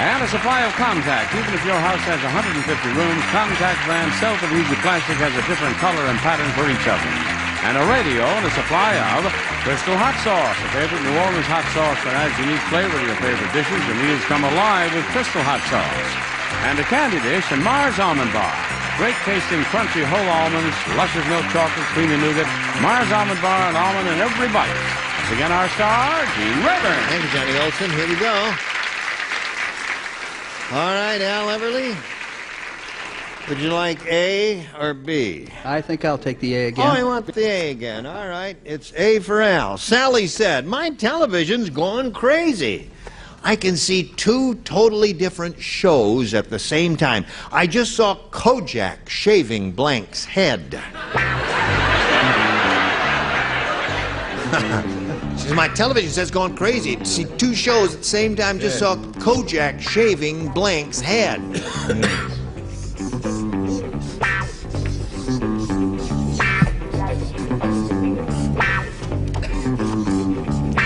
And a supply of Contact. Even if your house has 150 rooms, Contact brand self-adhesive plastic has a different color and pattern for each of them. and a radio and a supply of Crystal Hot Sauce, a favorite New Orleans hot sauce that adds unique flavor to your favorite dishes. Your meals come alive with Crystal Hot Sauce. And a candy dish and Mars Almond Bar. Great tasting crunchy whole almonds, luscious milk chocolate, creamy nougat, Mars Almond Bar and almond in every bite. Once again, our star, Gene Rayburn. Thank you, Johnny Olson. Here we go. All right, Al Everly. Would you like A or B? I think I'll take the A again. Oh, you want the A again. All right. It's A for Al. Sally said, my television's gone crazy. I can see two totally different shows at the same time. I just saw Kojak shaving Blank's head. She says, my television says gone crazy. To see two shows at the same time, just saw Kojak shaving Blank's head.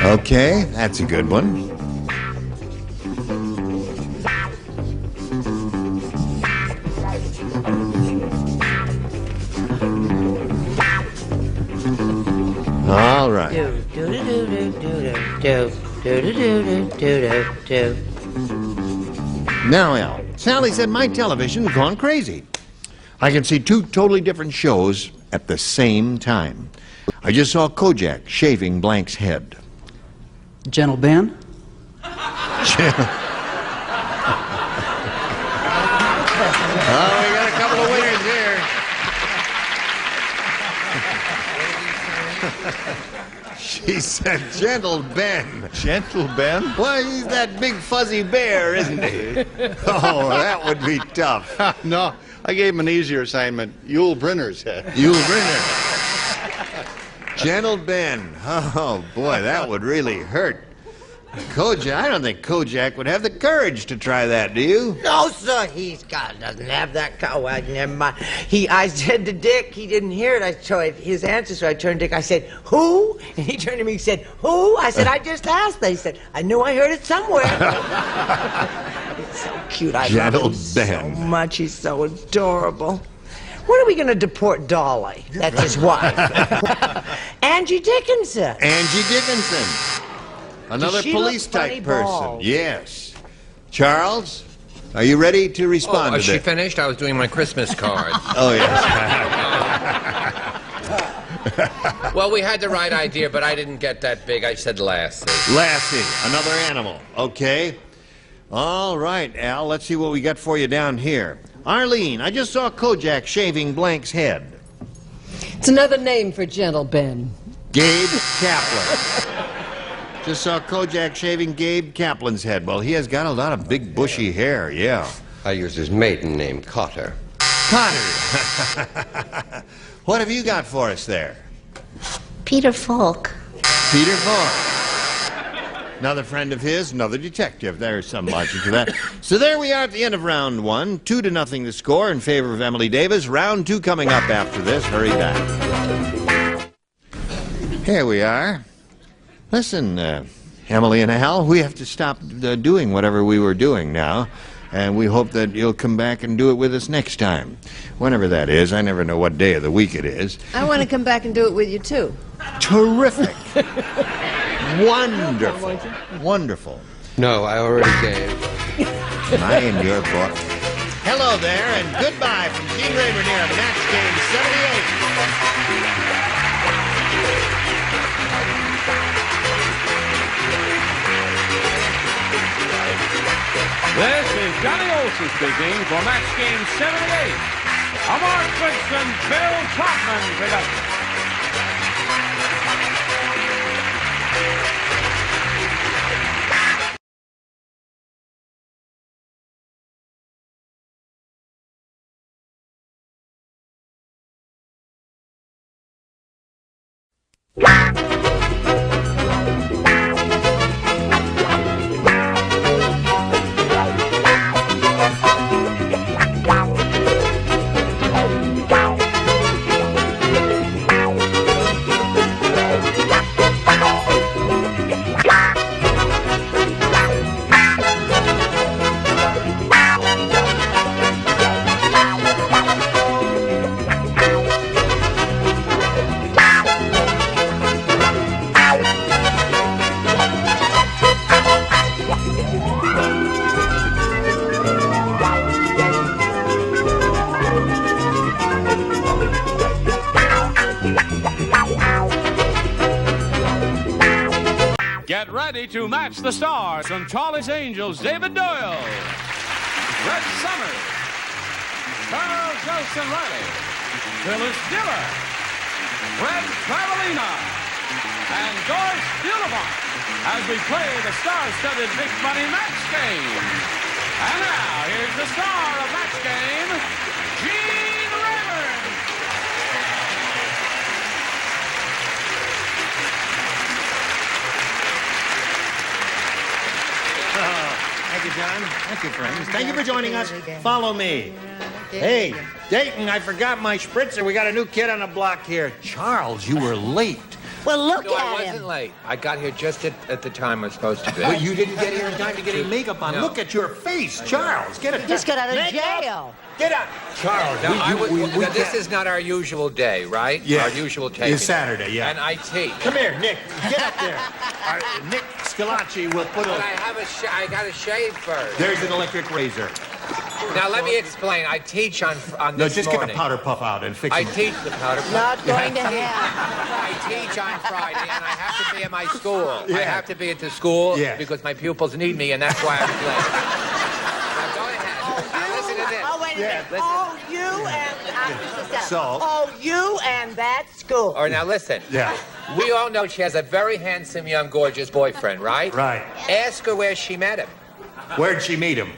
Okay, that's a good one. All right. Now, Al, Sally said my television's gone crazy. I can see two totally different shows at the same time. I just saw Kojak shaving Blank's head. Gentle Ben? Oh, we got a couple of winners here. She said, Gentle Ben. Gentle Ben? Well, he's that big fuzzy bear, isn't he? Oh, that would be tough. No, I gave him an easier assignment. Yul Brynner's head. Yul Brynner. Gentle Ben. Oh, boy, that would really hurt. Kojak, I don't think Kojak would have the courage to try that, do you? No, sir, doesn't have that. Well, never mind. I said to Dick, he didn't hear it. I tried his answer, so I turned to Dick. I said, who? And he turned to me and said, who? I said, I just asked that. He said, I knew I heard it somewhere. It's so cute. I love him so much. He's so adorable. When are we going to deport Dolly? That's his wife. Angie Dickinson. Angie Dickinson. Another police-type person. Yes. Charles, are you ready to respond to this? She finished? I was doing my Christmas cards. Oh, yes. Well, we had the right idea, but I didn't get that big. I said Lassie. Lassie, another animal. Okay. All right, Al, let's see what we got for you down here. Arlene, I just saw Kojak shaving Blank's head. It's another name for Gentle Ben. Gabe Kaplan. Just saw Kojak shaving Gabe Kaplan's head. Well, he has got a lot of big bushy hair, yeah. I used his maiden name, Cotter. Cotter. What have you got for us there? Peter Falk. Peter Falk. Another friend of his, another detective. There's some logic to that. So there we are at the end of round one. 2-0 the score in favor of Emily Davis. Round two coming up after this. Hurry back. Here we are. Listen, Emily and Al, we have to stop doing whatever we were doing now, and we hope that you'll come back and do it with us next time. Whenever that is. I never know what day of the week it is. I want to come back and do it with you, too. Terrific. Wonderful. Wonderful. No, I already gave. I in your book. Hello there, and goodbye from Gene Rayburn here at Match Game 78. This is Johnny Olson speaking for Match Game 78. A Mark Goodson, Bill Topman production. Get ready to match the stars from Charlie's Angels, David Doyle, Red Summers, Carl Jolson Riley, Phyllis Diller, Fred Travelina, and Doris Beautiful as we play the star-studded Big Money Match Game. And now, here's the star of Match Game, Gene Rayburn. Thank you, John. Thank you, friends. Thank you for joining us. Follow me. Hey, Dayton, I forgot my spritzer. We got a new kid on the block here. Charles, you were late. Well, look No, at I him. wasn't late. I got here just at the time I was supposed to be. But you didn't get here in time to get any makeup on. No. Look at your face, Charles. Get it. Just got out of Makeup. jail. Get up. Charles, Now, this is not our usual day, right? Yeah. Our usual taping. It's Saturday, yeah. And I teach. Come here, Nick. Get up there. Nick Scalacci will put But a... I got to shave first. There's an electric razor. Now, let me explain. I teach on No, this just morning. get the powder puff out and fix it. I teach the powder puff. Not going to happen. I teach on Friday, and I have to be at my school. Yeah. I have to be at the school Yes. because my pupils need me, and that's why I'm late. Now, go ahead. Now, listen to this. Oh, wait a minute. Listen. Oh, you and... So? Oh, you and that school. All right, now listen. Yeah. We all know she has a very handsome, young, gorgeous boyfriend, right? Right. Ask her where she met him. Where'd she meet him?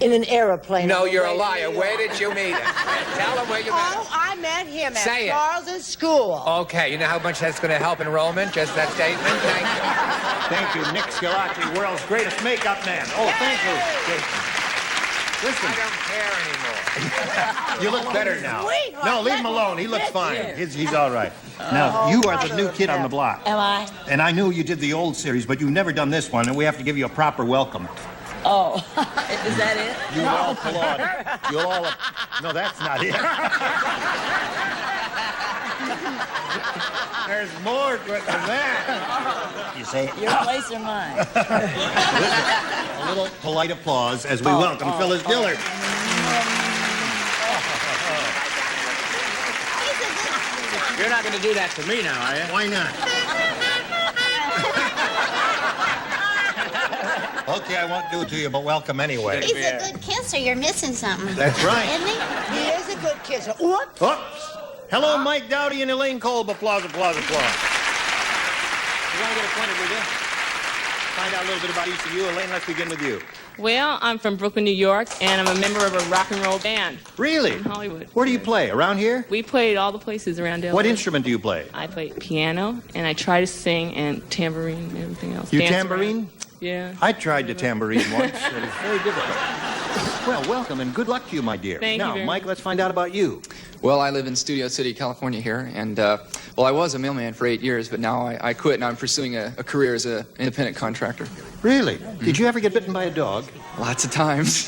In an aeroplane. No, on the you're way a to liar. New Where York. did you meet him? Tell him where you met him. Oh, I met him at Say it. Charles's school. Okay, you know how much that's going to help enrollment? Just that statement? Thank you. Thank you, Nick Scalacci, world's greatest makeup man. Oh, thank you. Listen. I don't care anymore. You look better now. Sweetheart, No, leave him alone. He looks fine. He's all right. Now, you are the new kid on the block. Am I? And I knew you did the old series, but you've never done this one, and we have to give you a proper welcome. Oh, is that it? You all applaud. You'll all... No, that's not it. There's more to it than that. You say... Your place or mine? A little polite applause as we welcome Phyllis Diller. You're not going to do that to me now, are you? Why not? Okay, I won't do it to you, but welcome anyway. He's a good kisser. You're missing something. That's right. Isn't he? He is a good kisser. Whoops. Oops. Hello, Mike Dowdy and Elaine Kolb. Applause, applause, applause. You want to get acquainted with you? Find out a little bit about each of you. Elaine, let's begin with you. Well, I'm from Brooklyn, New York, and I'm a member of a rock and roll band. Really? In Hollywood. Where do you play? Around here? We played all the places around Delaware. What instrument do you play? I play piano, and I try to sing, and tambourine, and everything else. You Dance tambourine? around. Yeah. I tried to tambourine once. It was very difficult. Well, welcome and good luck to you, my dear. Thank you now, very Mike, much. let's find out about you. Well, I live in Studio City, California here, and, well, I was a mailman for 8 years, but now I quit, and I'm pursuing a career as an independent contractor. Really? Did you ever get bitten by a dog? Lots of times.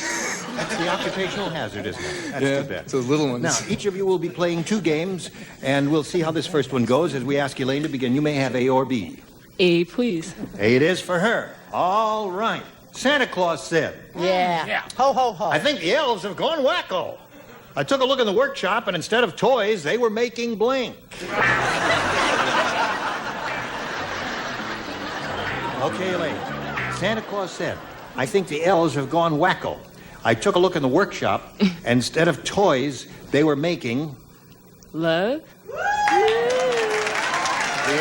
That's the occupational hazard, isn't it? That's Yeah, too bad. it's those little ones. Now, each of you will be playing 2 games, and we'll see how this first one goes as we ask Elaine to begin. You may have A or B. A, please. A it is for her. All right. Santa Claus said, Yeah. Ho, ho, ho. I think the elves have gone wacko. I took a look in the workshop, and instead of toys, they were making blank. Okay, Elaine. Santa Claus said, I think the elves have gone wacko. I took a look in the workshop, and instead of toys, they were making... Love? The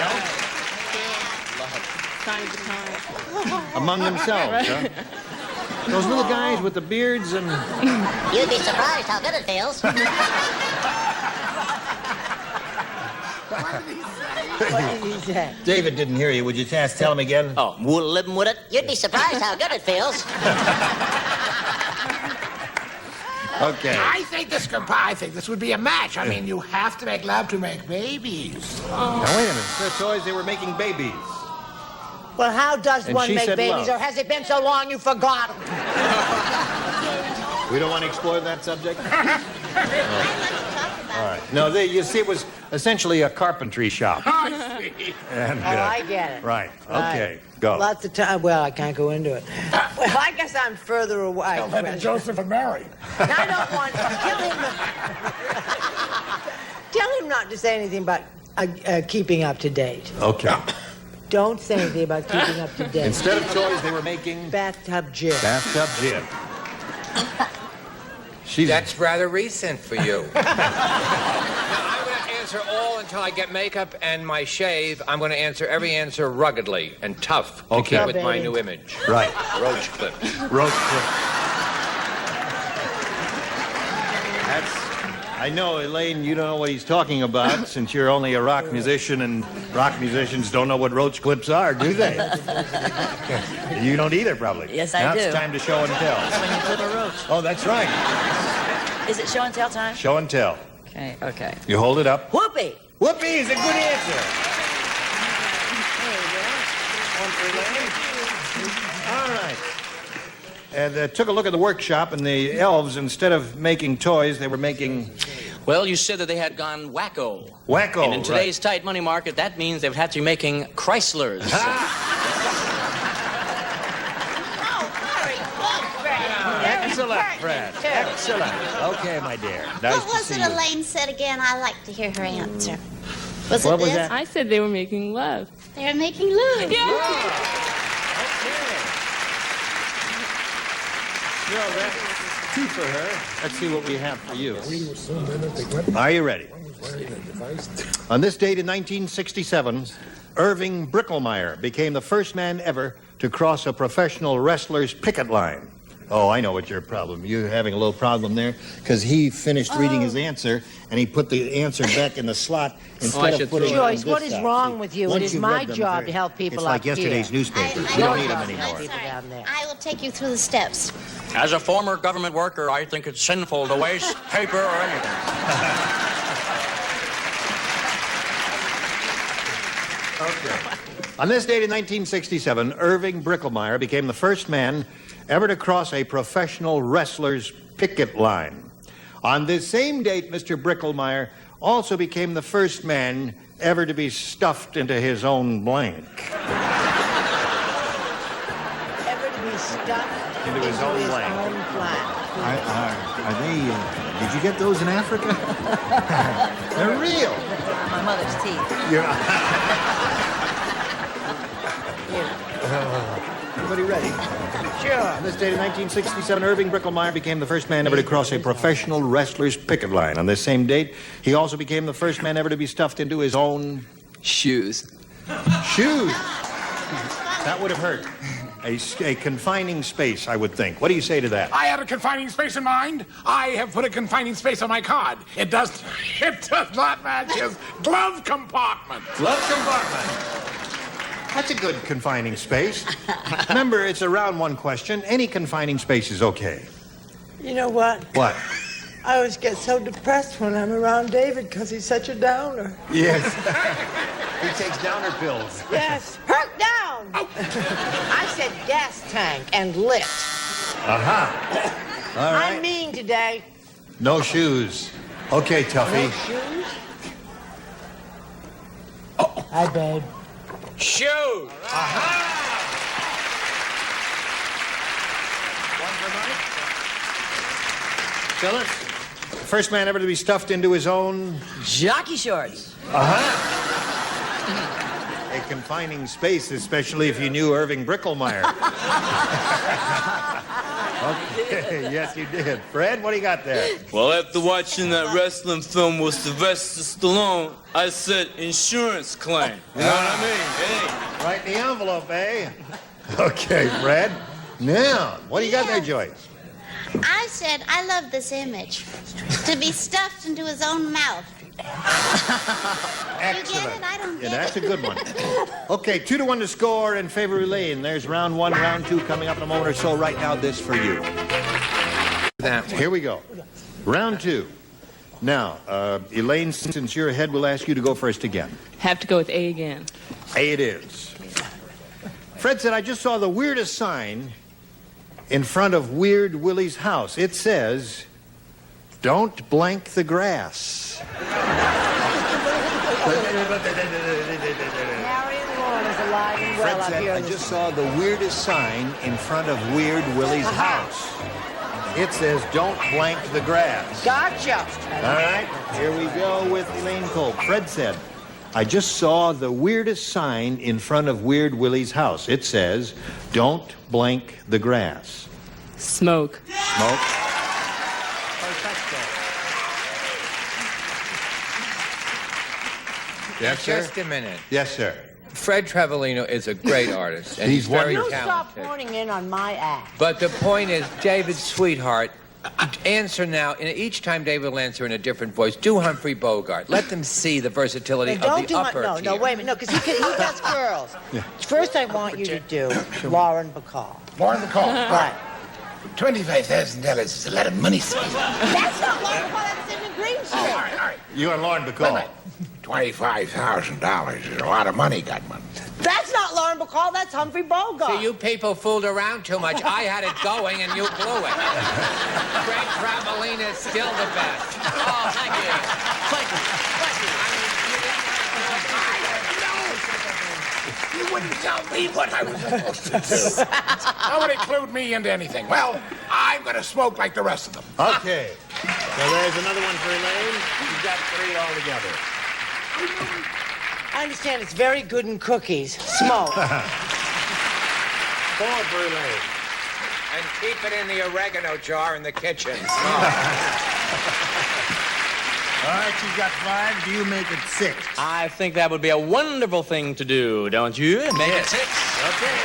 elves? Sign of the time. Among themselves, huh? Those little guys with the beards and... You'd be surprised how good it feels. What did he say? David didn't hear you. Would you tell him again? Oh, we're living with it. You'd be surprised how good it feels. Okay. I think this would be a match. I mean, you have to make love to make babies. Now, wait a minute. Instead of toys, they were making babies. Well, how does And one she make said babies, love. or has it been so long you forgot? We don't want to explore that subject? All right. No, you see, it was essentially a carpentry shop. I see. And, I get it. Right. Okay. Go. Lots of time. Well, I can't go into it. Well, I guess I'm further away. Tell that to Joseph and Mary. I don't want. Tell him not to say anything about keeping up to date. Okay. Don't say anything about keeping up to date. Instead of toys, they were making bathtub gin. bathtub gin. That's rather recent for you. Now, I'm going to answer all until I get makeup and my shave. I'm going to answer every answer ruggedly and tough to keep with my new image. Right. Roach clips. Roach clips. I know, Elaine, you don't know what he's talking about since you're only a rock musician, and rock musicians don't know what roach clips are, do they? You don't either, probably. Yes, I do. Now it's time to show and tell. That's when you clip a roach. Oh, that's right. Is it show and tell time? Show and tell. Okay, okay. You hold it up. Whoopee! Whoopee is a good answer. All right. And took a look at the workshop, and the elves, instead of making toys, they were making... Well, you said that they had gone wacko. Wacko, And in today's tight money market, that means they would have to be making Chryslers. Excellent, Fred. Excellent. Okay, my dear. Nice What to was see it you. Elaine said again? I like to hear her answer. Was What it was this? that? I said they were making love. They're making love. No, that's two for her. Let's see what we have for you. Are you ready? On this date in 1967, Irving Bricklemeyer became the first man ever to cross a professional wrestler's picket line. Oh, I know what your problem. You're having a little problem there because he finished reading his answer and he put the answer back in the slot instead of putting it on Joyce, this what is side. wrong See, with you? It once is you've my read them, job to help people it's up like yesterday's here. newspaper. We don't need them anymore. I will take you through the steps. As a former government worker, I think it's sinful to waste paper or anything. Okay. On this date in 1967, Irving Bricklemeyer became the first man ever to cross a professional wrestler's picket line. On this same date, Mr. Bricklemeyer also became the first man ever to be stuffed into his own blank. Ever to be stuffed Into his own blank. Are they, did you get those in Africa? They're real. My mother's teeth. Everybody ready? Sure. On this date in 1967, Irving Bricklemeyer became the first man ever to cross a professional wrestler's picket line. On this same date, he also became the first man ever to be stuffed into his own... Shoes. Shoes? That would have hurt. A confining space, I would think. What do you say to that? I had a confining space in mind. I have put a confining space on my card. It does not match his glove compartment. Glove compartment. That's a good confining space. Remember, it's a round one question. Any confining space is okay. You know what? What? I always get so depressed when I'm around David because he's such a downer. Yes. He takes downer pills. Yes. Hurt down! I said gas tank and lit. Aha. All right. I'm mean today. No shoes. Okay, Tuffy. No shoes? Oh. Hi, babe. Shoes! Aha! One for Mike. Phyllis? First man ever to be stuffed into his own... Jockey shorts. A confining space, especially if you knew Irving Bricklemeyer. Okay, yes, you did. Fred, what do you got there? Well, after watching that wrestling film with Sylvester Stallone, I said insurance claim. You know what I mean? Hey. Right in the envelope, eh? Okay, Fred. Now, what do you got there, Joyce? I said, I love this image. To be stuffed into his own mouth. Excellent. You get it? I don't get it. That's a good one. Okay, 2-1 to score in favor of Elaine. There's round one, round two coming up in a moment or so. Right now, this for you. Here we go. Round two. Now, Elaine, since you're ahead, we'll ask you to go first again. Have to go with A again. A it is. Fred said, I just saw the weirdest sign in front of Weird Willie's house. It says, don't blank the grass. Fred said, I just saw the weirdest sign in front of Weird Willie's house. It says, don't blank the grass. Gotcha. All right, here we go with Elaine Kolb. Fred said, I just saw the weirdest sign in front of Weird Willie's house. It says, "Don't blank the grass." Smoke. Smoke. Yes, sir. Just a minute. Yes, sir. Fred Trevelino is a great artist, and he's very You talented. stop horning in on my act. But the point is, David, sweetheart, answer now. And each time David will answer in a different voice. Do Humphrey Bogart. Let them see the versatility No, of the upper no, tier. wait a minute. No, because he does girls. Yeah. First, I want you to do Lauren Bacall. Lauren Bacall. Right. $25,000 is a lot of money, sweetie. That's not Lauren Bacall. That's Sidney Greenstreet. All right. You and Lauren Bacall. $25,000 is a lot of money, Gutman. That's not Lauren Bacall. That's Humphrey Bogart. See, you people fooled around too much. I had it going, and you blew it. Fred Trevelino is still the best. Oh, thank you. Thank you. You wouldn't tell me what I was supposed to do. Nobody clued me into anything. Well, I'm going to smoke like the rest of them. Okay. So there's another one for Elaine. She's got 3 altogether. I understand it's very good in cookies. Smoke. 4 for Elaine. And keep it in the oregano jar in the kitchen. All right, she's got 5. Do you make it 6? I think that would be a wonderful thing to do, don't you? Make it 6. Okay.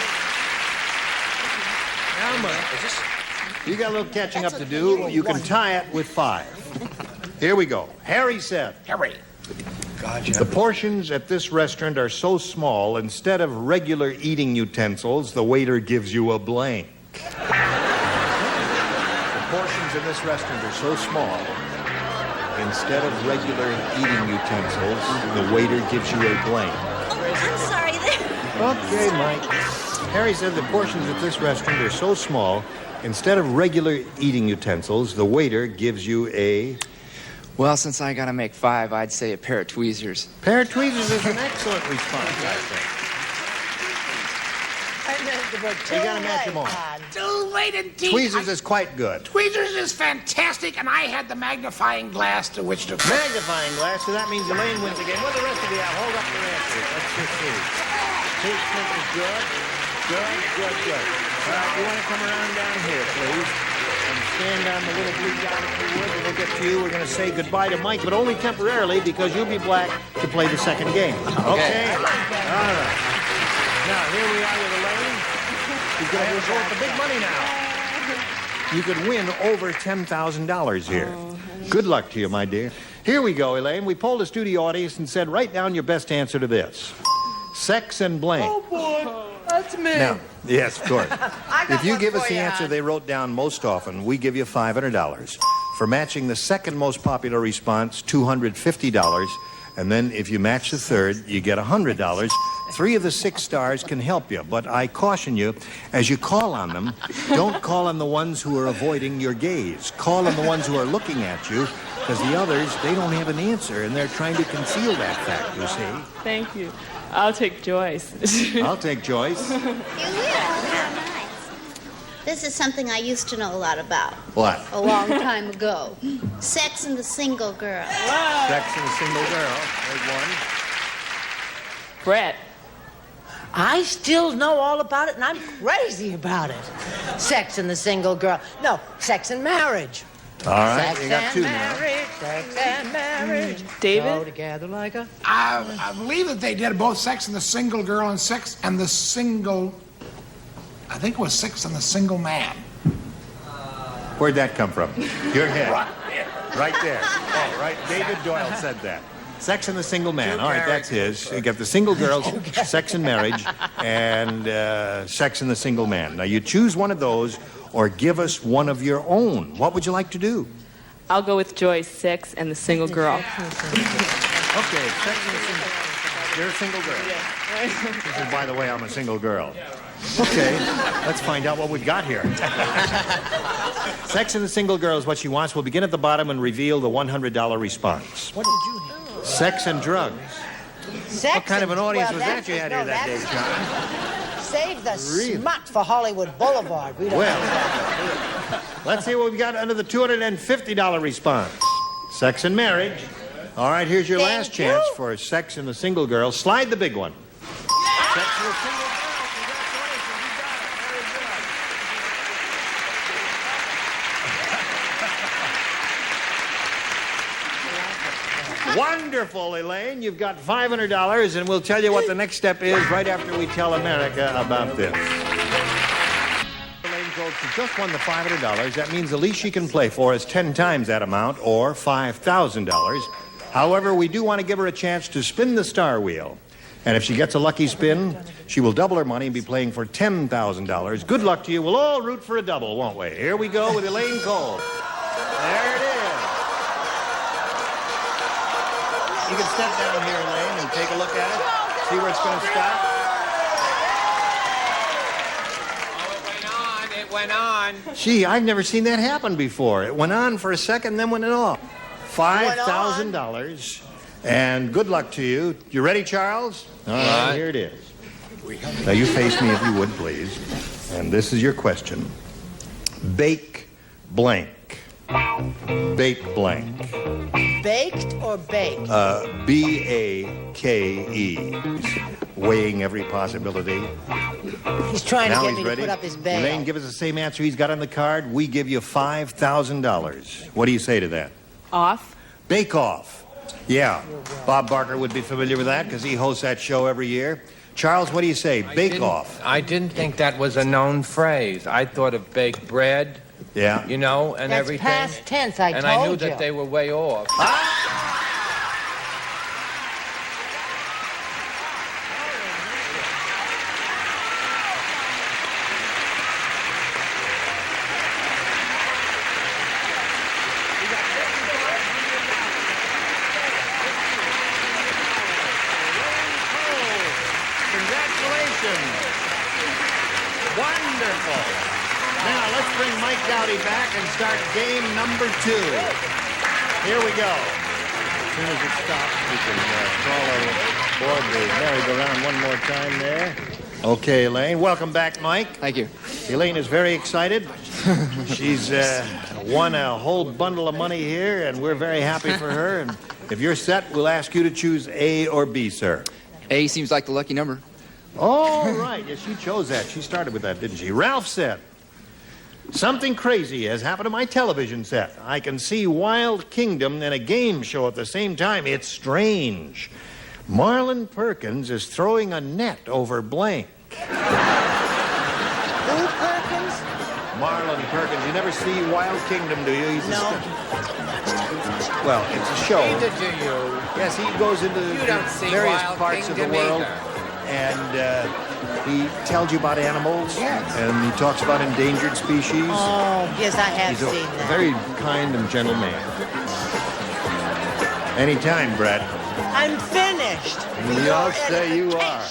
How much? You got a little catching up to do. You can tie it with 5. Here we go. Harry said. Harry. The portions at this restaurant are so small, instead of regular eating utensils, the waiter gives you a blank. The portions in this restaurant are so small, instead of regular eating utensils, the waiter gives you a blank. I'm sorry. Okay, Mike. Harry said the portions at this restaurant are so small, instead of regular eating utensils, the waiter gives you a... Well, since I gotta make 5, I'd say a pair of tweezers. Pair of tweezers is an excellent response, I think. You gotta match them all. Too late indeed. Tweezers is quite good. Tweezers is fantastic, and I had the magnifying glass to which to... Magnifying glass, so that means Elaine wins again. What the rest of you have? Hold up your answers. Let's just see. Toothpick is good. Good. All right, you want to come around down here, please? And stand on the little blue dot if you would. We'll get to you. We're going to say goodbye to Mike, but only temporarily because you'll be black to play the second game. Okay? All right. Now, here we are with Elaine. She's going to go with the big money now. You could win over $10,000 here. Good luck to you, my dear. Here we go, Elaine. We polled a studio audience and said, write down your best answer to this. Sex and blank. Oh, boy. That's me. Now, yes, of course. If you give us the answer they wrote down most often, we give you $500. For matching the second most popular response, $250. And then if you match the third, you get $100. 3 of the 6 stars can help you, but I caution you, as you call on them, don't call on the ones who are avoiding your gaze. Call on the ones who are looking at you, because the others, they don't have an answer, and they're trying to conceal that fact, you see. Thank you. I'll take Joyce. I'll take Joyce. You will. How nice. This is something I used to know a lot about. What? A long time ago. Sex and the Single Girl. Sex and the Single Girl. There's one. Brett. I still know all about it, and I'm crazy about it. Sex and the Single Girl. No, Sex and Marriage. All right, Sex you got 2 and now. marriage, sex and marriage. David? Go together like a... I believe that they did both Sex and the Single Girl and Sex and the Single... I think it was Sex and the Single Man. Where'd that come from? Your head. Right there. Oh, right. David Doyle said that. Sex and the Single Man. All right, that's his. You got the Single Girls, Sex and Marriage, and Sex and the Single Man. Now, you choose one of those or give us one of your own. What would you like to do? I'll go with Joyce, Sex and the Single Girl. Okay, Sex and the Single... You're a single girl. She said, by the way, I'm a single girl. Okay, let's find out what we've got here. Sex and the Single Girl is what she wants. We'll begin at the bottom and reveal the $100 response. What did you have? Sex and drugs. Sex What kind of an audience was that you had here no, that day, John? Save the smut for Hollywood Boulevard. We don't Well, do that. let's see what we've got under the $250 response. Sex and marriage. All right, here's your last Thank chance you. for sex and the single girl. Slide the big one. Sex and the single girl. Wonderful, Elaine. You've got $500, and we'll tell you what the next step is right after we tell America about this. Elaine Goldstein just won the $500. That means the least she can play for is 10 times that amount, or $5,000. However, we do want to give her a chance to spin the star wheel. And if she gets a lucky spin, she will double her money and be playing for $10,000. Good luck to you. We'll all root for a double, won't we? Here we go with Elaine Cole. There it is. You can step down here, Elaine, and take a look at it. See where it's going to stop. Oh, it went on. Gee, I've never seen that happen before. It went on for a second, then went off. $5,000. And good luck to you. You ready, Charles? All right, here it is. Now, you face me if you would, please. And this is your question. Bake blank. Bake blank. Baked or baked? B-A-K-E. Weighing every possibility. He's trying Now to get he's me ready. to put up his bail. Elaine, give us the same answer he's got on the card. We give you $5,000. What do you say to that? Off. Bake Off. Yeah. Bob Barker would be familiar with that because he hosts that show every year. Charles, what do you say? Bake Off. I didn't think that was a known phrase. I thought of baked bread. Yeah. You know, and That's everything. past tense, I told you. And I knew that they were way off. Congratulations. Wonderful. Now, let's bring Mike Dowdy back and start game number 2. Here we go. As soon as it stops, we can crawl aboard the merry-go-round one more time there. Okay, Elaine. Welcome back, Mike. Thank you. Elaine is very excited. She's won a whole bundle of money here, and we're very happy for her. And if you're set, we'll ask you to choose A or B, sir. A seems like the lucky number. All right. Yes, she chose that. She started with that, didn't she? Ralph said, something crazy has happened to my television set. I can see Wild Kingdom and a game show at the same time. It's strange. Marlon Perkins is throwing a net over blank. Who, Perkins? Marlon Perkins. You never see Wild Kingdom, do you? He's No. Well, it's a show. Neither do you. Yes, he goes into You don't see various Wild parts Kingdom of the world. either. And he tells you about animals. Yes. And he talks about endangered species. Oh, yes, I have He's seen a that. very kind and gentle man. Anytime, Brett. I'm finished. Yes, there you are.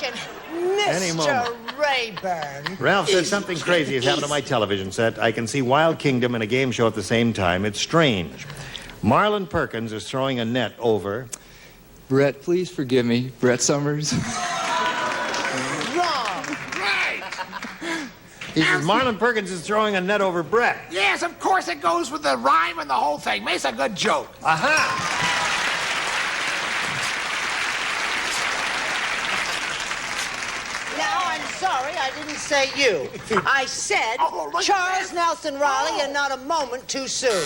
Any Mr. moment. Rayburn. Ralph said something crazy has happened to my television set. I can see Wild Kingdom and a game show at the same time. It's strange. Marlon Perkins is throwing a net over. Brett, please forgive me. Brett Summers. Wrong. Right. He says Marlon Perkins is throwing a net over Brett. Yes, of course it goes with the rhyme and the whole thing. Makes a good joke. Aha! Now, I'm sorry, I didn't say you. I said Charles Nelson Raleigh and not a moment too soon.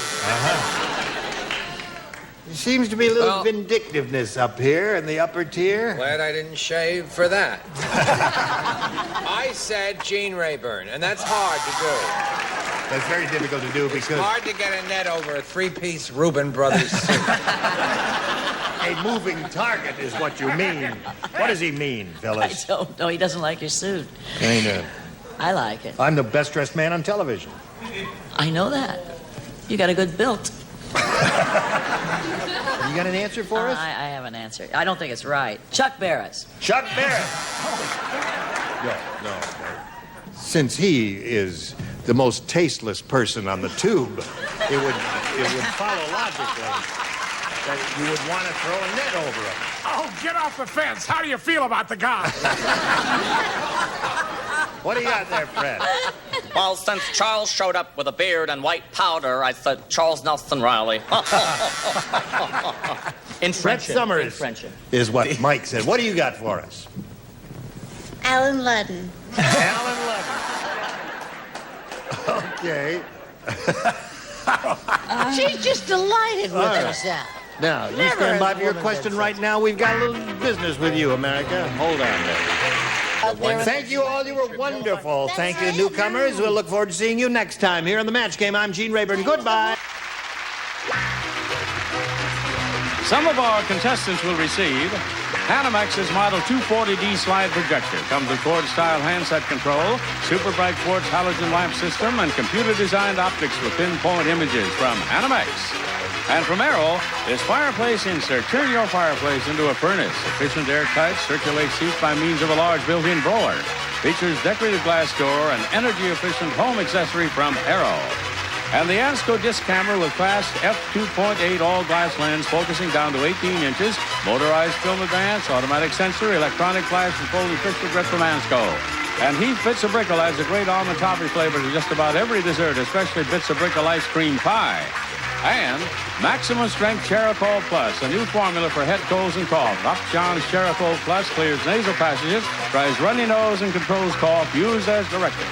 There seems to be a little vindictiveness up here in the upper tier. Glad I didn't shave for that. I said Gene Rayburn, and that's hard to do. That's very difficult to do because... It's hard to get a net over a three-piece Reuben Brothers suit. A moving target is what you mean. What does he mean, fellas? I don't know. He doesn't like your suit. I know. I like it. I'm the best-dressed man on television. I know that. You got a good build. You got an answer for us? I have an answer. I don't think it's right. Chuck Barris. Chuck Barris. No. Since he is the most tasteless person on the tube, it would follow logically that you would want to throw a net over him. Oh, get off the fence. How do you feel about the guy? What do you got there, Fred? Well, since Charles showed up with a beard and white powder, I said Charles Nelson Riley. In Fred French. Summers is what Mike said. What do you got for us? Alan Ludden. Alan Ludden. Okay. She's just delighted with herself. Now, you Never stand by has for your a woman question been right now. We've got a little business with you, America. Hold on there. Thank you all. You were wonderful. Thank you, newcomers. We'll look forward to seeing you next time here on The Match Game. I'm Gene Rayburn. Goodbye. Some of our contestants will receive Panamex's Model 240D slide projector. Comes with Ford-style handset control, super bright quartz halogen lamp system, and computer-designed optics for pinpoint images from Panamex. And from Aero, this fireplace insert. Turn your fireplace into a furnace. Efficient airtight, circulates heat by means of a large built-in blower. Features decorative glass door and energy-efficient home accessory from Aero. And the Ansco disc camera with fast f2.8 all-glass lens focusing down to 18 inches, motorized film advance, automatic sensor, electronic flash, and folding picture grip from Ansco. And Heath Bits of Brickle adds a great almond toffee flavor to just about every dessert, especially Bits of Brickle ice cream pie. And Maximum Strength Cheracol Plus, a new formula for head colds and cough. Upjohn's Cheracol Plus clears nasal passages, dries runny nose, and controls cough. Used as directed.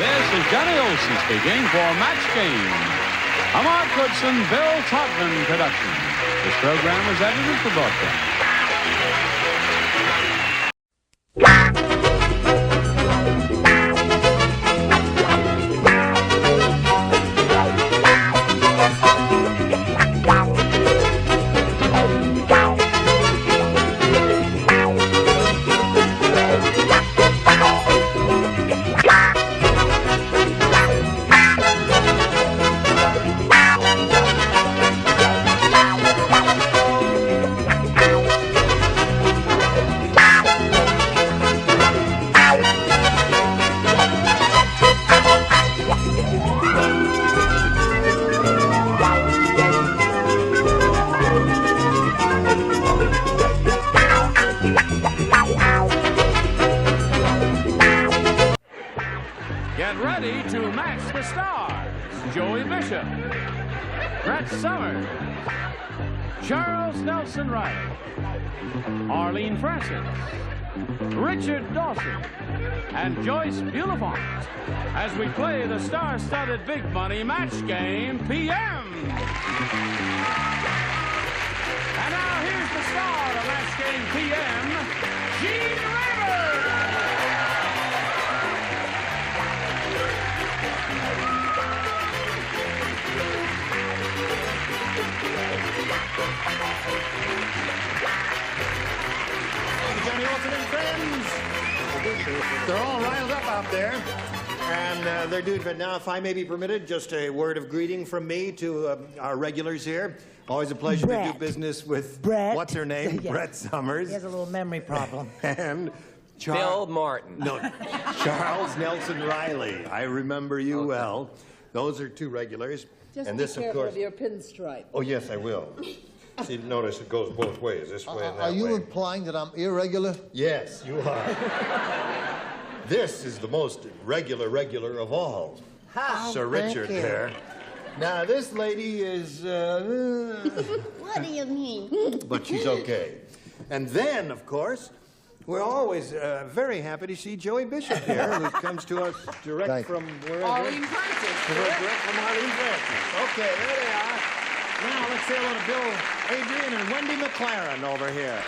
This is Johnny Olson speaking for Match Game, a Mark Goodson, Bill Todman production. This program is edited for broadcast. Get ready to match the stars. Joey Bishop, Brett Summers, Charles Nelson Riley, Arlene Francis, Richard Dawson, and Joyce Bulifant as we play the star-studded big money match game PM. And now here's the star of Match Game PM, Gene Rayburn. Johnny Olson and friends. They're all riled up out there. And they're doing it now. If I may be permitted, just a word of greeting from me to our regulars here. Always a pleasure to do business with Brett. What's her name? Yeah. Brett Summers. He has a little memory problem. And Bill Martin. No, Charles Nelson Riley. I remember you well. Those are two regulars. Just and be this, careful of course. of your pinstripe. Oh, yes, I will. See, notice it goes both ways, this way and that Are you way. implying that I'm irregular? Yes, you are. This is the most regular of all. How? Sir Richard Thank you. there. Now, this lady is, What do you mean? but she's okay. And then, of course, we're always very happy to see Joey Bishop here, who comes to us direct from wherever. Arlene Francis. Direct from Arlene Francis. Okay, there they are. Now, let's say hello to Bill Adrian and Wendy McLaren over here.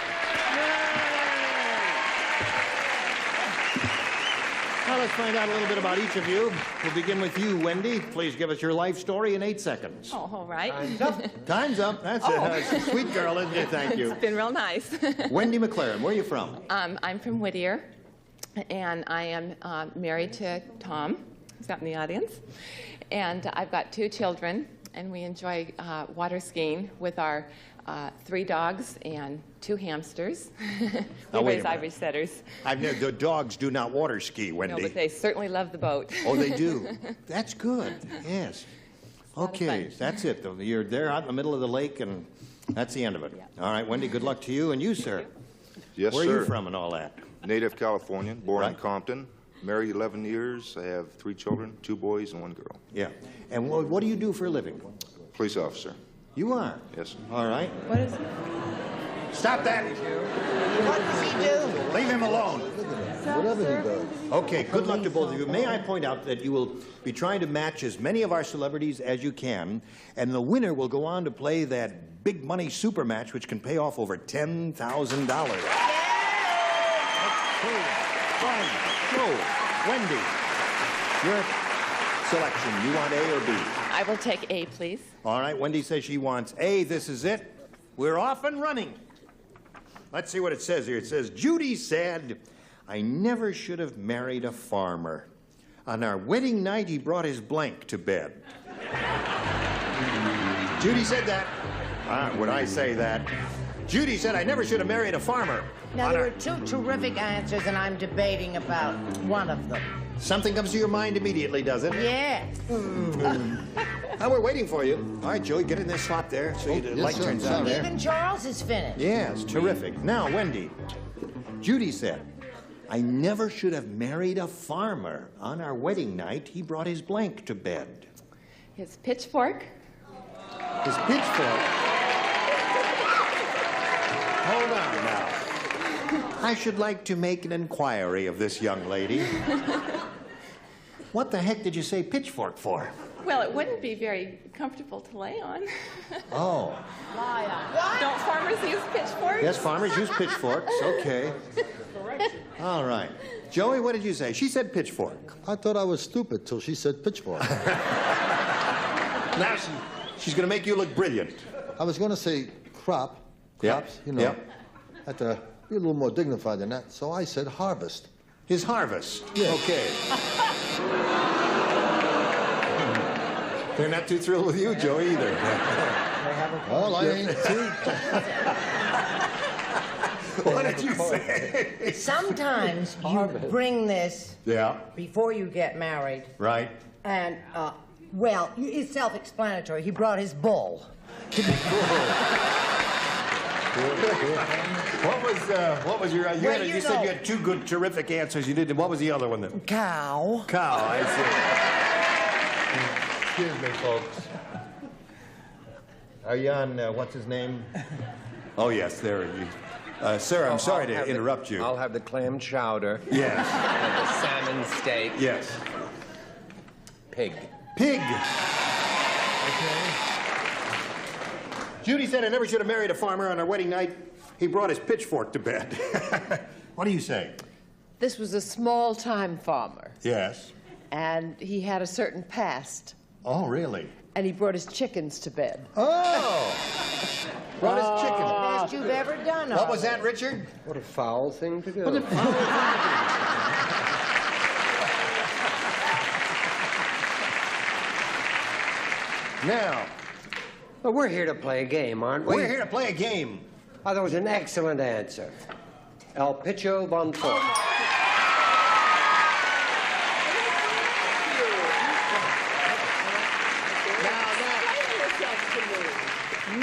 Now, let's find out a little bit about each of you. We'll begin with you, Wendy. Please give us your life story in 8 seconds. Oh, all right. Time's up. That's it. Sweet girl, isn't it? Thank you. It's been real nice. Wendy McLaren, where are you from? I'm from Whittier, and I am married to Tom, who's out in the audience. And I've got 2 children, and we enjoy water skiing with our 3 dogs and 2 hamsters. We raise Irish setters. The dogs do not water ski, Wendy. No, but they certainly love the boat. Oh, they do. That's good. Yes. Okay, that's it. Though. You're there out in the middle of the lake, and that's the end of it. All right, Wendy, good luck to you. And you, sir? Yes, Where sir. are you from and all that? Native Californian, born in Compton. Married 11 years. I have 3 children, 2 boys and 1 girl. Yeah. And what do you do for a living? Police officer. You are? Yes. All right. What is it? Stop that! What does he do? Leave him alone. Whatever he does. Okay, good luck to both of you. May I point out that you will be trying to match as many of our celebrities as you can, and the winner will go on to play that big money super match, which can pay off over $10,000. Fine. Joe, Wendy, your selection. You want A or B? I will take A, please. All right, Wendy says she wants A. This is it. We're off and running. Let's see what it says here. It says, Judy said, I never should have married a farmer. On our wedding night, he brought his blank to bed. Judy said that. Would I say that? Judy said, I never should have married a farmer. Now, there were 2 terrific answers, and I'm debating about one of them. Something comes to your mind immediately, does it? Yeah. Now we're waiting for you. All right, Joey, get in this slot there so the light turns on there. Even Charles is finished. Yes, terrific. Now, Wendy, Judy said, I never should have married a farmer. On our wedding night, he brought his blank to bed. His pitchfork. His pitchfork? Hold on now. I should like to make an inquiry of this young lady. What the heck did you say pitchfork for? Well, it wouldn't be very comfortable to lay on. Oh. Don't farmers use pitchforks? Yes, farmers use pitchforks. Okay. All right. Joey, what did you say? She said pitchfork. I thought I was stupid till she said pitchfork. Now she's going to make you look brilliant. I was going to say crops, you know. Yep. Had to be a little more dignified than that, so I said harvest. His harvest? Yes. Okay. They're not too thrilled with you, Joey, either. Well, I ain't too. What did you say? Sometimes you bring this Yeah. before you get married, Right. and, well, it's self-explanatory. He brought his bull. What was your? You said you had 2 good, terrific answers. You did. What was the other one then? Cow. Cow. I see. Excuse me, folks. Are you on? What's his name? Oh yes, there he is. Sir, I'm sorry to interrupt you. I'll have the clam chowder. Yes. And the salmon steak. Yes. Pig. Pig. Okay. Judy said I never should have married a farmer. On our wedding night, he brought his pitchfork to bed. What do you say? This was a small-time farmer, Yes. and he had a certain past, Oh, really? and he brought his chickens to bed. Oh! Brought his chicken. Best you've ever done. What was that, Richard? What a foul thing to do. What a foul thing to do. Now, But we're here to play a game, aren't we? we're here to play a game. Oh, that was an excellent answer. El Picho Bonfort.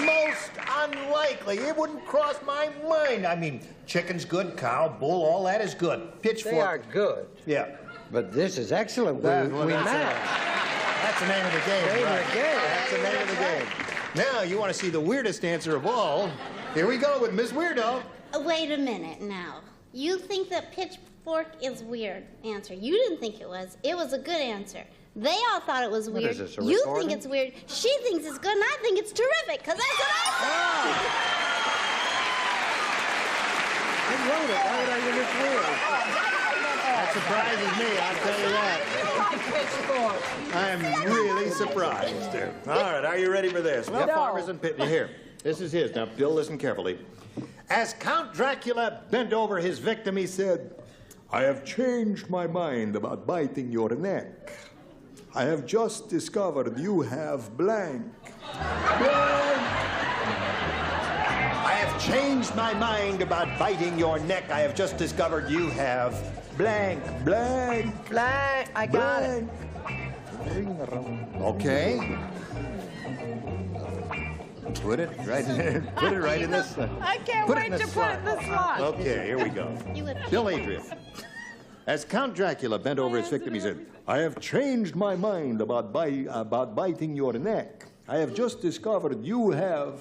Most unlikely. It wouldn't cross my mind. I mean, chicken's good, cow, bull, all that is good. Pitchfork. They are good. Yeah. But this is excellent. That's we match. That's the name of the game. Name of right. the game. That's the name of the game. Now, you want to see the weirdest answer of all. Here we go with Miss Weirdo. Wait a minute now. You think that pitchfork is weird answer. You didn't think it was. It was a good answer. They all thought it was What weird. is this, a You recording? think it's weird. She thinks it's good, and I think it's terrific, because that's what I said. I wrote it. Why would I think it's weird? That surprises me, I'll tell you that. I'm really surprised. All right, are you ready for this? Well, No. farmers and pit. Here, this is his. Now, Bill, listen carefully. As Count Dracula bent over his victim, he said, I have changed my mind about biting your neck. I have just discovered you have blank. Blank. I have changed my mind about biting your neck. I have just discovered you have blank, blank. Blank. I got it. Okay. Put it right in. Put it right in this. I can't wait to put it in the slot. Okay, here we go. Bill Adrian. As Count Dracula bent over his victim, he said, "I have changed my mind about biting your neck. I have just discovered you have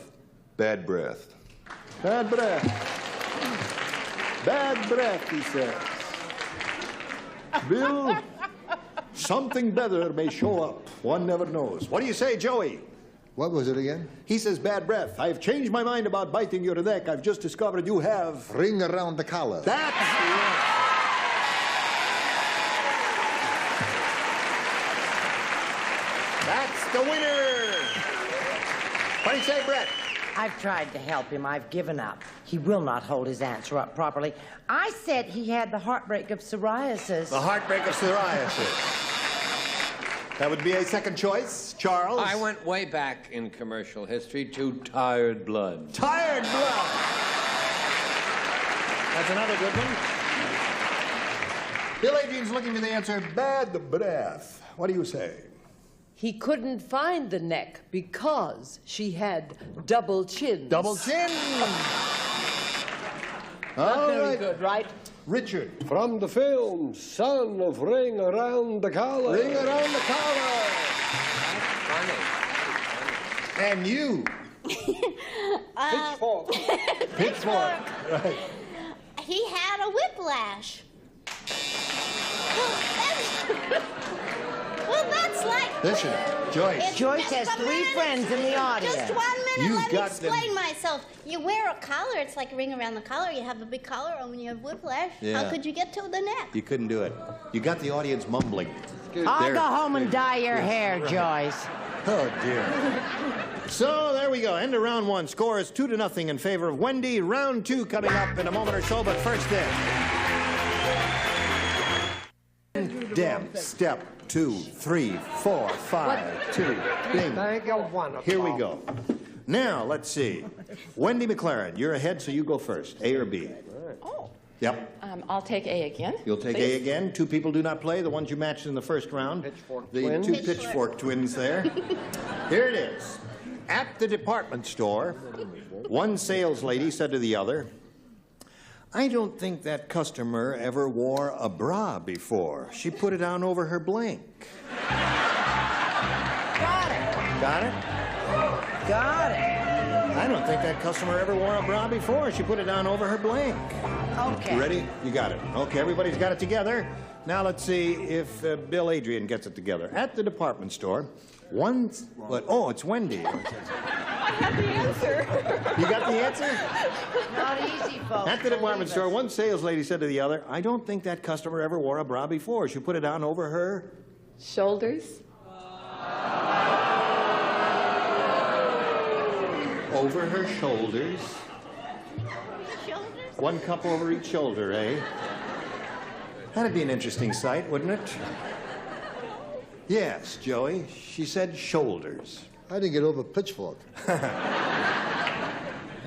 Bad breath. bad breath. Bad breath," he says. Bill, something better may show up. One never knows. What do you say, Joey? What was it again? He says, "Bad breath. I've changed my mind about biting your neck. I've just discovered you have..." Ring around the collar. That's right. That's the winner. What do you say, Brett? I've tried to help him. I've given up. He will not hold his answer up properly. I said he had the heartbreak of psoriasis. The heartbreak of psoriasis. That would be a second choice. Charles? I went way back in commercial history to Tired Blood. Tired Blood. That's another good one. Bill Adrian's looking for the answer. Bad breath. What do you say? He couldn't find the neck because she had double chins. Double chin. Not All very right. good, right? Richard. From the film Son of Ring Around the Collar. Ring around the collar. Funny. And you. Pitchfork. Pitchfork. Right. He had a whiplash. Well, that's like... Listen, Joyce. Joyce has 3 friends in the audience. Just 1 minute, You've let me got them. explain myself. You wear a collar, it's like a ring around the collar. You have a big collar on when you have whiplash. Yeah. How could you get to the neck? You couldn't do it. You got the audience mumbling. I'll There. go home and dye your hair, Joyce. Oh, dear. So, there we go. End of round 1. Score is 2-0 in favor of Wendy. Round 2 coming up in a moment or so, but first this. Deb, step 2, 3, 4, 5, 2, bing. Thank you, wonderful. Here we go. Now, let's see. Wendy McLaren, you're ahead, so you go first. A or B? Oh. Yep. I'll take A again. You'll take please. A again. 2 people do not play. The ones you matched in the first round. Pitchfork the twins. 2 pitchfork twins there. Here it is. At the department store, one sales lady said to the other, "I don't think that customer ever wore a bra before. She put it on over her blank." Got it. Got it? Got it. I don't think that customer ever wore a bra before. She put it on over her blank. Okay. You ready? You got it. Okay, everybody's got it together. Now let's see if Bill Adrian gets it together. At the department store, oh, it's Wendy. I have the answer. You got the answer? Not easy, folks. At the department Believe store, us. one sales lady said to the other, "I don't think that customer ever wore a bra before. She put it on over her..." Shoulders. Over her shoulders. Shoulders? 1 cup over each shoulder, eh? That'd be an interesting sight, wouldn't it? Yes, Joey. She said shoulders. I didn't get over pitchfork.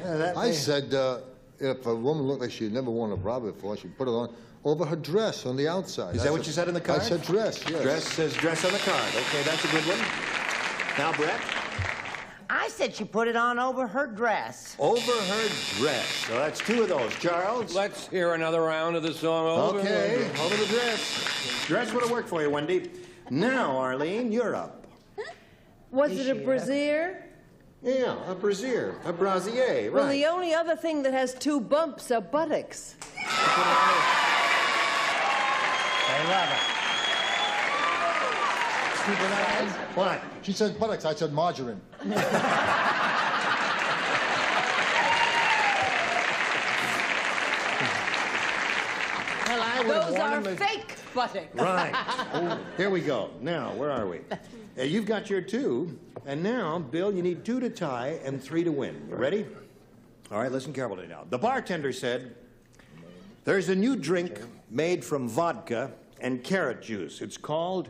I said if a woman looked like she had never worn a bra before, she'd put it on over her dress on the outside. Is that what you said in the card? I said dress, yes. Dress says dress on the card. Okay, that's a good one. Now, Brett. I said she put it on over her dress. Over her dress. So that's 2 of those. Charles? Let's hear another round of the song. Okay, over the dress. Dress would have worked for you, Wendy. Now, Arlene, you're up. Was it a brassiere? Yeah, a brassiere. A brassiere, right. Well, the only other thing that has 2 bumps are buttocks. I love it. What? She said buttocks, I said margarine. Well, I would have Those worn are them. fake buttocks. Right. Oh, here we go. Now, where are we? You've got your 2. And now, Bill, you need 2 to tie and 3 to win. You ready? All right, listen carefully now. The bartender said, "There's a new drink made from vodka and carrot juice. It's called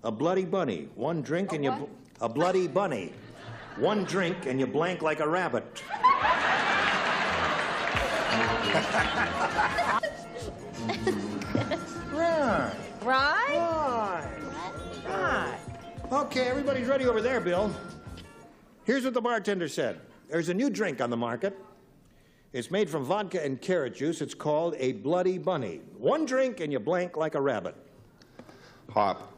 a Bloody Bunny. 1 drink and you... A Bloody Bunny. 1 drink and you blank like a rabbit." Right. Right? Right. Okay, everybody's ready over there, Bill. Here's what the bartender said. there's a new drink on the market. It's made from vodka and carrot juice. It's called a Bloody Bunny. One drink and you blank like a rabbit. Hop.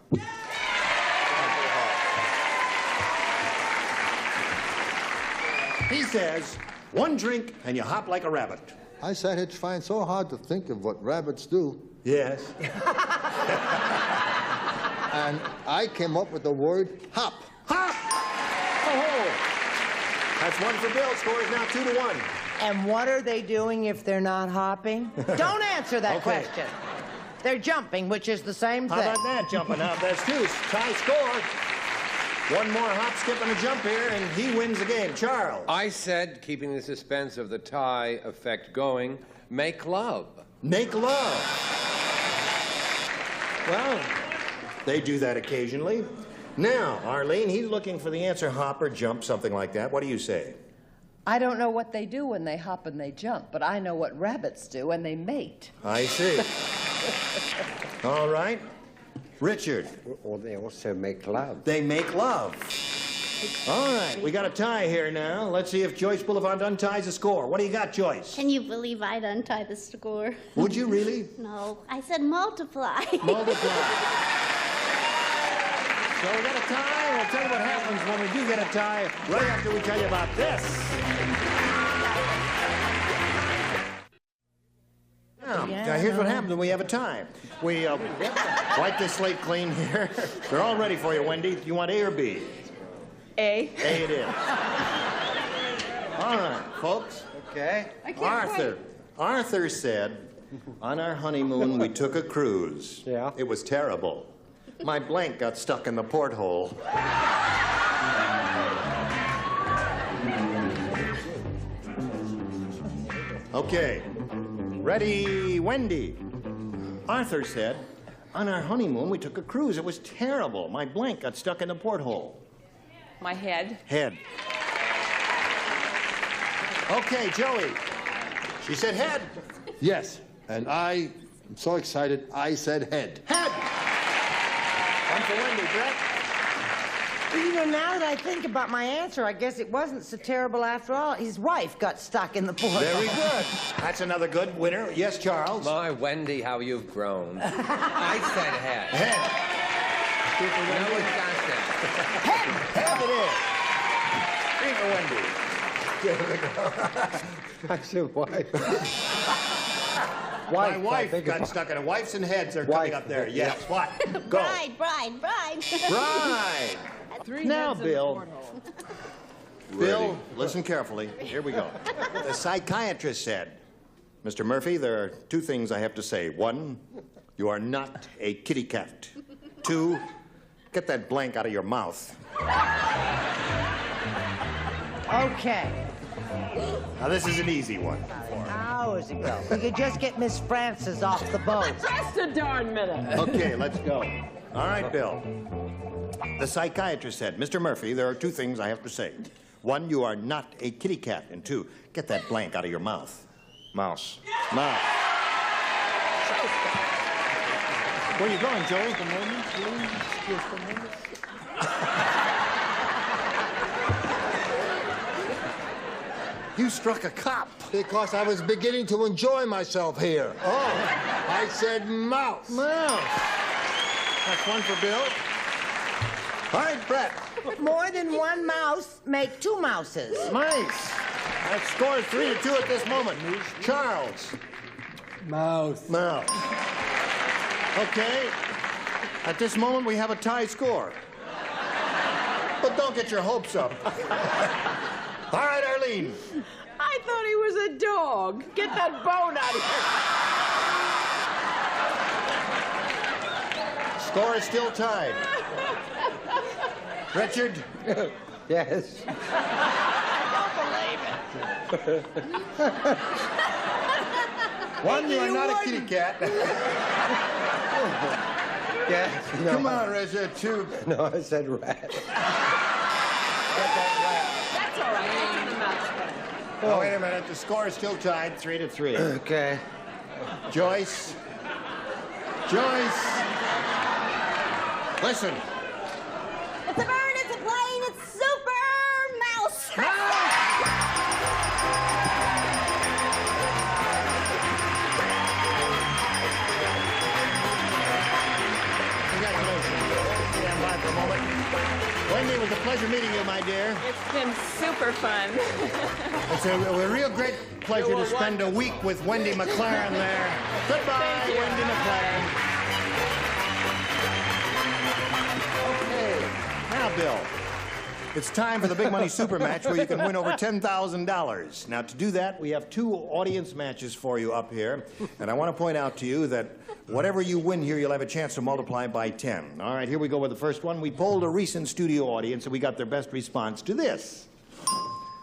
He says, one drink and you hop like a rabbit. I sat here trying so hard to think of what rabbits do. Yes. And I came up with the word hop. Hop! Oh! That's one for Bill. Score is now 2-1. And what are they doing if they're not hopping? Don't answer that question. They're jumping, which is the same thing. How about that, jumping up? That's two. Tie score. One more hop, skip, and a jump here, and he wins the game. Charles. I said, keeping the suspense of the tie effect going, make love. Make love. Well, they do that occasionally. Now, Arlene, he's looking for the answer hop or jump, something like that. What do you say? I don't know what they do when they hop and they jump, but I know what rabbits do when they mate. I see. All right. Richard. Or they also make love. They make love. All right, we got a tie here now. Let's see if Joyce Boulevard unties the score. What do you got, Joyce? Can you believe I'd untie the score? Would you really? No, I said multiply. Multiply. So we got a tie. We'll tell you what happens when we do get a tie right after we tell you about this. Now here's what happens when we have a tie. We wipe this slate clean here. They're all ready for you, Wendy. Do you want A or B? A. A it is. All right, folks. Okay. Arthur said, on our honeymoon, we took a cruise. Yeah. It was terrible. My blank got stuck in the porthole. Okay. Ready, Wendy. Arthur said, on our honeymoon, we took a cruise. It was terrible. My blank got stuck in the porthole. My head. Head. Okay, Joey. She said head. Yes, and I am so excited, I said head. Head. One for Wendy, Brett. You know, now that I think about my answer, I guess it wasn't so terrible after all. His wife got stuck in the porthole. Very good. That's another good winner. Yes, Charles. My Wendy, how you've grown. I said head. Head. No one got that. Head. Head it is. Three for Wendy. I said wife. My wife got stuck in it. Wives and heads are coming up there. Yes. What? Go. Bride. Bride. Now, Bill. Bill, listen carefully. Here we go. The psychiatrist said, Mr. Murphy, there are two things I have to say. One, you are not a kitty cat. Two, get that blank out of your mouth. Okay. Now, this is an easy one. Hours ago. We could just get Miss Frances off the boat. Just a darn minute. Okay, let's go. All right, Bill. The psychiatrist said, Mr. Murphy, there are two things I have to say. One, you are not a kitty cat. And two, get that blank out of your mouth. Mouse. Mouth. Where are you going, Joey? You struck a cop. Because I was beginning to enjoy myself here. Oh. I said mouse. Mouse. That's one for Bill. All right, Brett. More than one mouse make two mouses. Mice. That score is 3-2 at this moment. Charles. Mouse. Mouse. Okay. At this moment, we have a tie score. But don't get your hopes up. All right, Arlene. I thought he was a dog. Get that bone out of here. Score is still tied. Richard? Yes. I don't believe it. One, you are not a kitty cat. Yes. No. Come on, Richard. Two. No, I said rat. That's all right. That's in the mouse. Oh, wait a minute. The score is still tied, 3-3. Okay. Joyce. Listen. It's a bird, it's a plane, it's Super Mouse. Mouse! pleasure meeting you, my dear. It's been super fun. It's a real great pleasure to spend a week with Wendy McLaren there. Goodbye, Wendy McLaren. Okay, now, Bill, it's time for the Big Money Super Match where you can win over $10,000. Now, to do that, we have 2 audience matches for you up here. And I want to point out to you that whatever you win here, you'll have a chance to multiply by 10. All right, here we go with the first one. We polled a recent studio audience, and we got their best response to this.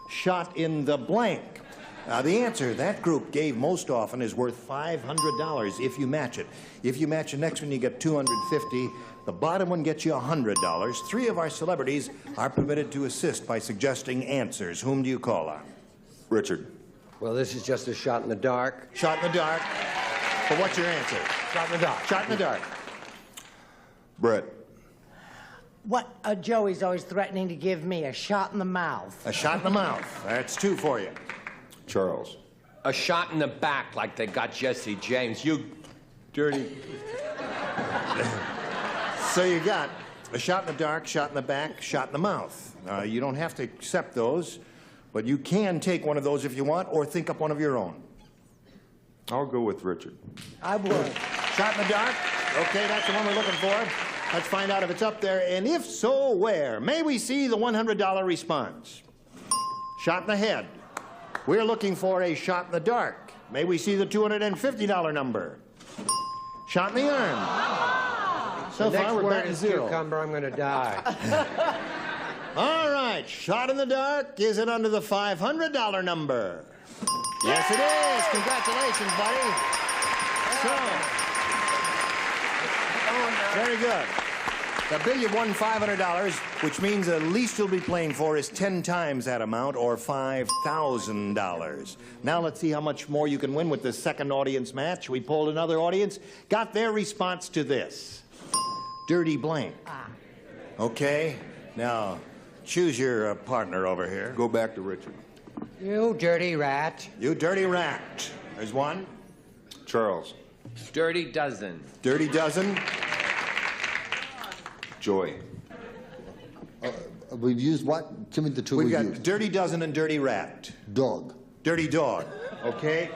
Shot in the blank. The answer that group gave most often is worth $500 if you match it. If you match the next one, you get $250. The bottom one gets you $100. 3 of our celebrities are permitted to assist by suggesting answers. Whom do you call on? Richard. Well, this is just a shot in the dark. Shot in the dark. But what's your answer? Shot in the dark. Shot in the dark. Brett. What? Joey's always threatening to give me a shot in the mouth. A shot in the mouth. That's 2 for you. Charles. A shot in the back like they got Jesse James. You dirty. So you got a shot in the dark, shot in the back, shot in the mouth. You don't have to accept those, but you can take one of those if you want, or think up one of your own. I'll go with Richard. I would. Shot in the dark? Okay, that's the one we're looking for. Let's find out if it's up there, and if so, where? May we see the $100 response? Shot in the head. We're looking for a shot in the dark. May we see the $250 number? Shot in the arm. So the far, next we're word back to is 0. cucumber. I'm going to die. All right, shot in the dark. Is it under the $500 number? Yes, it is. Congratulations, buddy. So, very good. The bill you've won $500, which means the least you'll be playing for is 10 times that amount, or $5,000. Now let's see how much more you can win with the second audience match. We polled another audience, got their response to this. Dirty blank. Okay, now choose your partner over here. Go back to Richard. You dirty rat. You dirty rat. There's one. Charles. Dirty dozen. Dirty dozen. Joy. We've used what? Give me the 2 We've we got used. dirty dozen and dirty rat. Dog. Dirty dog. Okay.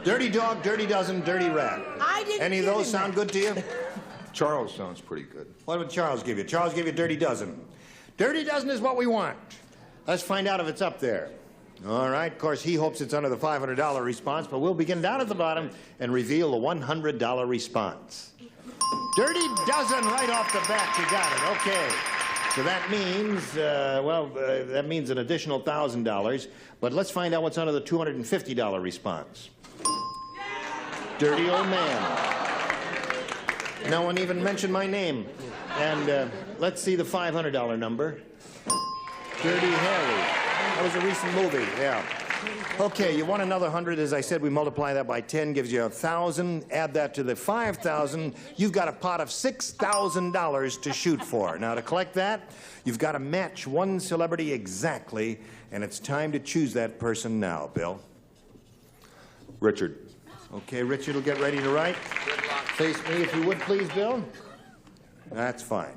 Dirty dog, dirty dozen, dirty rat. I didn't. Any of those sound good to you? Charles sounds pretty good. What would Charles give you? Charles gave you dirty dozen. Dirty dozen is what we want. Let's find out if it's up there. All right. Of course, he hopes it's under the $500 response, but we'll begin down at the bottom and reveal the $100 response. Dirty dozen right off the bat. You got it. Okay. So that means, that means an additional $1,000. But let's find out what's under the $250 response. Dirty old man. No one even mentioned my name. And let's see the $500 number. Dirty Harry. That was a recent movie, yeah. Okay, you won another 100. As I said, we multiply that by 10, gives you 1,000. Add that to the 5,000. You've got a pot of $6,000 to shoot for. Now, to collect that, you've got to match one celebrity exactly, and it's time to choose that person now, Bill. Richard. Okay, Richard will get ready to write. Face me, if you would, please, Bill. That's fine.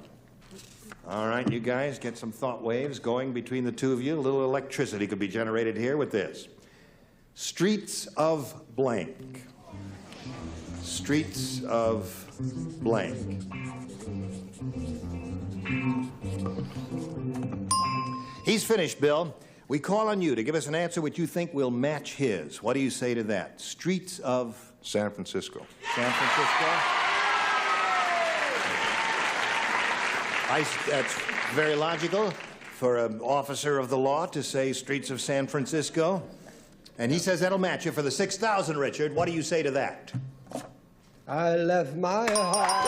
All right, you guys, get some thought waves going between the 2 of you. A little electricity could be generated here with this. Streets of blank. Streets of blank. He's finished, Bill. We call on you to give us an answer which you think will match his. What do you say to that? Streets of... San Francisco. San Francisco? That's very logical for an officer of the law to say streets of San Francisco. And he says that'll match you for the 6,000, Richard. What do you say to that? I left my heart.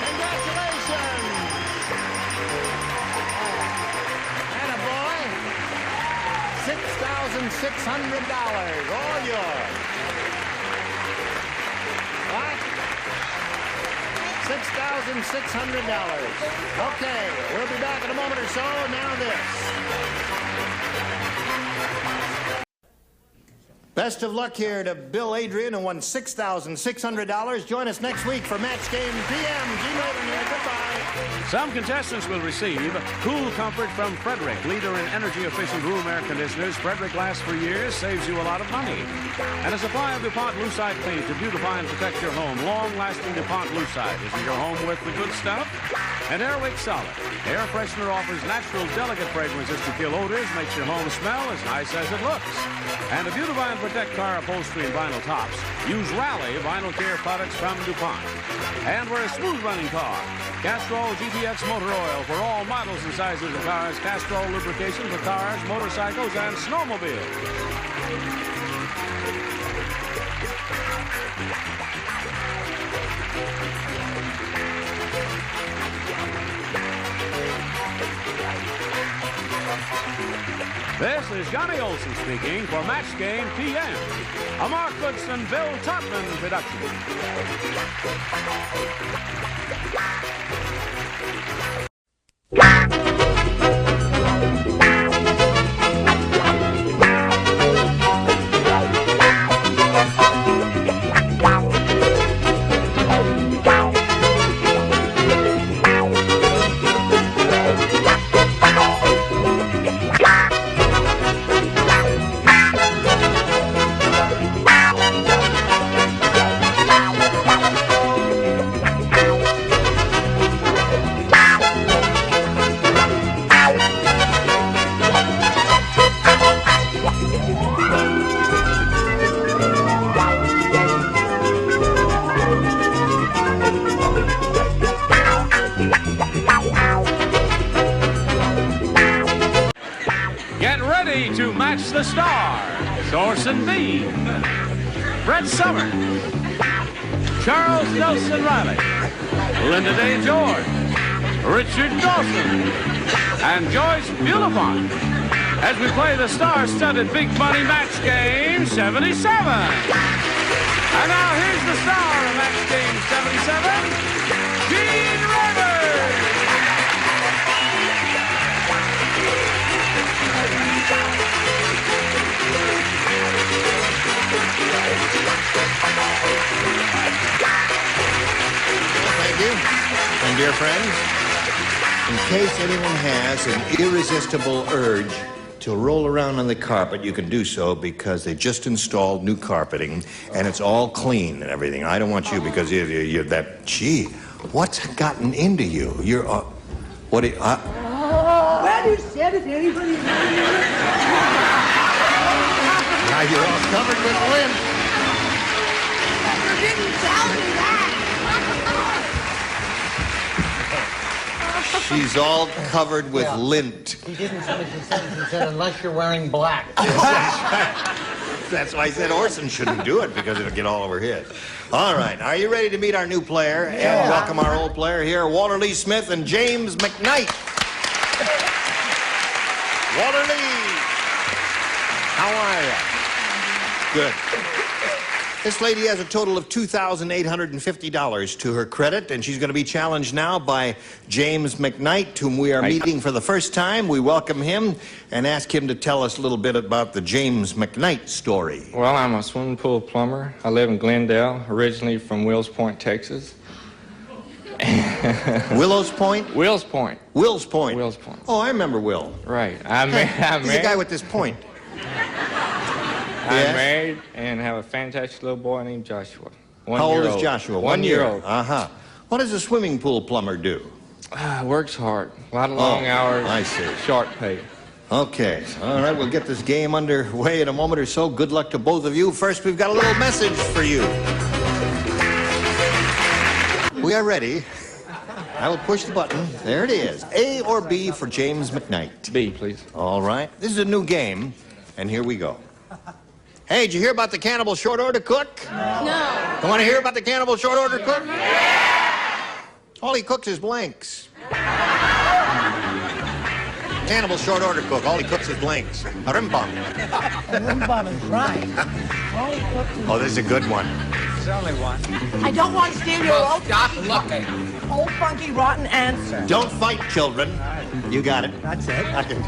Congratulations! Attaboy. $6,600. All yours. What? $6,600. Okay, we'll be back in a moment or so. Now this. Best of luck here to Bill Adrian, who won $6,600. Join us next week for Match Game PM. Gene Raven here. Goodbye. Some contestants will receive Cool Comfort from Frederick, leader in energy-efficient room air conditioners. Frederick lasts for years, saves you a lot of money. And a supply of DuPont Lucite paint to beautify and protect your home. Long-lasting DuPont Lucite. Isn't your home worth the good stuff? And Airwick Solid. Air freshener offers natural, delicate fragrances to kill odors, makes your home smell as nice as it looks. And to beautify and protect car upholstery and vinyl tops, use Raleigh Vinyl Care products from DuPont. And for a smooth-running car, Castrol GTX Motor Oil for all models and sizes of cars. Castrol lubrication for cars, motorcycles, and snowmobiles. This is Johnny Olson speaking for Match Game PM, a Mark Goodson, Bill Todman production. Get ready to match the stars. Orson Bean, Brett Summers, Charles Nelson Riley, Linda Day George, Richard Dawson, and Joyce Bulifant as we play the star-studded Big Money Match Game 77. And now here's the star of Match Game 77, Gene Raven. Thank you. And dear friends, in case anyone has an irresistible urge to roll around on the carpet, you can do so because they just installed new carpeting and it's all clean and everything. I don't want you because you're that, gee, what's gotten into you? You're, what do you, Well, you said if anybody... Now you're all covered with lint. You didn't tell me that. She's all covered with lint. He didn't finish the sentence. He said, unless you're wearing black. That's why I said Orson shouldn't do it, because it'll get all over his. All right, are you ready to meet our new player? Yeah. And welcome our old player here, Walter Lee Smith and James McKnight. Walter Lee. How are you? Good. This lady has a total of $2,850 to her credit, and she's going to be challenged now by James McKnight, whom we are meeting for the first time. We welcome him and ask him to tell us a little bit about the James McKnight story. Well, I'm a swimming pool plumber. I live in Glendale, originally from Wills Point, Texas. Willows Point? Wills Point. Wills Point. Wills Point. Oh, I remember Will. Right. He's the guy with this point. I'm married and have a fantastic little boy named Joshua. How old is Joshua? 1 year old. Uh-huh. What does a swimming pool plumber do? Works hard. A lot of long hours. I see. Short pay. Okay. All right, we'll get this game underway in a moment or so. Good luck to both of you. First, we've got a little message for you. We are ready. I will push the button. There it is. A or B for James McKnight? B, please. All right. This is a new game, and here we go. Hey, did you hear about the Cannibal Short Order Cook? No. You want to hear about the Cannibal Short Order Cook? Yeah. All he cooks is blanks. Cannibal Short Order Cook. All he cooks is blanks. A rimbum. A rimbum is right. Oh, this is a good one. There's only one. I don't want to steal your old, Stop looking. old funky, rotten answer. Don't fight, children. You got it. That's it. I can.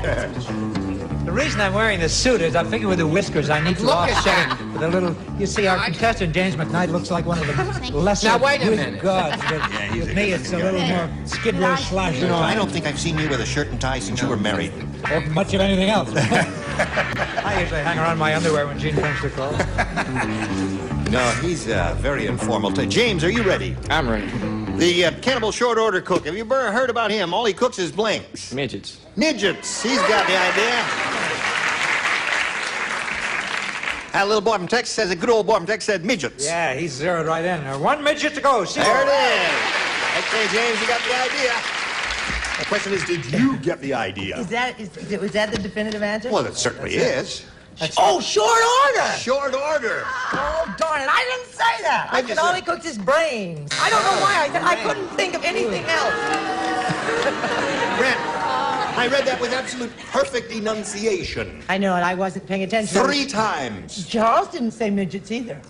The reason I'm wearing this suit is I figure with the whiskers I need to offset it with a little. You see, our contestant James McKnight looks like one of the lesser. Now wait a Greek minute. gods, but with me it's a little more Skid Row slash. You know, I don't think I've seen you with a shirt and tie since you were married. Or much of anything else. I usually hang around my underwear when Gene prints the clothes. No, he's very informal. James, are you ready? I'm ready. The cannibal short order cook. Have you ever heard about him? All he cooks is blanks. Midgets. Midgets. He's got the idea. That little boy from Texas says a good old boy from Texas said midgets. Yeah, he's zeroed right in. One midget to go. See there it is. Okay, James, you got the idea. The question is, did you get the idea? Was that the definitive answer? Well, it certainly is. Oh, short order! Short order. Oh, darn it. I didn't say that. I said all he cooked his brains. I don't know why. I couldn't think of anything else. Brent, I read that with absolute perfect enunciation. I know, and I wasn't paying attention. 3 times. Charles didn't say midgets either.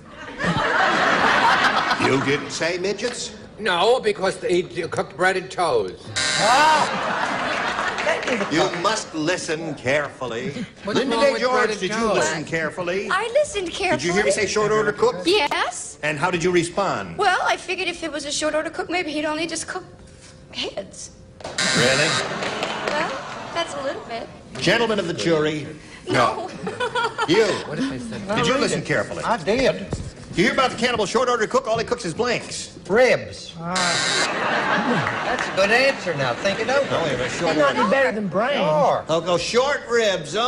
You didn't say midgets? No, because he cooked breaded toes. You must listen carefully. What's Linda wrong Day with George, breaded did you toes? listen carefully? I listened carefully. Did you hear me say short order cook? Yes. And how did you respond? Well, I figured if it was a short order cook, maybe he'd only just cook heads. Really? Well, that's a little bit. Gentlemen of the jury. No. You. What if I said? Did you listen carefully? I did. You hear about the cannibal short order cook? All he cooks is blanks. Ribs. That's a good answer now. Think it over. No, he was short He's not order. any better than brains. Sure. I'll go short ribs. Oh!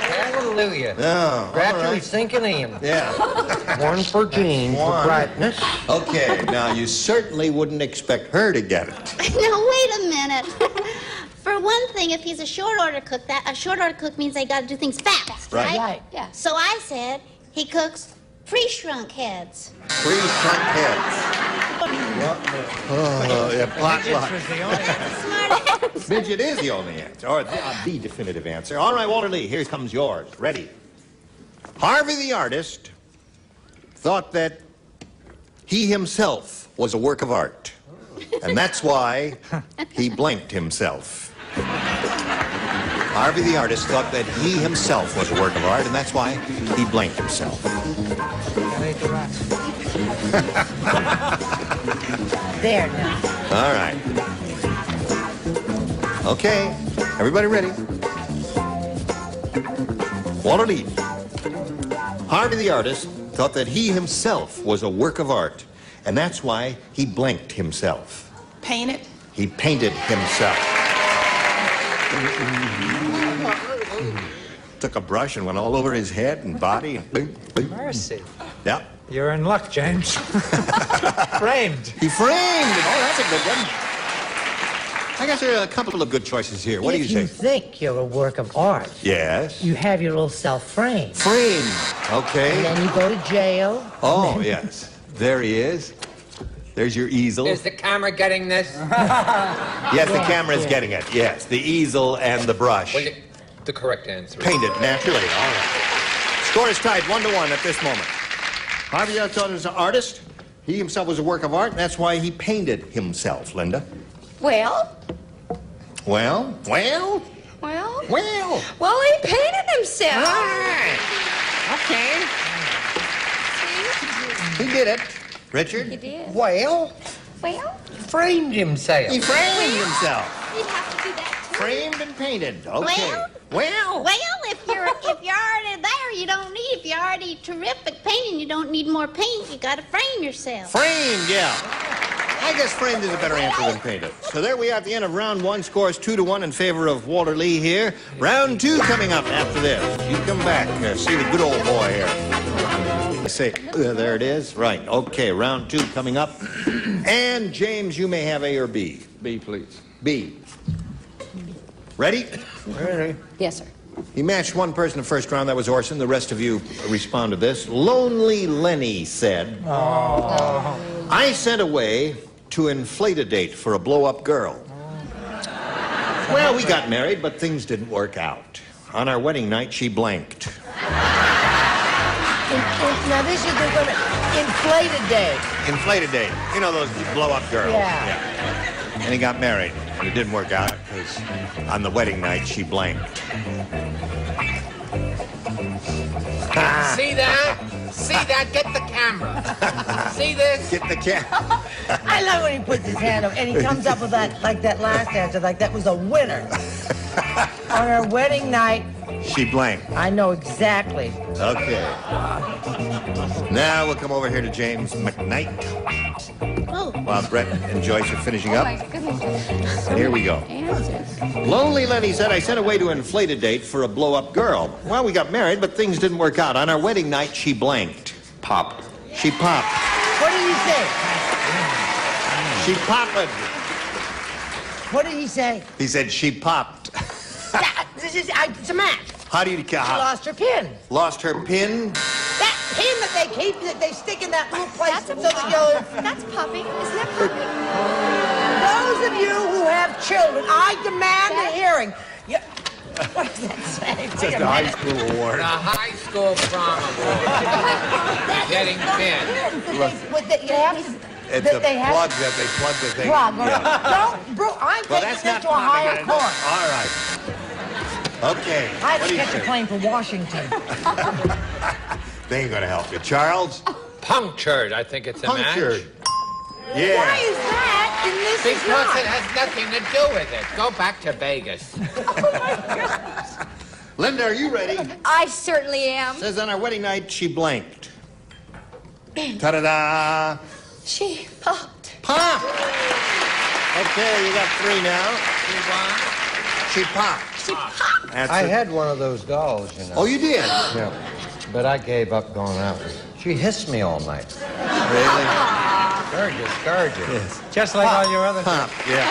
Hallelujah. No. Gradually sinking in. Yeah. One for Gene for brightness. Okay, now you certainly wouldn't expect her to get it. Now, wait a minute. For one thing, if he's a short order cook, a short order cook means they got to do things fast, Right. right? Yeah. So I said he cooks pre-shrunk heads. Pre-shrunk heads. Oh, yeah, potluck. Midget is the only answer, or the definitive answer. All right, Walter Lee, here comes yours. Ready? Harvey the artist thought that he himself was a work of art, and that's why he blanked himself. Harvey the artist thought that he himself was a work of art, and that's why he blanked himself. There now. All right. Okay, everybody ready? Walter Lee. Harvey the artist thought that he himself was a work of art, and that's why he blanked himself. Painted? He painted himself. Took a brush and went all over his head and body. And boom, boom. Mercy. Yep. You're in luck, James. Framed. He framed it. Oh, that's a good one. I guess there are a couple of good choices here. What do you If you say? think you're a work of art, Yes. you have your little self framed. Framed. Okay. And then you go to jail. Oh, yes. There he is. There's your easel. Is the camera getting this? Yes, the camera's getting it. Yes, the easel and the brush. Well, the correct answer. Painted naturally. All right. Score is tied 1-1 at this moment. Harvey Arthur is an artist. He himself was a work of art, and that's why he painted himself, Linda. Well, Well? well, Well, he painted himself. all right. Okay. He did it. Richard? He did. Well, Well, framed himself. He framed himself. He'd have to do that too. Framed and painted. Okay. Well, if you're already there, you don't need. If you're already terrific painting, you don't need more paint. You got to frame yourself. Framed, yeah. I guess framed is a better answer than painted. So there we are at the end of round 1. Scores 2-1 in favor of Walter Lee here. Round 2 coming up after this. You come back, see the good old boy here. Say, there it is. Right. Okay, round 2 coming up. And James, you may have A or B. B, please. B. Ready? Ready. yes, sir. He matched one person in the first round. That was Orson. The rest of you respond to this. Lonely Lenny said, I sent away to inflate a date for a blow-up girl. Well, we got married, but things didn't work out. On our wedding night, she blanked. Now this is the women. Inflated day. Inflated date. You know those blow-up girls. Yeah. and he got married. And it didn't work out because on the wedding night, she blanked. See that? See that? Get the camera. See this? Get the camera. I love when he puts his hand up and he comes up with that, like that last answer, like that was a winner. On our wedding night. She blanked. I know exactly. Okay. Now we'll come over here to James McKnight. Oh. While Brett and Joyce are finishing up. Oh, my goodness. Here we go. Lonely Lenny said, I sent away to inflate a date for a blow-up girl. Well, we got married, but things didn't work out. On our wedding night, she blanked. Popped. She popped. What did he say? She popped. What did he say? He said she popped. It's a match. How do you... She lost her pin. Lost her pin? That pin that they keep, that they stick in that little place so that That's popping. Isn't that popping? Those of you who have children, I demand a hearing. What does that say? It's just a high school award. The high school prom award. Getting thin. It's a plug that they plug the thing. Plug. Yeah. Don't, bro, I'm Well, taking that's this not to a higher popping. court. All right. Okay. I had What to do you catch a say? plane for Washington. They ain't gonna help you. Charles? Punctured. I think it's a Punctured. match. Yeah. Why is that and this is Because not? it has nothing to do with it. Go back to Vegas. Linda, are you ready? I certainly am. Says on our wedding night, she blanked. Ta-da-da! She popped. Pop! Okay, you got 3 now. She popped. She popped. That's I it. had one of those dolls, you know. Oh, you did? Yeah. But I gave up going out with her. She hissed me all night. Really? Very discouraging. Yes. Just like all your other Pop, yeah.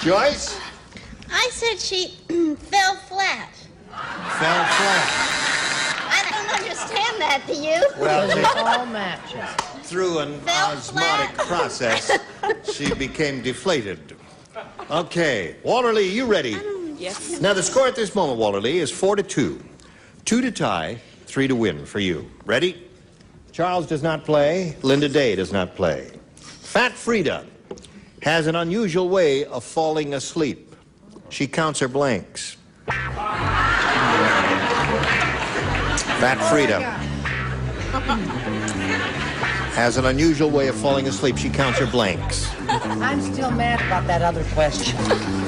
4. Joyce? I said she fell flat. Fell flat. I don't understand that, do you? Well, Those are all matches. through an Fell osmotic flat. process, she became deflated. Okay. Walter Lee, you ready? Yes. Now, the score at this moment, Walter Lee, is 4-2. 2 to tie, 3 to win for you. Ready? Charles does not play. Linda Day does not play. Fat Frida has an unusual way of falling asleep. She counts her blanks. Fat Frida has an unusual way of falling asleep. She counts her blanks. I'm still mad about that other question.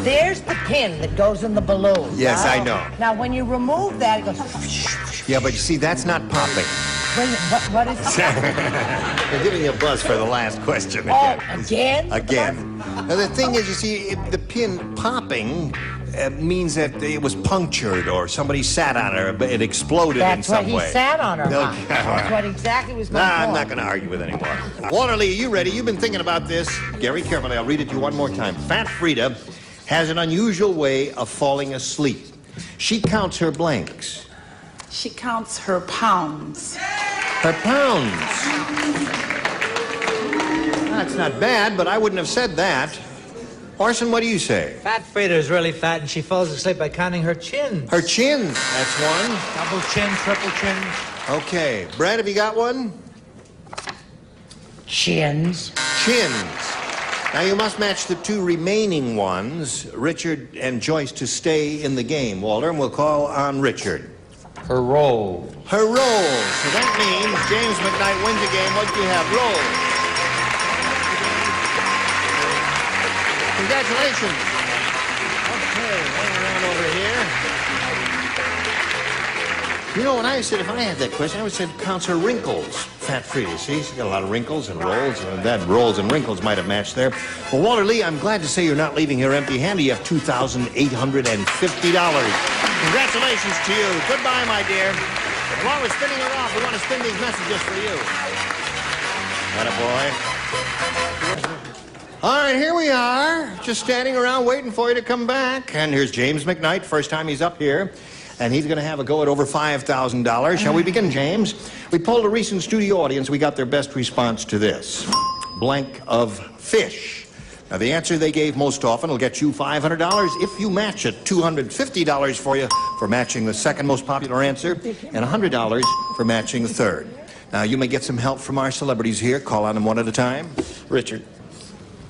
There's the pin that goes in the balloon. Yes, right? I know. Now, when you remove that, it goes... Yeah, but you see, that's not popping. Wait, what is They're giving you a buzz for the last question Oh, again. again? Again. Now, the thing is, you see, the pin popping means that it was punctured or somebody sat on her, but it exploded in That's what some he way. sat on her. Okay, Huh? all That's right. what exactly was Nah, going on. I'm not going to argue with anymore. Walter Lee, are you ready? You've been thinking about this. Gary, carefully. I'll read it to you one more time. Fat Frida has an unusual way of falling asleep. She counts her blanks. She counts her pounds. Her pounds. That's not bad, but I wouldn't have said that. Orson, what do you say? Fat Frida is really fat, and she falls asleep by counting her chins. Her chins. That's one. Double chin, triple chin. Okay. Brad, have you got one? Chins. Chins. Now, you must match the 2 remaining ones, Richard and Joyce, to stay in the game, Walter, and we'll call on Richard. Her roll. Her roll. So that means James McKnight wins the game. What do you have? Roll. Congratulations. Okay, hang around over here. You know, when I said, if I had that question, I would say counts her wrinkles. Fat Frida, see? She's got a lot of wrinkles and rolls, and that rolls and wrinkles might have matched there. Well, Walter Lee, I'm glad to say you're not leaving here empty-handed. You have $2,850. Congratulations to you. Goodbye, my dear. While we're spinning it off, we want to spin these messages for you. Attaboy. All right, here we are, just standing around waiting for you to come back. And here's James McKnight, first time he's up here. And he's going to have a go at over $5,000. Shall we begin, James? We polled a recent studio audience. We got their best response to this. Blank of fish. Now, the answer they gave most often will get you $500. If you match it, $250 for you for matching the second most popular answer, and $100 for matching the third. Now, you may get some help from our celebrities here. Call on them one at a time. Richard.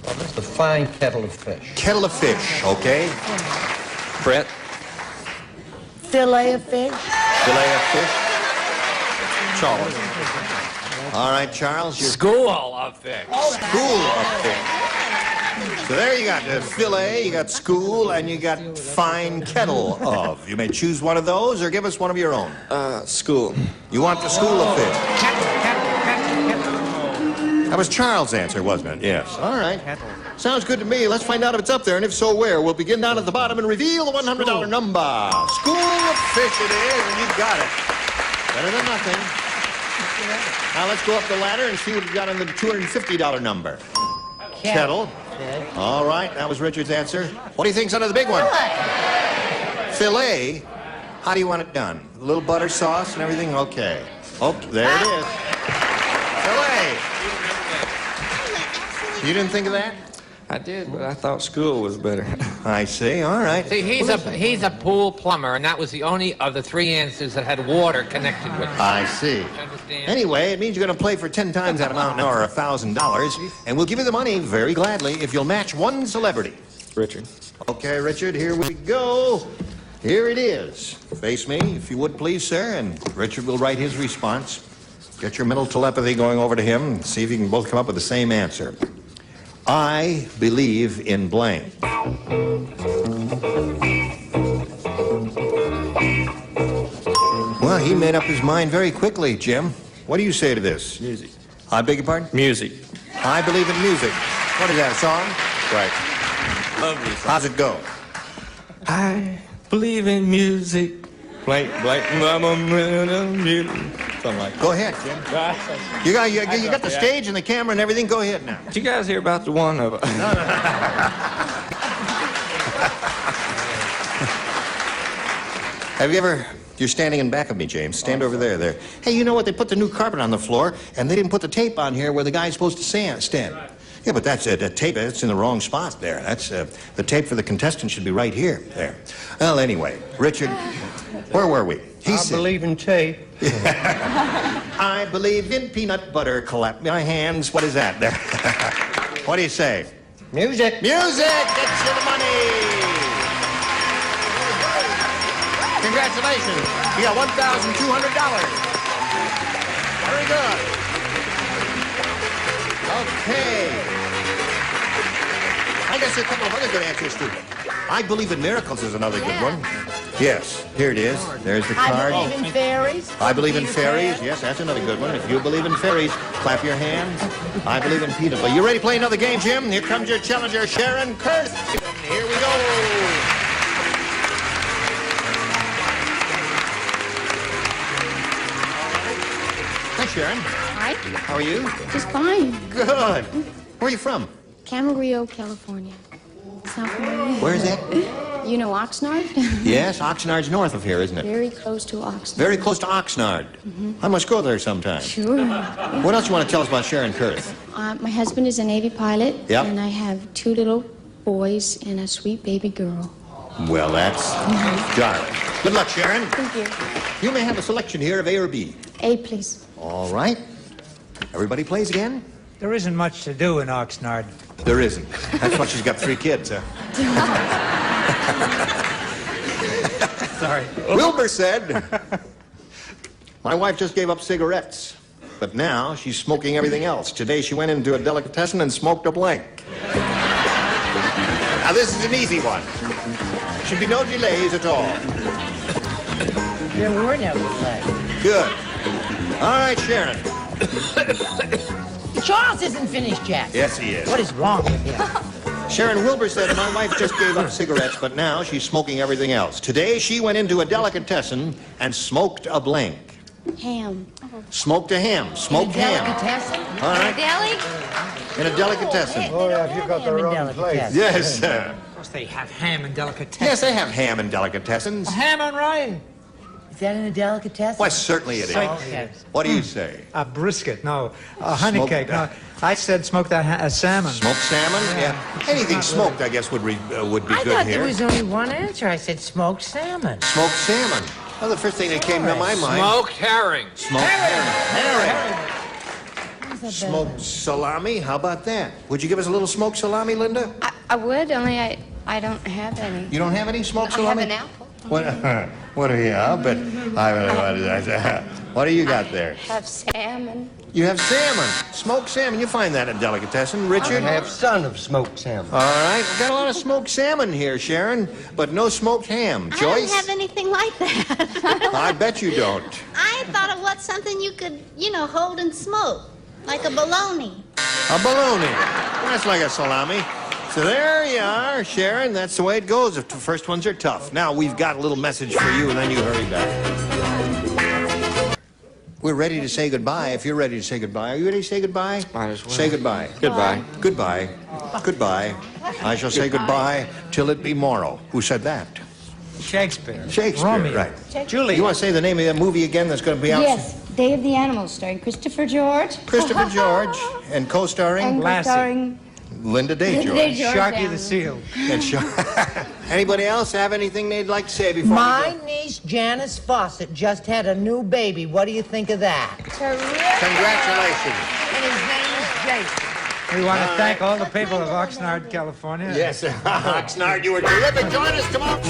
Well, just a fine kettle of fish. Kettle of fish, okay. Brett. Fillet of fish. Fillet of fish. Charles. All right, Charles. School of fish. School of fish. So there you got fillet, you got school, and you got fine kettle of. You may choose one of those or give us one of your own. School. You want the school of fish? That was Charles' answer, wasn't it? Yes. All right. Sounds good to me. Let's find out if it's up there, and if so, where. We'll begin down at the bottom and reveal the $100 number. School of fish it is, and you got it. Better than nothing. Now let's go up the ladder and see what we got on the $250 number. Kettle. All right, that was Richard's answer. What do you think's under the big one? Filet. How do you want it done? A little butter sauce and everything? Okay. Oh, there it is. Filet. You didn't think of that? I did, but I thought school was better. I see. All right. See, he's a pool plumber, and that was the only of the three answers that had water connected with it. I see. Anyway, it means you're going to play for 10 times that amount now, or $1,000, and we'll give you the money very gladly if you'll match one celebrity. Richard. Okay, Richard, here we go. Here it is. Face me, if you would please, sir, and Richard will write his response. Get your mental telepathy going over to him and see if you can both come up with the same answer. I believe in blank. Well, he made up his mind very quickly, Jim. What do you say to this? Music. I beg your pardon? Music. I believe in music. What is that, a song? Right. Lovely song. How's it go? I believe in music. Blank, music. Something like that. Go ahead, Jim. You got the stage and the camera and everything. Go ahead now. Did you guys hear about the one of... Have you ever... You're standing in back of me, James. Stand over there. Hey, you know what? They put the new carpet on the floor, and they didn't put the tape on here where the guy's supposed to stand. Yeah, but that's the tape. That's in the wrong spot there. That's the tape for the contestant should be right here. There. Well, anyway, Richard, where were we? I believe in tape. I believe in peanut butter. Clap my hands. What is that there? What do you say? Music. Music gets you the money. Congratulations. You got $1,200. Very good. Okay. I guess there are a couple of other good answers, too. I believe in miracles is another good one. Yes, here it is. There's the card. I believe in fairies. I believe in fairies. Yes, that's another good one. If you believe in fairies, clap your hands. I believe in Peter. But you ready to play another game, Jim? Here comes your challenger, Sharon Kurth. Here we go. Hi, Sharon. Hi. How are you? Just fine. Good. Where are you from? Camarillo, California. South Florida. Where is that? You know Oxnard? Yes, Oxnard's north of here, isn't it? Very close to Oxnard. Very close to Oxnard. I must go there sometime. Sure. What else you want to tell us about Sharon Kurth? My husband is a Navy pilot. Yep. And I have 2 little boys and a sweet baby girl. Well, that's darling. Good luck, Sharon. Thank you. You may have a selection here of A or B. A, please. All right. Everybody plays again? There isn't much to do in Oxnard. There isn't. That's why she's got 3 kids, huh? Sorry. Wilbur said, my wife just gave up cigarettes, but now she's smoking everything else. Today she went into a delicatessen and smoked a blank. Now this is an easy one. Should be no delays at all. There were no delays. Good. All right, Sharon. Charles isn't finished yet. Yes, he is. What is wrong with him? Sharon Wilbur said, my wife just gave up cigarettes, but now she's smoking everything else. Today she went into a delicatessen and smoked a blank. Ham. Smoked a ham. Smoked ham. Delicatessen? All right. Deli? In a delicatessen. Oh, yeah, you got the wrong place. Yes, sir. Of course, they have ham and delicatessen. Yes, they have ham in delicatessens. Ham on Ryan. Is that in a delicatessen? Why, certainly it is. Okay. What do you say? A brisket, no. A honey Smoked cake, no. I said smoked salmon. Smoked salmon? Yeah. Anything smoked, I guess, would be I good thought here. there was only one answer. I said smoked salmon. Smoked salmon. Well, the first thing that came to my mind. Smoked herring. Smoked herring. Smoked salami. How about that? Would you give us a little smoked salami, Linda? I would, only I don't have any. You don't have any smoked I salami? have an apple. What are you? I'll bet. What do you got there? I have salmon. You have salmon. Smoked salmon. You find that at Delicatessen. Richard? I have son of smoked salmon. All right. We've got a lot of smoked salmon here, Sharon, but no smoked ham. I Joyce? don't have anything like that. I bet you don't. I thought it was something you could, hold and smoke, like a bologna. A bologna. That's like a salami. So there you are, Sharon. That's the way it goes. If the first ones are tough. Now, we've got a little message for you, and then you hurry back. We're ready to say goodbye. If you're ready to say goodbye. Are you ready to say goodbye? Might as well. Say goodbye. Goodbye. Goodbye. Goodbye. I shall say goodbye till it be morrow. Who said that? Shakespeare. Shakespeare, Romeo. right. Julie. You want to say the name of that movie again that's going to be out? Yes, Day of the Animals, starring Christopher George. Christopher George and co-starring And co-starring Linda Day Linda George. Day George. Sharky the Seal. And Anybody else have anything they'd like to say before My we go? niece Janice Fawcett just had a new baby. What do you think of that? Terrific. Congratulations. And his name is Jason. We want to thank all the people of Oxnard, California. Yes, Oxnard, you were terrific. Join us tomorrow.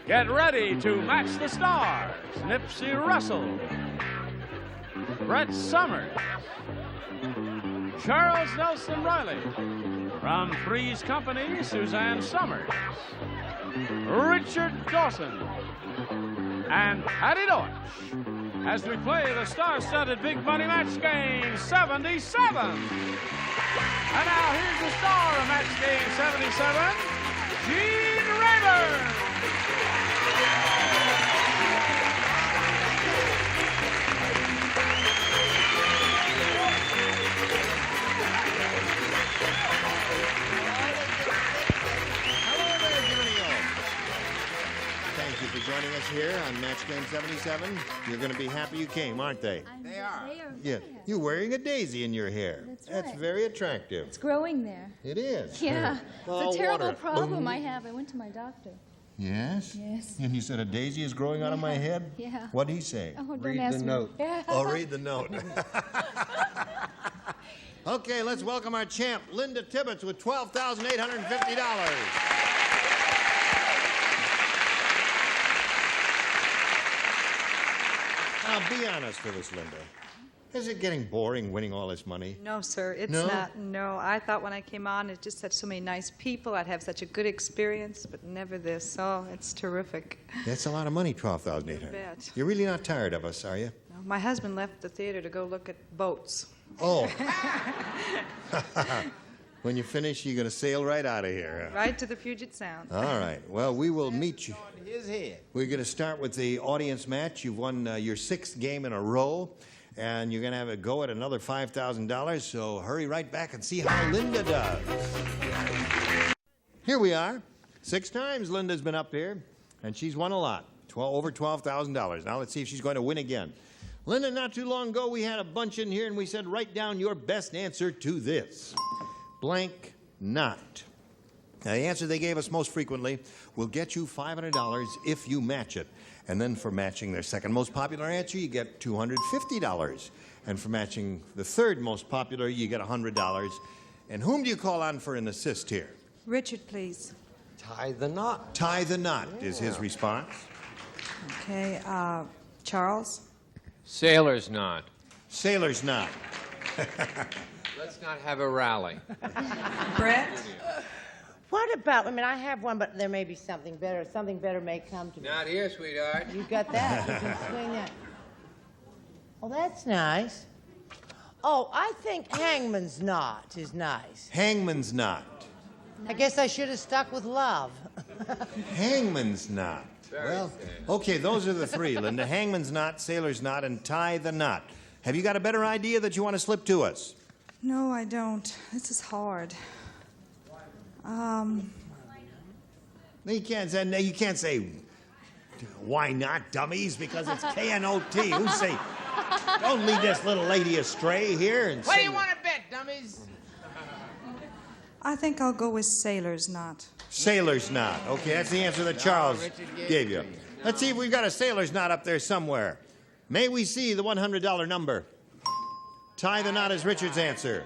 Get ready to match the stars. Nipsey Russell, Brett Summers, Charles Nelson Riley, from Three's Company, Suzanne Summers, Richard Dawson, and Patty Deutsch, as we play the star-studded Big Money Match Game 77. And now here's the star of Match Game 77, Gene Rayburn. Thank you for joining us here on Match Game 77. You're going to be happy you came, aren't they? They are. Yeah. You're wearing a daisy in your hair. That's right. very attractive. It's growing there. It is. Yeah. Oh, It's a terrible water. problem I have. I went to my doctor. Yes? Yes. And you said a daisy is growing out of my head? Yeah. What'd he say? Oh, don't Read ask the me. note. Yeah. Oh, read the note. Okay, let's welcome our champ, Linda Tibbetts, with $12,850. Now, be honest with us, Linda. Is it getting boring winning all this money? No, sir, it's No? not. No, I thought when I came on, it just had so many nice people. I'd have such a good experience, but never this. Oh, it's terrific. That's a lot of money, $12,800. You bet. You're really not tired of us, are you? No, my husband left the theater to go look at boats. Oh. When you finish, you're going to sail right out of here. Right to the Puget Sound. All right. Well, we will meet you. His head. We're going to start with the audience match. You've won your 6th game in a row, and you're going to have a go at another $5,000. So hurry right back and see how Linda does. Here we are. 6 times Linda's been up here, and she's won a lot. Over $12,000. Now let's see if she's going to win again. Linda, not too long ago, we had a bunch in here, and we said, write down your best answer to this. Blank not. Now, the answer they gave us most frequently will get you $500 if you match it. And then for matching their second most popular answer, you get $250. And for matching the third most popular, you get $100. And whom do you call on for an assist here? Richard, please. Tie the knot. Tie the knot is his response. Okay, Charles? Sailor's knot. Sailor's knot. Let's not have a rally. Brett? What about, I mean, I have one, but there may be something better. Something better may come to me. Not here, sweetheart. You got that. You can swing that. Oh, that's nice. Oh, I think hangman's knot is nice. Hangman's knot. I guess I should have stuck with love. Hangman's knot. Well, okay, those are the three, Linda. Hangman's knot, sailor's knot, and tie the knot. Have you got a better idea that you want to slip to us? No, I don't. This is hard. You can't say, why not, dummies, because it's K-N-O-T. Who say, don't lead this little lady astray here and What say, do you want to bet, dummies? I think I'll go with sailor's knot. sailor's knot. Okay, that's the answer that Charles gave you. Let's see if we've got a sailor's knot up there somewhere. May we see the $100 number? Tie the knot is Richard's answer.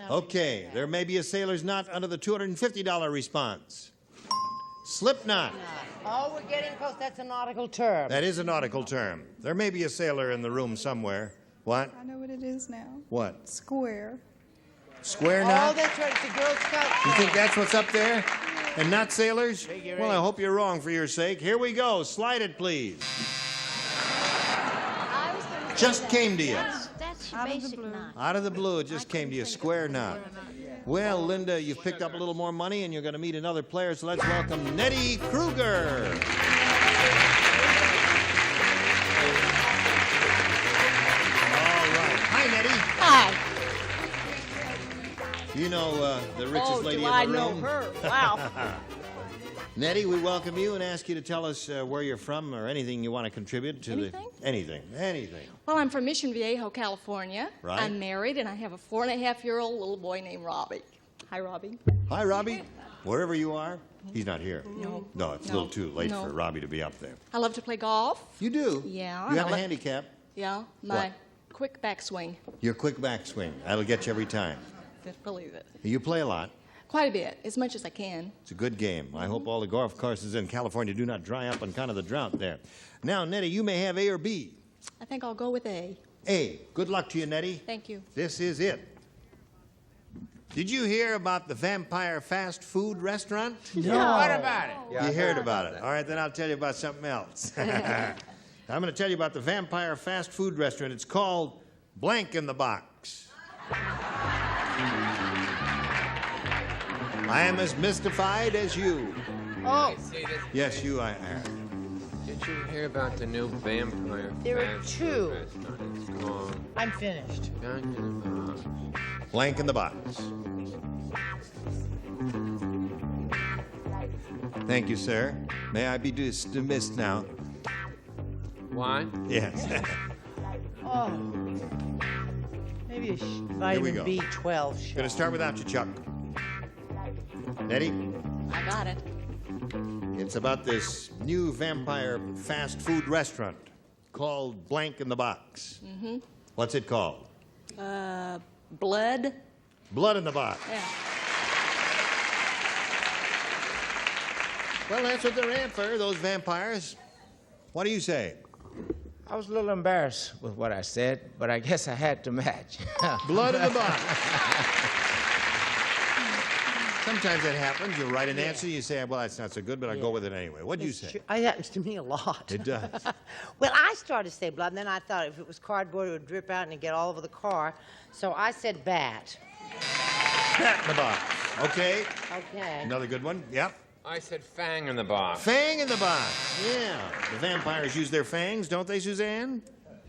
Okay, there may be a sailor's knot under the $250 response. Slip knot. Oh, we're getting close. That's a nautical term. That is a nautical term. There may be a sailor in the room somewhere. What? I know what it is now. What? Square. Square Oh, knot? that's right. It's a Girl Scout. You think that's what's up there? And not sailors? Well, I hope you're wrong for your sake. Here we go. Slide it, please. Just came to you. That's your basic knot. Out of the blue, it just came to you. Square knot. Well, Linda, you've picked up a little more money, and you're going to meet another player, so let's welcome Nettie Kruger. All right. Hi, Nettie. Hi. You know the richest lady in the room? I know her? Wow. Nettie, we welcome you and ask you to tell us where you're from or anything you want to contribute to Anything? Anything. Well, I'm from Mission Viejo, California. Right. I'm married, and I have a 4.5-year-old little boy named Robbie. Hi, Robbie. Hi, Robbie. Wherever you are. He's not here. No. No, it's a No. little too late No. for Robbie to be up there. I love to play golf. You do? Yeah. You have a handicap. Yeah, my quick backswing. Your quick backswing. That'll get you every time. Just believe it. You play a lot. Quite a bit, as much as I can. It's a good game. I hope all the golf courses in California do not dry up on kind of the drought there. Now, Nettie, you may have A or B. I think I'll go with A. A. Good luck to you, Nettie. Thank you. This is it. Did you hear about the vampire fast food restaurant? No. What about it? Yeah, You I heard heard about about it. that. All right, then I'll tell you about something else. I'm going to tell you about the vampire fast food restaurant. It's called Blank in the Box. I am as mystified as you. Oh. Yes, you I am. Did you hear about the new vampire There are fast two. food restaurant? It's called I'm finished. Blank in the Box. Thank you, sir. May I be dismissed now? What? Yes. Oh. Maybe a Here we vitamin go. B12 shot. Going to start without you, Chuck. Nettie, I got it. it's about this new vampire fast food restaurant called Blank in the Box. Mm-hmm. What's it called? Blood. Blood in the Box. Yeah. Well, that's what they're in for, those vampires. What do you say? I was a little embarrassed with what I said, but I guess I had to match. Blood in the Box. Sometimes that happens. You write an answer, you say, well, that's not so good, but I'll go with it anyway. What'd you say? It happens to me a lot. It does. Well, I started to say blood, and then I thought if it was cardboard, it would drip out and it'd get all over the car. So I said bat. Bat in the Box. Okay. Okay. Another good one. Yep. I said fang in the box. Fang in the Box. Yeah. The vampires use their fangs, don't they, Suzanne?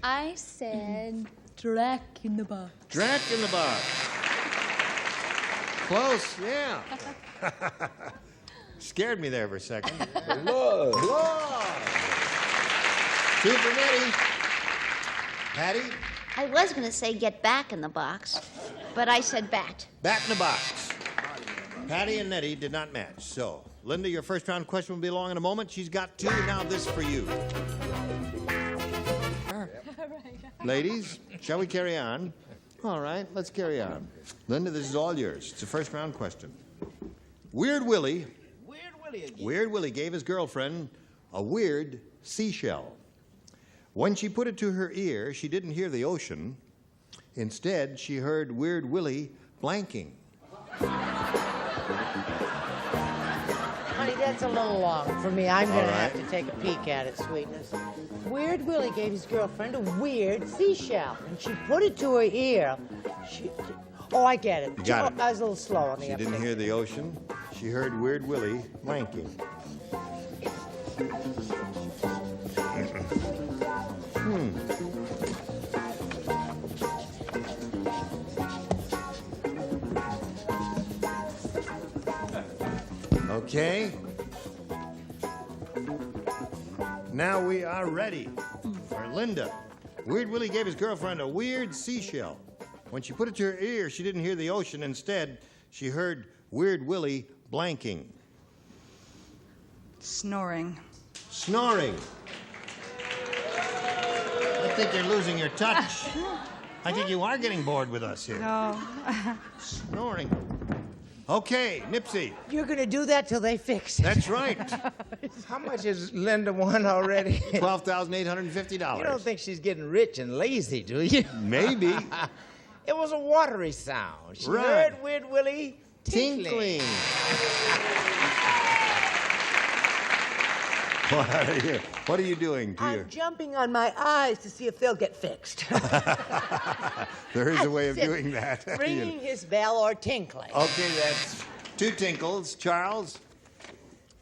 I said Drac in the box. Drac in the Box. Close, yeah. Scared me there for a second. Blood. Blood. Two for Nettie. Patty? I was going to say get back in the box, but I said bat. Bat in the Box. Patty and Nettie did not match. So, Linda, your first round question will be along in a moment. She's got 2. Now this for you. Ladies, shall we carry on? All right, let's carry on. Linda, this is all yours. It's a first round question. Weird Willie gave his girlfriend a weird seashell. When she put it to her ear, she didn't hear the ocean. Instead, she heard Weird Willie blanking. Honey, that's a little long for me. I'm going to have to take a peek at it, sweetness. Weird Willie gave his girlfriend a weird seashell, and she put it to her ear. Oh, I get it. You got it. I was a little slow on the She uptake. didn't hear the ocean. She heard Weird Willie blanking. Okay. Now we are ready for Linda. Weird Willie gave his girlfriend a weird seashell. When she put it to her ear, she didn't hear the ocean. Instead, she heard Weird Willie blanking. Snoring. Snoring. I think you're losing your touch. I think you are getting bored with us here. No. Snoring. Okay, Nipsey. You're going to do that till they fix it. That's right. How much has Linda won already? $12,850. You don't think she's getting rich and lazy, do you? Maybe. It was a watery sound. She Right. heard Weird Willie tinkling. What are you doing to your... I'm jumping on my eyes to see if they'll get fixed. There is a way of doing that. Ringing his bell or tinkling. Okay, that's 2 tinkles. Charles?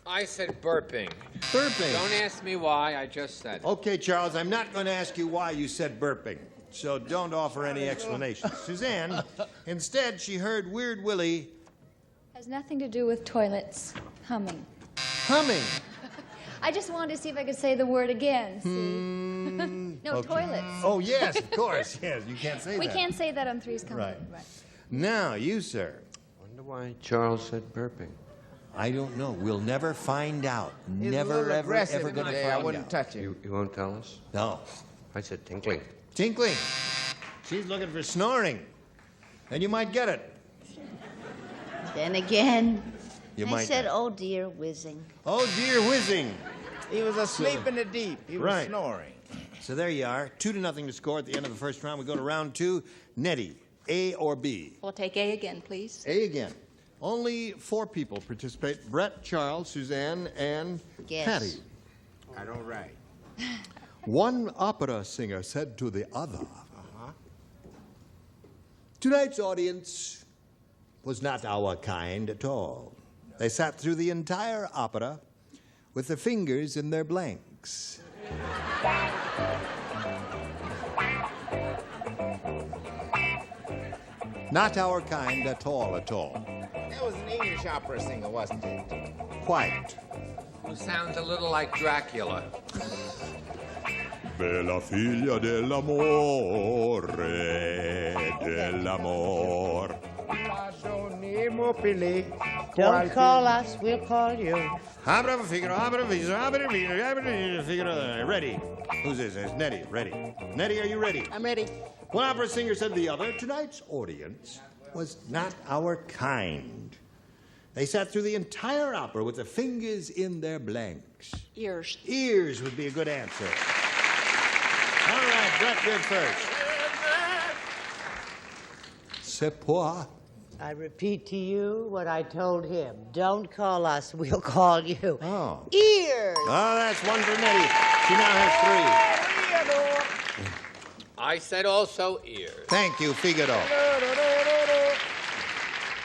I said burping. Burping. Don't ask me why, I just said it. Okay, Charles, I'm not going to ask you why you said burping, so don't offer any explanation. Suzanne, instead, she heard Weird Willie... Has nothing to do with toilets. Humming. Humming? I just wanted to see if I could say the word again. See? No, Okay. toilets. Oh, yes, of course. Yes, you can't say We that. can't say that on Three's Company. Right. Now, you, sir. Wonder why Charles said burping. I don't know. We'll never find out. He's a Never, little ever, aggressive ever going to today. find I wouldn't out. touch it. You won't tell us? No. I said tinkling. Tinkling. She's looking for snoring. And you might get it. Then again, You I might said, not. oh dear, whizzing. Oh, dear whizzing. He was asleep in the deep. He was Right. snoring. So there you are. 2-0 to score at the end of the first round. We go to round 2. Nettie, A or B? We'll take A again, please. A again. Only 4 people participate. Brett, Charles, Suzanne, and Yes. Patty. I don't write. One opera singer said to the other, tonight's audience was not our kind at all. They sat through the entire opera with their fingers in their blanks. Not our kind at all, at all. That was an English opera singer, wasn't it? Quite. Who sounds a little like Dracula. Bella figlia dell'amore, dell'amor. Don't call us, we'll call you. Abra, Figaro, abra, Figaro. Ready. Who's this? It's Nettie. Ready. Nettie, are you ready? I'm ready. One opera singer said to the other, tonight's audience was not our kind. They sat through the entire opera with their fingers in their blanks. Ears. Ears would be a good answer. All right, Brett, you're first. C'est quoi? I repeat to you what I told him. Don't call us, we'll call you. Oh. Ears! Oh, that's one for Nettie. She now has 3. I said also ears. Thank you, Figaro.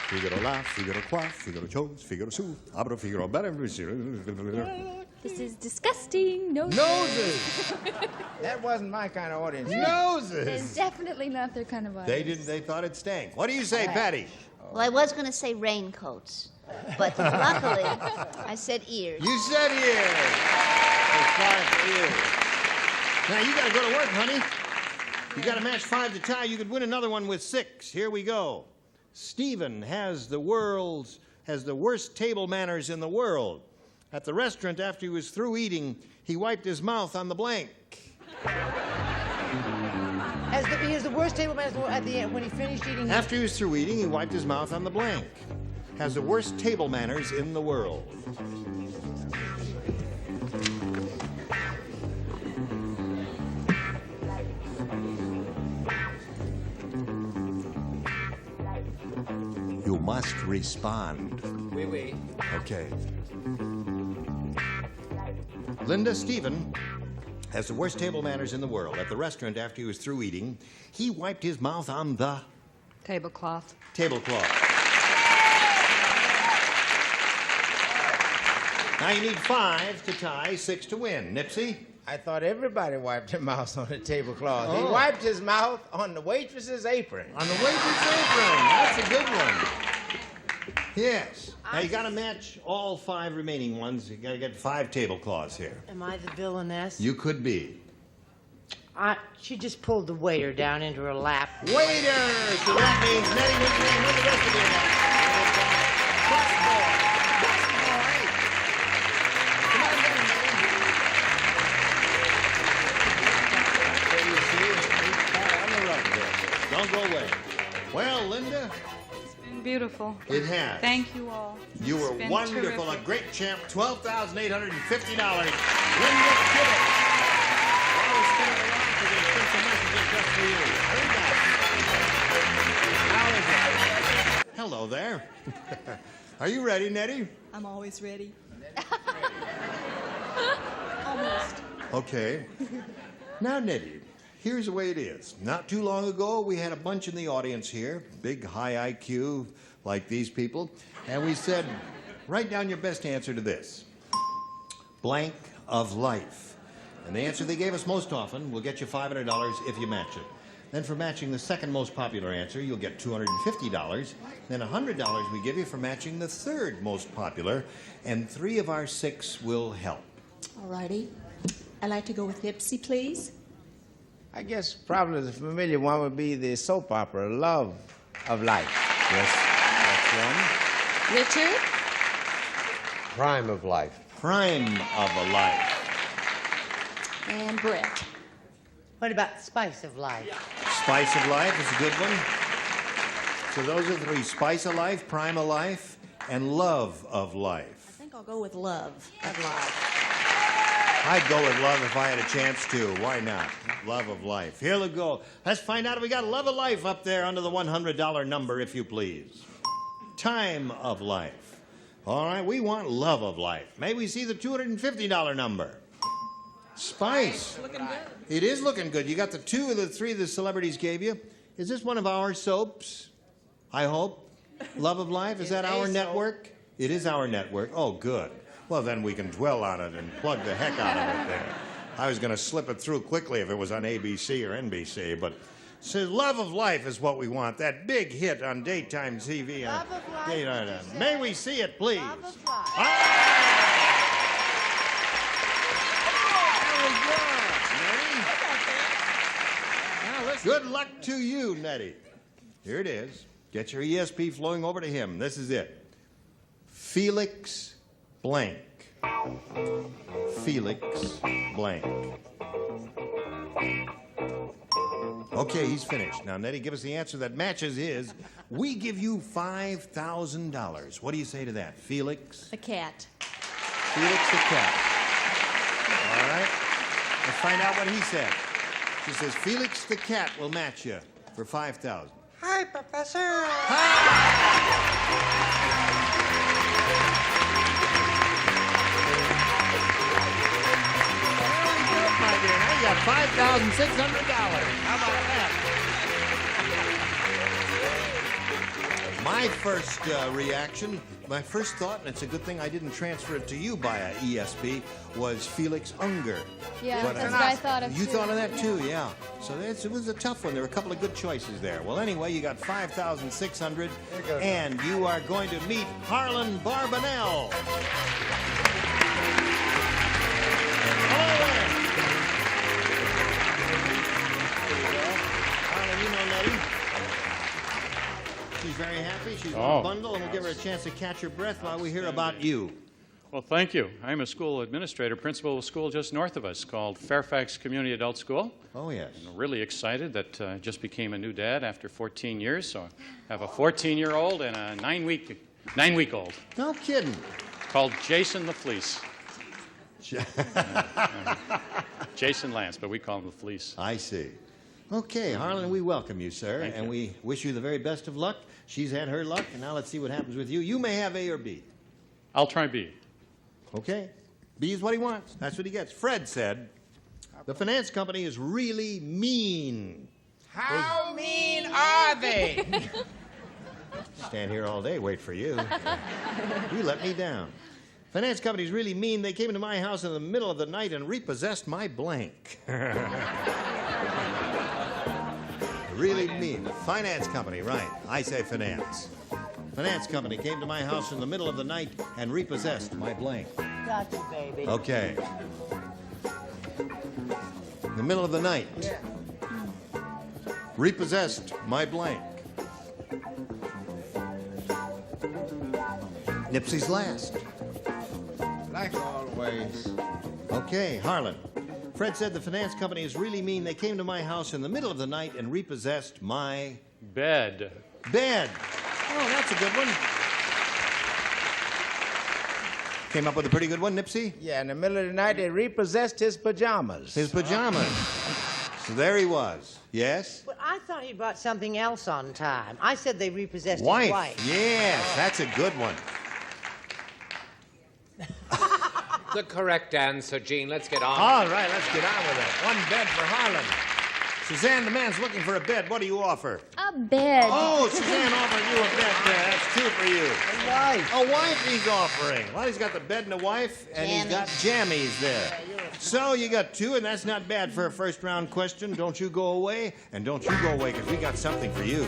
Figaro la, Figaro qua, Figaro chose, Figaro su, abra Figaro better. This is disgusting. Noses. Noses. That wasn't my kind of audience. It's Noses. definitely not their kind of audience. They didn't. They thought it stank. What do you say, Patty? Well, I was going to say raincoats, but luckily I said ears. You said ears. It's 5 ears. Now you got to go to work, honey. You got to match 5 to tie. You could win another one with 6. Here we go. Stephen has has the worst table manners in the world? At the restaurant, after he was through eating, he wiped his mouth on the blank. He has the worst table manners at the end when he finished eating. After he was through eating, he wiped his mouth on the blank. Has the worst table manners in the world. You must respond. Oui, oui. Okay. Linda Stephen has the worst table manners in the world. At the restaurant, after he was through eating, he wiped his mouth on the Tablecloth. tablecloth. Now you need 5 to tie, 6 to win. Nipsey? I thought everybody wiped their mouths on the tablecloth. Oh. He wiped his mouth on the waitress's apron. On the waitress's apron. That's a good one. Yes. Now you got to match all 5 remaining ones. You got to get 5 tablecloths here. Am I the villainess? You could be. She just pulled the waiter down into her lap. Waiter! So that means Nettie wins the game. Win the rest of your match. Plus more. Come on, Don't go away. Well, Linda. It's been beautiful. It has. Thank you all. You It's were been wonderful. terrific. A great champ. $12,850. Linda Kidder. Always spin it around because there's been some messages just for you. Very nice. How is it? Hello there. Are you ready, Nettie? I'm always ready. Almost. Okay. Now, Nettie, here's the way it is. Not too long ago, we had a bunch in the audience here, big high IQ like these people, and we said, write down your best answer to this. Blank of life. And the answer they gave us most often will get you $500 if you match it. Then for matching the second most popular answer, you'll get $250. Then $100 we give you for matching the third most popular, and 3 of our 6 will help. All righty. I'd like to go with Nipsey, please. I guess probably the familiar one would be the soap opera, Love of Life. Yes, that's one. Richard? Prime of Life. Prime of a life. And Brett. What about Spice of Life? Spice of life is a good one. So those are 3. Spice of life, prime of life, and love of life. I think I'll go with Love of Life. I'd go with love if I had a chance to. Why not? Love of life. Here we go. Let's find out if we got love of life up there under the $100 number, if you please. Time of life. All right, we want love of life. May we see the $250 number? Spice. Looking good. It is looking good. You got the 2 of the 3 the celebrities gave you. Is this one of our soaps? I hope. Love of Life, is that our network? It is our network. Oh, good. Well, then we can dwell on it and plug the heck out of it there. I was going to slip it through quickly if it was on ABC or NBC, but says Love of Life is what we want. That big hit on daytime TV. Love of Life. May we see it, please? Love of Life. Good luck to you, Nettie. Here it is. Get your ESP flowing over to him. This is it. Felix blank. Felix blank. Okay, he's finished. Now, Nettie, give us the answer that matches his. We give you $5,000. What do you say to that? Felix? The cat. Felix the cat. All right. Let's find out what he said. She says, Felix the cat will match you for $5,000. Hi, Professor. My dear, now you got $5,600. How about that? My first reaction, my first thought, and it's a good thing I didn't transfer it to you by a ESP, was Felix Unger. Yeah, But, that's what I thought of You too. thought of that too, yeah. So it was a tough one. There were a couple of good choices there. Well, anyway, you got $5,600, and you are going to meet Harlan Barbanel. Hello there. There you go. Harlan, you know Nettie. She's very happy. She's won a bundle, and we'll give her a chance to catch her breath while we hear about you. Well, thank you. I'm a school administrator, principal of a school just north of us called Fairfax Community Adult School. Oh, yes. I'm really excited that I just became a new dad after 14 years. So I have a 14-year-old and a 9-week-old. No kidding. Called Jason the Fleece. Jason Lance, but we call him the Fleece. I see. Okay, Harlan, we welcome you, sir, Thank you. we wish you the very best of luck. She's had her luck, and now let's see what happens with you. You may have A or B. I'll try B. Okay. B is what he wants. That's what he gets. Fred said, the finance company is really mean. How mean are they? Stand here all day, wait for you. You let me down. Finance company's really mean. They came into my house in the middle of the night and repossessed my blank. Really mean. Finance company, right. I say finance. Finance company came to my house in the middle of the night and repossessed my blank. Got you, baby. Okay. In the middle of the night. Yeah. Repossessed my blank. Nipsey's last. Like always. Okay, Harlan. Fred said the finance company is really mean. They came to my house in the middle of the night and repossessed my... Bed. Bed. Oh, that's a good one. Came up with a pretty good one, Nipsey? Yeah, in the middle of the night, they repossessed his pajamas. His pajamas. So there he was. Yes? But I thought he brought something else on time. I said they repossessed Wife. his wife. Yes, that's a good one. The correct answer, Gene. Let's get on. All right, let's get on with it. One bed for Harlan. Suzanne, the man's looking for a bed. What do you offer? A bed. Oh, Suzanne offered you a bed there. That's two for you. A wife. A wife he's offering. Well, he's got the bed and a wife, and he's got jammies there. So you got two, and that's not bad for a first-round question. Don't you go away, and don't you go away, because we got something for you.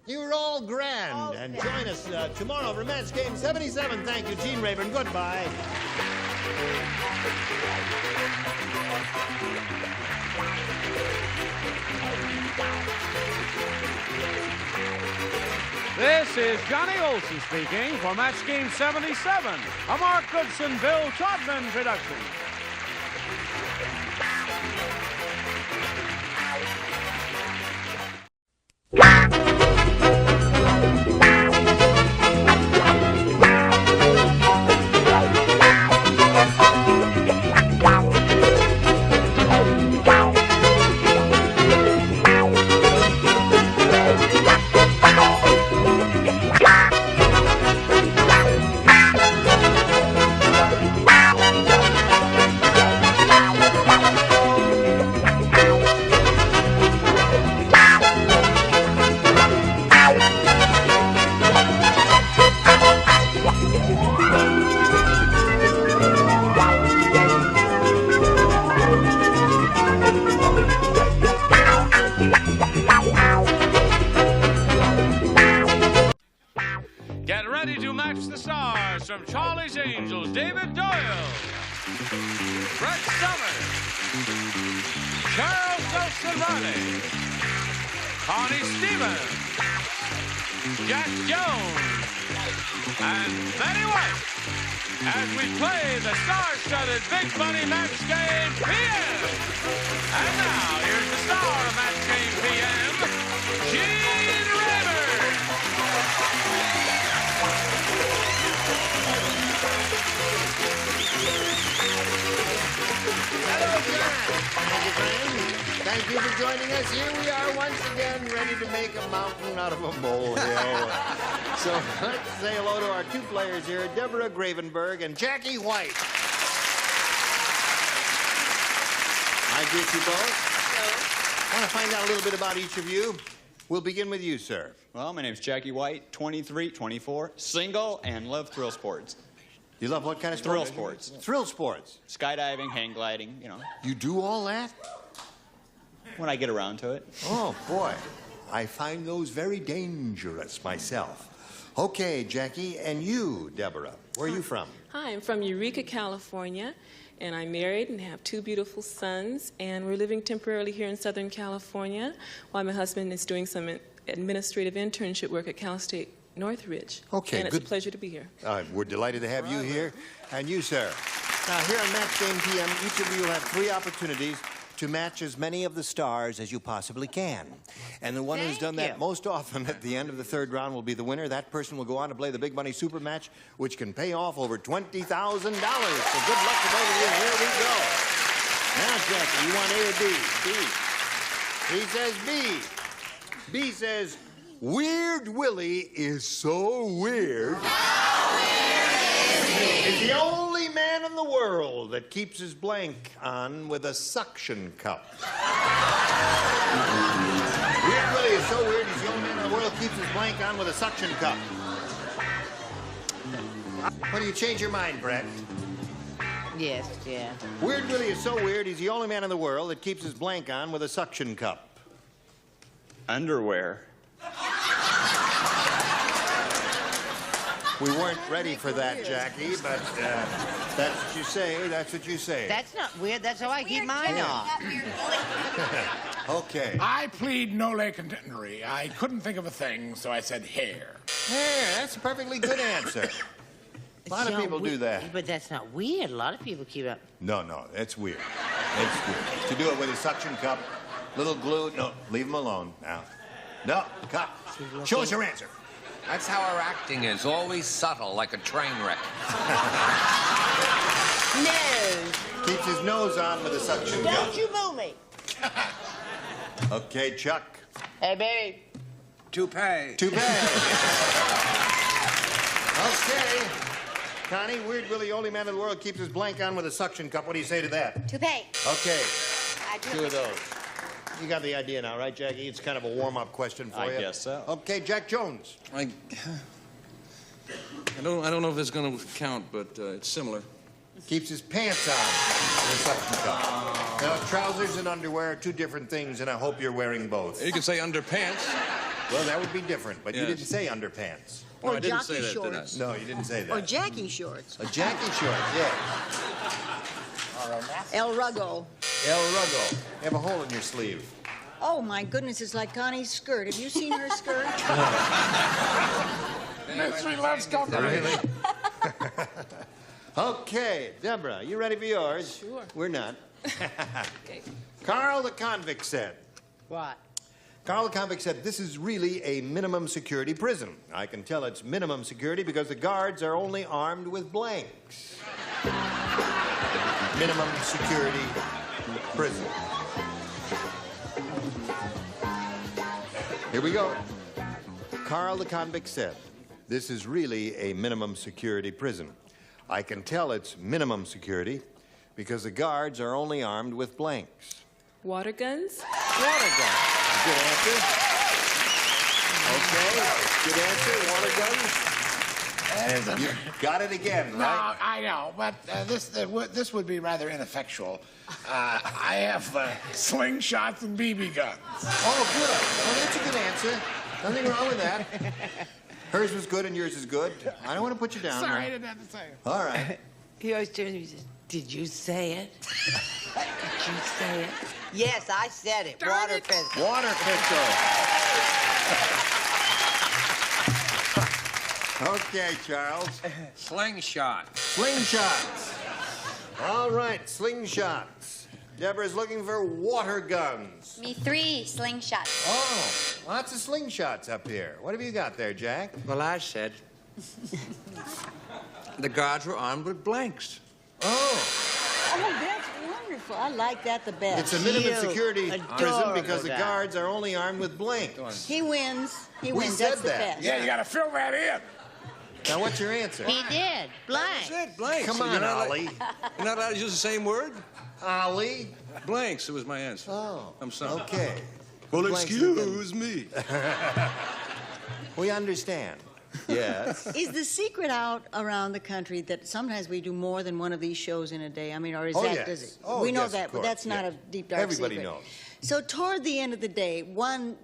You're all grand, and join us tomorrow for Match Game 77. Thank you, Gene Rayburn. Goodbye. This is Johnny Olson speaking for Match Game 77, a Mark Goodson, Bill Todman production. Get ready to match the stars from Charlie's Angels, David Doyle, Brett Summers, Charles Nelson Riley, Connie Stevens, Jack Jones, and Betty White as we play the star-studded Big Money Match Game PM. And now, here's the star of Match Game PM, Gene Rayburn. Hello, John. Thank you, friend. Thank you for joining us. Here we are once again, ready to make a mountain out of a molehill. So let's say hello to our two players here, Deborah Gravenberg and Jackie White. I greet you both. Hello. I want to find out a little bit about each of you. We'll begin with you, sir. Well, my name's Jackie White, 23, 24, single, and love thrill sports. You love what kind of Thrill sports? sports. Thrill sports. Skydiving, hang gliding, you know. You do all that? When I get around to it. Oh, boy. I find those very dangerous myself. Okay, Jackie, and you, Deborah. Where are you from? Hi, I'm from Eureka, California, and I'm married and have two beautiful sons, and we're living temporarily here in Southern California while my husband is doing some administrative internship work at Cal State Northridge. Okay, and it's good. a pleasure to be here. We're delighted to have you here. And you, sir. Now, here on Match Game PM, each of you will have 3 opportunities to match as many of the stars as you possibly can. And the one who's done that most often at the end of the 3rd round will be the winner. That person will go on to play the Big Money Super Match, which can pay off over $20,000. So good luck to both of you. Here we go. Now, Jackie, you want A or B? B. He says B. B says, Weird Willie is so weird. He's the only man in the world that keeps his blank on with a suction cup. Weird Willie is so weird, he's the only man in the world that keeps his blank on with a suction cup. What do you change your mind, Brett? Yes, yeah. Weird Willie is so weird, he's the only man in the world that keeps his blank on with a suction cup. Underwear. We weren't ready for that, Jackie, but that's what you say. That's what you say. That's not weird. That's how I keep mine on. Okay. I plead nole contendory. I couldn't think of a thing, so I said hair. Hair, that's a perfectly good answer. A lot of people do that. But that's not weird. A lot of people keep up. No, it's weird. It's weird. To do it with a suction cup, little glue. No, leave them alone now. No, cut. Show us your answer. That's how our acting is, always subtle, like a train wreck. Nose. Keeps his nose on with a suction cup. Don't you move me. Okay, Chuck. Hey, baby. Toupee. Okay. Connie, Weird Willie, only man in the world, keeps his blank on with a suction cup. What do you say to that? Toupee. Okay. I do 2 of those. You got the idea now, right, Jackie? It's kind of a warm-up question for you. I guess so. Okay, Jack Jones. I don't know if it's going to count, but it's similar. Keeps his pants on with a suction cup. Now, trousers and underwear are 2 different things, and I hope you're wearing both. You can say underpants. Well, that would be different, but you Yes. didn't say underpants. No, Or I didn't jockey say that, shorts. did I? No, you didn't say that. Or Jackie shorts. A Jackie short, yeah. El Ruggo. El Ruggo. You have a hole in your sleeve. Oh, my goodness, it's like Connie's skirt. Have you seen her skirt? Mystery loves company. Really? Okay, Deborah, you ready for yours? Sure. We're not. Okay. Carl the convict said. What? Carl the convict said, this is really a minimum security prison. I can tell it's minimum security because the guards are only armed with blanks. Minimum security prison. Here we go. Carl the convict said, this is really a minimum security prison. I can tell it's minimum security because the guards are only armed with blanks. Water guns? Water guns. Good answer. Okay, good answer. Water guns. You got it again, No, right? I know, but this would be rather ineffectual. I have slingshots and BB guns. Oh, good. Well, that's a good answer. Nothing wrong with that. Hers was good and yours is good. I don't want to put you down. Sorry, I didn't have to say it. All right. He always turns to me and says, did you say it? Did you say it? Yes, I said it. Water pistol. Water pistol. Okay, Charles. Slingshot. Slingshots. All right, slingshots. Deborah's looking for water guns. Me 3 slingshots. Oh, lots of slingshots up here. What have you got there, Jack? Well, I said the guards were armed with blanks. Oh. Oh, that's wonderful. I like that the best. It's a minimum security prison because the guy. guards are only armed with blanks. He wins. He We wins. said That's the that. best. Yeah, you got to fill that in. Now, what's your answer? He did. Blank. That's it, blanks. Come on, You're not Ollie. You're not allowed to use the same word? Ollie. Blanks, it was my answer. Oh. I'm sorry. Okay. Well, Blanks excuse me. We understand. Yes. Is the secret out around the country that sometimes we do more than one of these shows in a day? I mean, or is Oh, that, yes. does it? Oh, we know yes, that, of but course, that's not yes. a deep, dark Everybody secret. knows. So toward the end of the day, one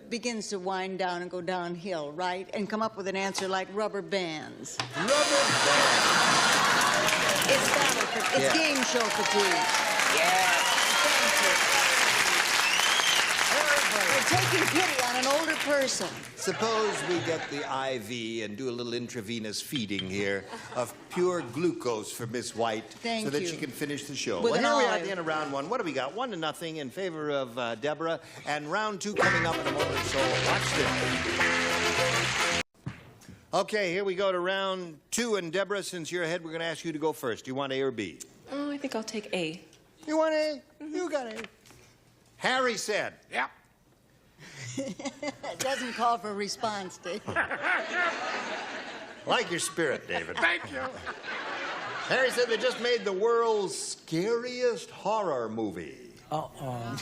begins to wind down and go downhill, right? And come up with an answer like rubber bands. Rubber band. It's Yeah. game show fatigue. Hey, taking pity on an older person. Suppose we get the IV and do a little intravenous feeding here of pure glucose for Miss White Thank so that you. she can finish the show. With Well, an here we are at olive. the end of round one. What do we got? 1-0 in favor of Deborah. And round two coming up in a moment, so watch this. Okay, here we go to round two. And Deborah, since you're ahead, we're going to ask you to go first. Do you want A or B? Oh, I think I'll take A. You want A? You got A. Harry said. Yep. It doesn't call for a response, Dave. Like your spirit, David. Thank you. Harry said they just made the world's scariest horror movie. Uh-oh.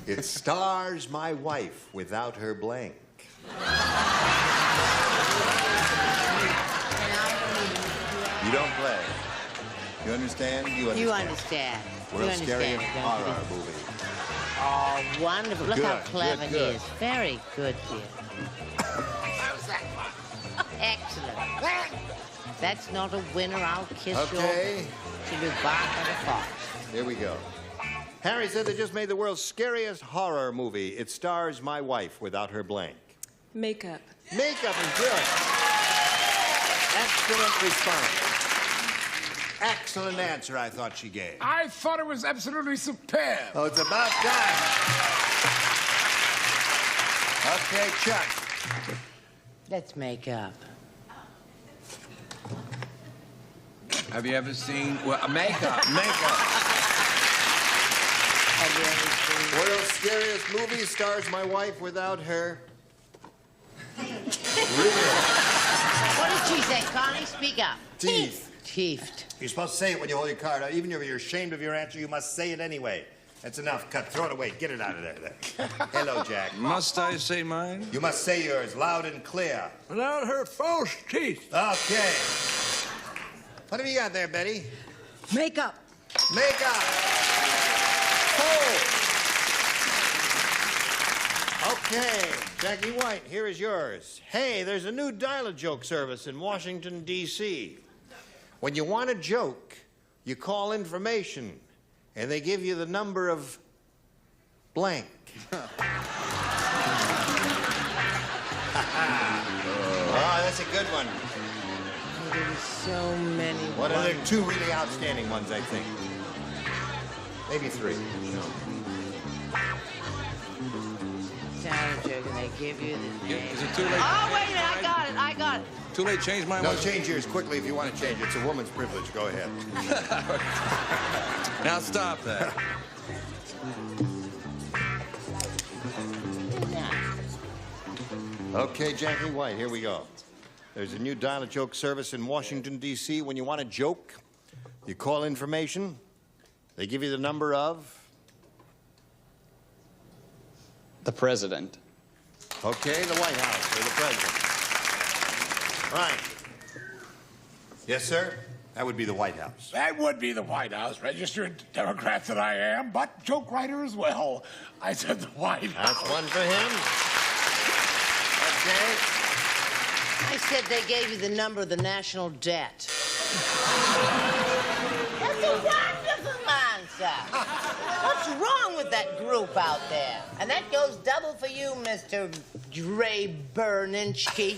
It stars my wife without her blank. You don't play. You understand? You understand. You understand. World's you scariest understand, don't horror you? movie. Oh, wonderful. Look how Good, clever good, good. he is. Very good, dear. How's that fun? Excellent. That's not a winner. I'll kiss Okay. till you bark at a fox. Here we go. Harry said they just made the world's scariest horror movie. It stars my wife without her blank. Makeup. Makeup is good. Excellent response. Excellent answer, I thought she gave. I thought it was absolutely superb. Oh, it's about time. Okay, Chuck. Let's make up. Have you ever seen makeup? Makeup. Have you ever seen... World's scariest movie stars my wife without her. What did she say, Connie? Speak up. Teeth. Teeth. You're supposed to say it when you hold your card out. Even if you're ashamed of your answer, you must say it anyway. That's enough. Cut. Throw it away. Get it out of there. Hello, Jack. Must I say mine? You must say yours loud and clear. Without her false teeth. Okay. What have you got there, Betty? Makeup. Makeup. Oh. Okay, Jackie White, here is yours. Hey, there's a new dial-a-joke service in Washington, D.C. When you want a joke, you call information, and they give you the number of blank. Oh, that's a good one. There's so many. What are there? Two really outstanding ones, I think. Maybe three. Sound joke, and they give you the name. Is it too late? Oh, wait a minute. I got it. Too late, change my No, mind. change yours quickly if you want to change it. It's a woman's privilege. Go ahead. Now stop that. Okay, Jackie White, here we go. There's a new dial-a-joke service in Washington, D.C. When you want a joke, you call information. They give you the number of... The president. Okay, the White House or the president. Right. Yes, sir? That would be the White House. That would be the White House, registered Democrat that I am, but joke writer as well. I said the White House. That's one for him. Okay. I said they gave you the number of the national debt. That's a wonderful answer. What's wrong with that group out there? And that goes double for you, Mr. Dre Berninski.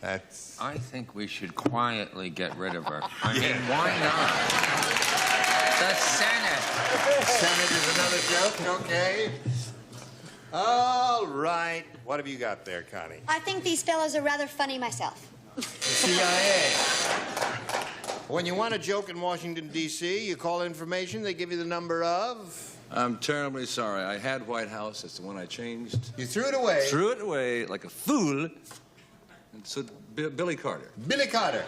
That's... I think we should quietly get rid of her. I mean, why not? The Senate. The Senate is another joke, okay. All right. What have you got there, Connie? I think these fellows are rather funny myself. The CIA. When you want a joke in Washington, D.C., you call information, they give you the number of... I'm terribly sorry. I had White House. That's the one I changed. You threw it away. Threw it away like a fool. And so Billy Carter. Billy Carter.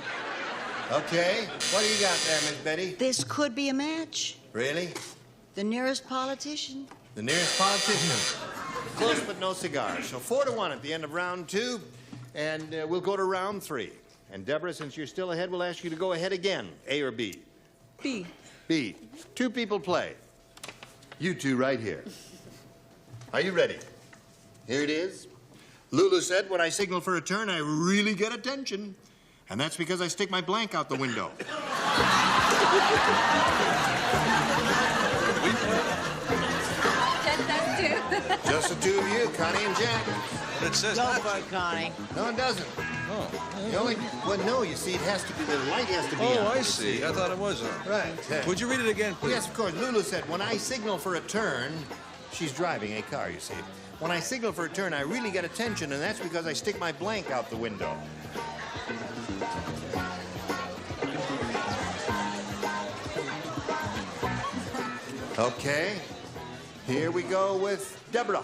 Okay. What do you got there, Miss Betty? This could be a match. Really? The nearest politician. The nearest politician. Close but no cigar. So 4-1 at the end of round two, and we'll go to round three. And Deborah, since you're still ahead, we'll ask you to go ahead again. A or B? B. B. Two people play. You two right here. Are you ready? Here it is. Lulu said, when I signal for a turn, I really get attention. And that's because I stick my blank out the window. That's two. Just the two of you, Connie and Jack. But it says Go not for it, Connie. No, it doesn't. Oh. The only, well, no, you see, it has to be, the light has to be on. Oh, I you see. I thought it was on. Right. Would you read it again, please? Yes, of course. Lulu said, when I signal for a turn, she's driving a car, you see. When I signal for a turn, I really get attention, and that's because I stick my blank out the window. Okay, here we go with Deborah.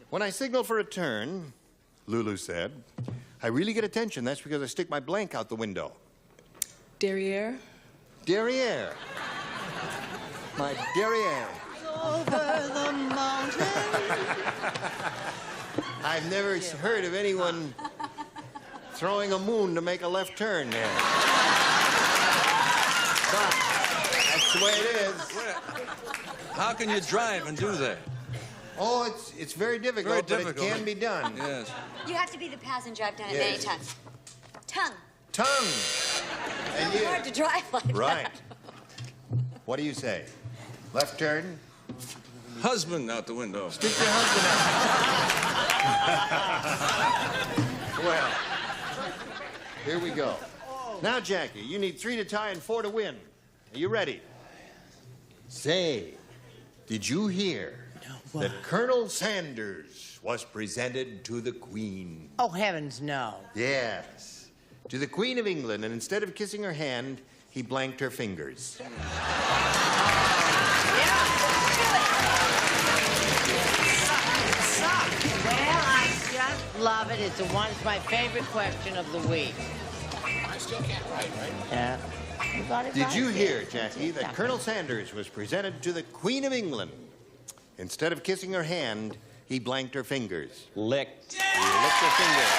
When I signal for a turn, Lulu said, I really get attention. That's because I stick my blank out the window. Derriere. Derriere. My derriere. Over the mountain. I've never heard of anyone throwing a moon to make a left turn there. But that's the way it is. How can you drive and do that? Oh, it's very difficult, Very but difficult. it can be done. Yes. You have to be the passenger. I've done it Yes. many times. Tongue. Tongue. And It's hard to drive like Right. that. What do you say? Left turn? Husband out the window. Stick your husband out. Well, here we go. Now, Jackie, you need 3 to tie and 4 to win. Are you ready? Say, did you hear that Colonel Sanders was presented to the Queen? Oh, heavens, no. Yes, to the Queen of England, and instead of kissing her hand, he blanked her fingers. Well, I just love it. It's my favorite question of the week. I still can't write, right? Yeah. You got it Did right you there. hear, Jackie, that Colonel Sanders was presented to the Queen of England? Instead of kissing her hand, he blanked her fingers. Licked. He licked her fingers.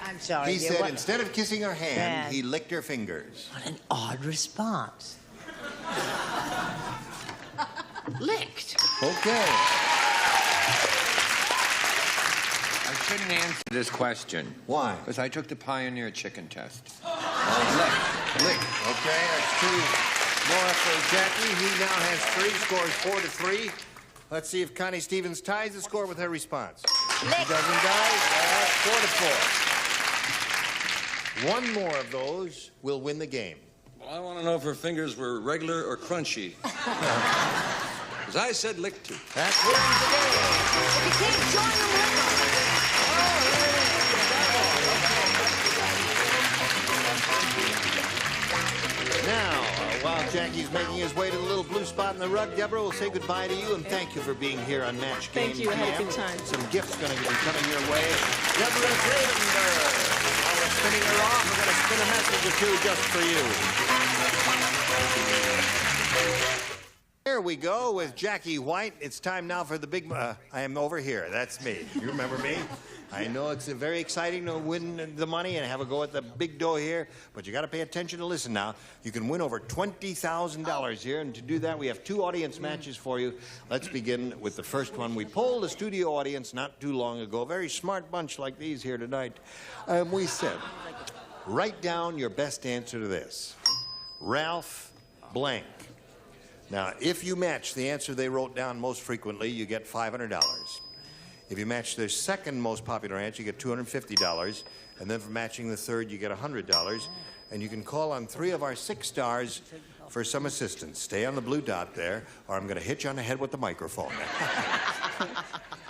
I'm sorry. He dear, said what- instead of kissing her hand, Man. he licked her fingers. What an odd response. Licked. Okay. I shouldn't answer this question. Why? Because I took the Pioneer chicken test. Lick. Okay, that's 2 more for Jackie. He now has 3, scores 4-3. Let's see if Connie Stevens ties the score with her response. She doesn't die. 4-4. One more of those will win the game. Well, I want to know if her fingers were regular or crunchy. Because I said lick to. That wins the game. If you can't join them, lick them. Now, while Jackie's making his way to the little blue spot in the rug, Deborah will say goodbye to you and thank you for being here on Match Game. Thank you. I had a PM. good time. Some gifts going to be coming your way. Deborah Gravenberg. While we're spinning her off, we're going to spin a message or two just for you. Here we go with Jackie White. It's time now for the big... I am over here. That's me. You remember me? I know it's very exciting to win the money and have a go at the big dough here, but you got to pay attention to listen now. You can win over $20,000 here, and to do that, we have 2 audience matches for you. Let's begin with the first one. We polled the studio audience not too long ago. A very smart bunch like these here tonight. We said, write down your best answer to this. Ralph blank. Now, if you match the answer they wrote down most frequently, you get $500. If you match their second most popular answer, you get $250. And then for matching the third, you get $100. And you can call on 3 of our 6 stars for some assistance. Stay on the blue dot there, or I'm going to hit you on the head with the microphone.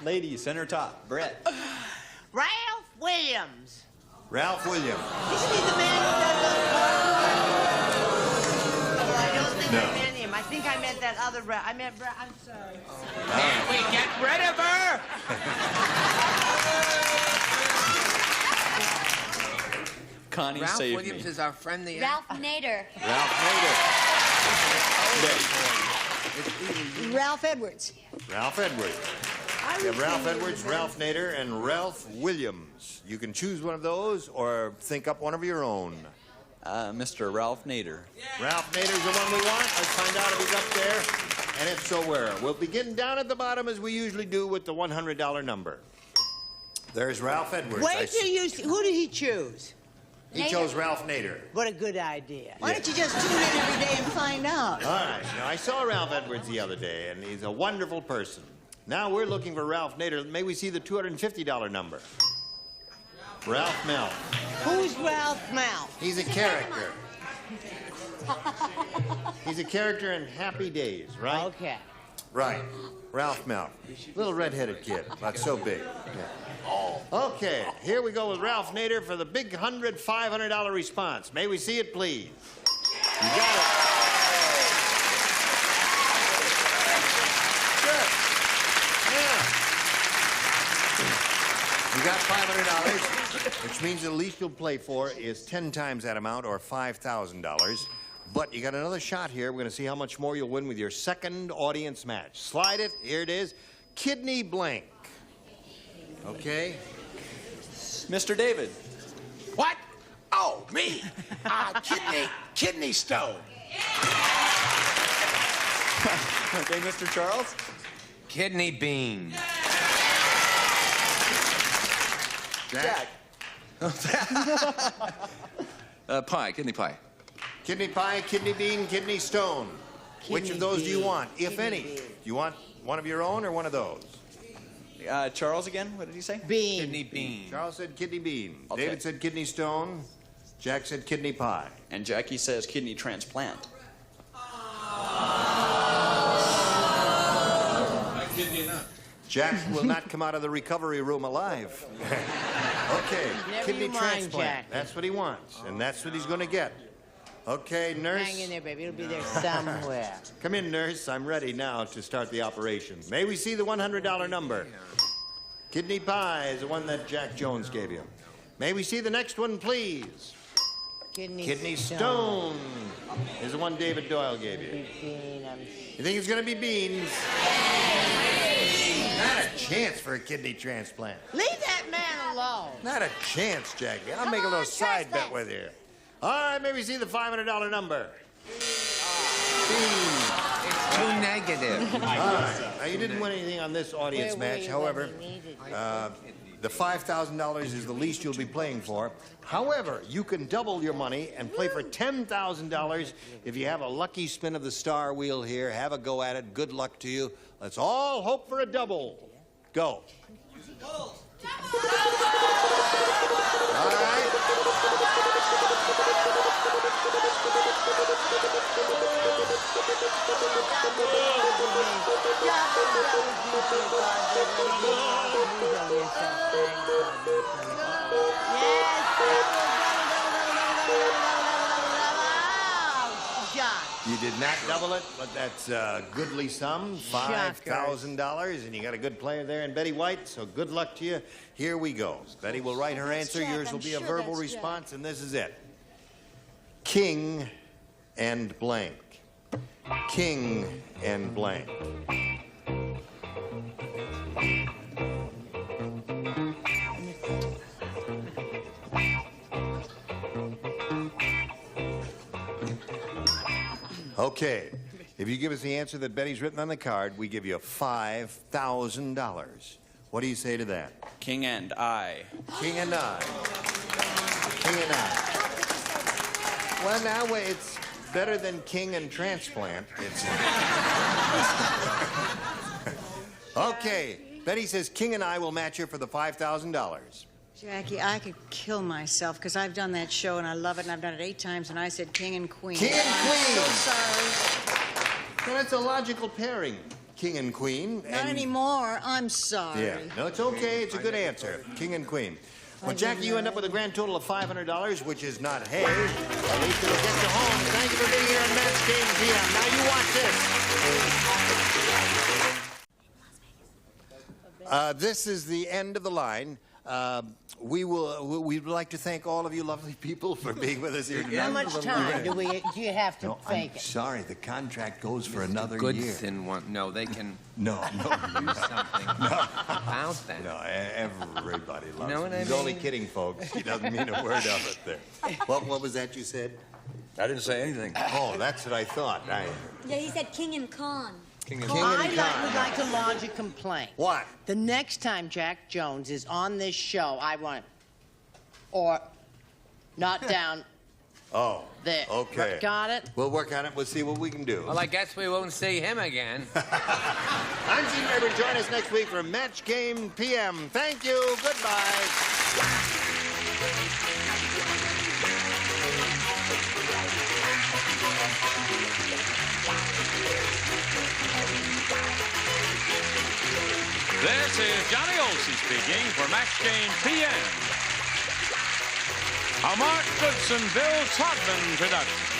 Lady, center top, Brett. Ralph Williams. Ralph Williams. Isn't he the man who does those Oh, I don't think No. I meant him. I think I meant that other Ralph. I meant Brett. I'm sorry. Can we get rid of her? Connie Ralph saved Williams me. is our friend, the Ralph Nader. Ralph Ralph Edwards. Ralph Edwards. You have Ralph Edwards, Ralph Nader, and Ralph Williams. You can choose one of those or think up one of your own. Mr. Ralph Nader. Ralph Nader's the one we want. Let's find out if he's up there. And if so, where? We'll begin down at the bottom as we usually do with the $100 number. There's Ralph Edwards. Wait till you see. Who did he choose? He chose Ralph Nader. What a good idea. Why don't you just tune in every day and find out? All right. Now, I saw Ralph Edwards the other day, and he's a wonderful person. Now we're looking for Ralph Nader. May we see the $250 number? Ralph Malph. Who's Ralph Malph? He's a character. He's a character in Happy Days, right? Okay. Right. Ralph Malph. Little red-headed kid, but so big. Yeah. Okay, here we go with Ralph Nader for the big $500 response. May we see it, please? You got it. Good. Yeah. You got $500, which means the least you'll play for is 10 times that amount, or $5,000. But you got another shot here. We're going to see how much more you'll win with your second audience match. Slide it. Here it is. Kidney blank. Okay? Mr. David. What? Oh, me. Kidney stone. Okay, Mr. Charles. Kidney bean. Jack. Pie, kidney pie. Kidney pie, kidney bean, kidney stone. Which of those do you want, if any? Bean. Do you want one of your own or one of those? Charles again? What did he say? Bean. Kidney bean. Charles said kidney bean. Okay. David said kidney stone. Jack said kidney pie. And Jackie says kidney transplant. Jack will not come out of the recovery room alive. Okay, Never kidney you mind, transplant. Jack. That's what he wants, and that's what he's going to get. Okay, nurse. Hang in there, baby. It'll be there somewhere. Come in, nurse. I'm ready now to start the operation. May we see the $100 number? Kidney pie is the one that Jack Jones gave you. May we see the next one, please? Kidney stone is the one David Doyle gave you. You think it's going to be beans? Not a chance for a kidney transplant. Leave that man alone. Not a chance, Jackie. I'll make a little side bet with you. All right, may we see the $500 number? It's too negative. All right. Now, you didn't win anything on this audience match. However, the $5,000 is the least you'll be playing for. However, you can double your money and play for $10,000 if you have a lucky spin of the star wheel here. Have a go at it. Good luck to you. Let's all hope for a double. Go. All right. You did not double it, but that's a goodly sum, $5,000, and you got a good player there in Betty White, so good luck to you. Here we go. Betty will write her answer. Yours will be a verbal response, and this is it. King and blank. King and blank. Okay. If you give us the answer that Betty's written on the card, we give you $5,000. What do you say to that? King and I. King and I. King and I. Well, now it's better than king and transplant. It's okay. Betty says King and I will match her for the $5,000. Jackie, I could kill myself because I've done that show and I love it and I've done it 8 times and I said king and queen. King and queen. I'm so sorry. Well, that's a logical pairing. King and queen. Not anymore. I'm sorry. Yeah. No, it's okay. It's a good answer. King and queen. Well, Jackie, you end up with a grand total of $500, which is not hay. At least it'll get you home. Thank you for being here on Match Game PM. Now you watch this. This is the end of the line. We'd like to thank all of you lovely people for being with us here tonight. How much time do you have to fake I'm it? sorry, the contract goes for another Good year. thin one. No, they can No. do something about that. No, everybody loves know him. what I He's mean? only kidding, folks. He doesn't mean a word of it there. What was that you said? I didn't say anything. Oh, that's what I thought. Yeah, he said king and con. King Would and like to lodge a complaint. What? The next time Jack Jones is on this show, I want it. Or not down Oh. there. Okay. Got it? We'll work on it. We'll see what we can do. Well, I guess we won't see him again. I'm Gene Rayburn. Join us next week for Match Game PM. Thank you. Goodbye. This is Johnny Olson speaking for Match Game PM. A Mark Goodson, Bill Todman production.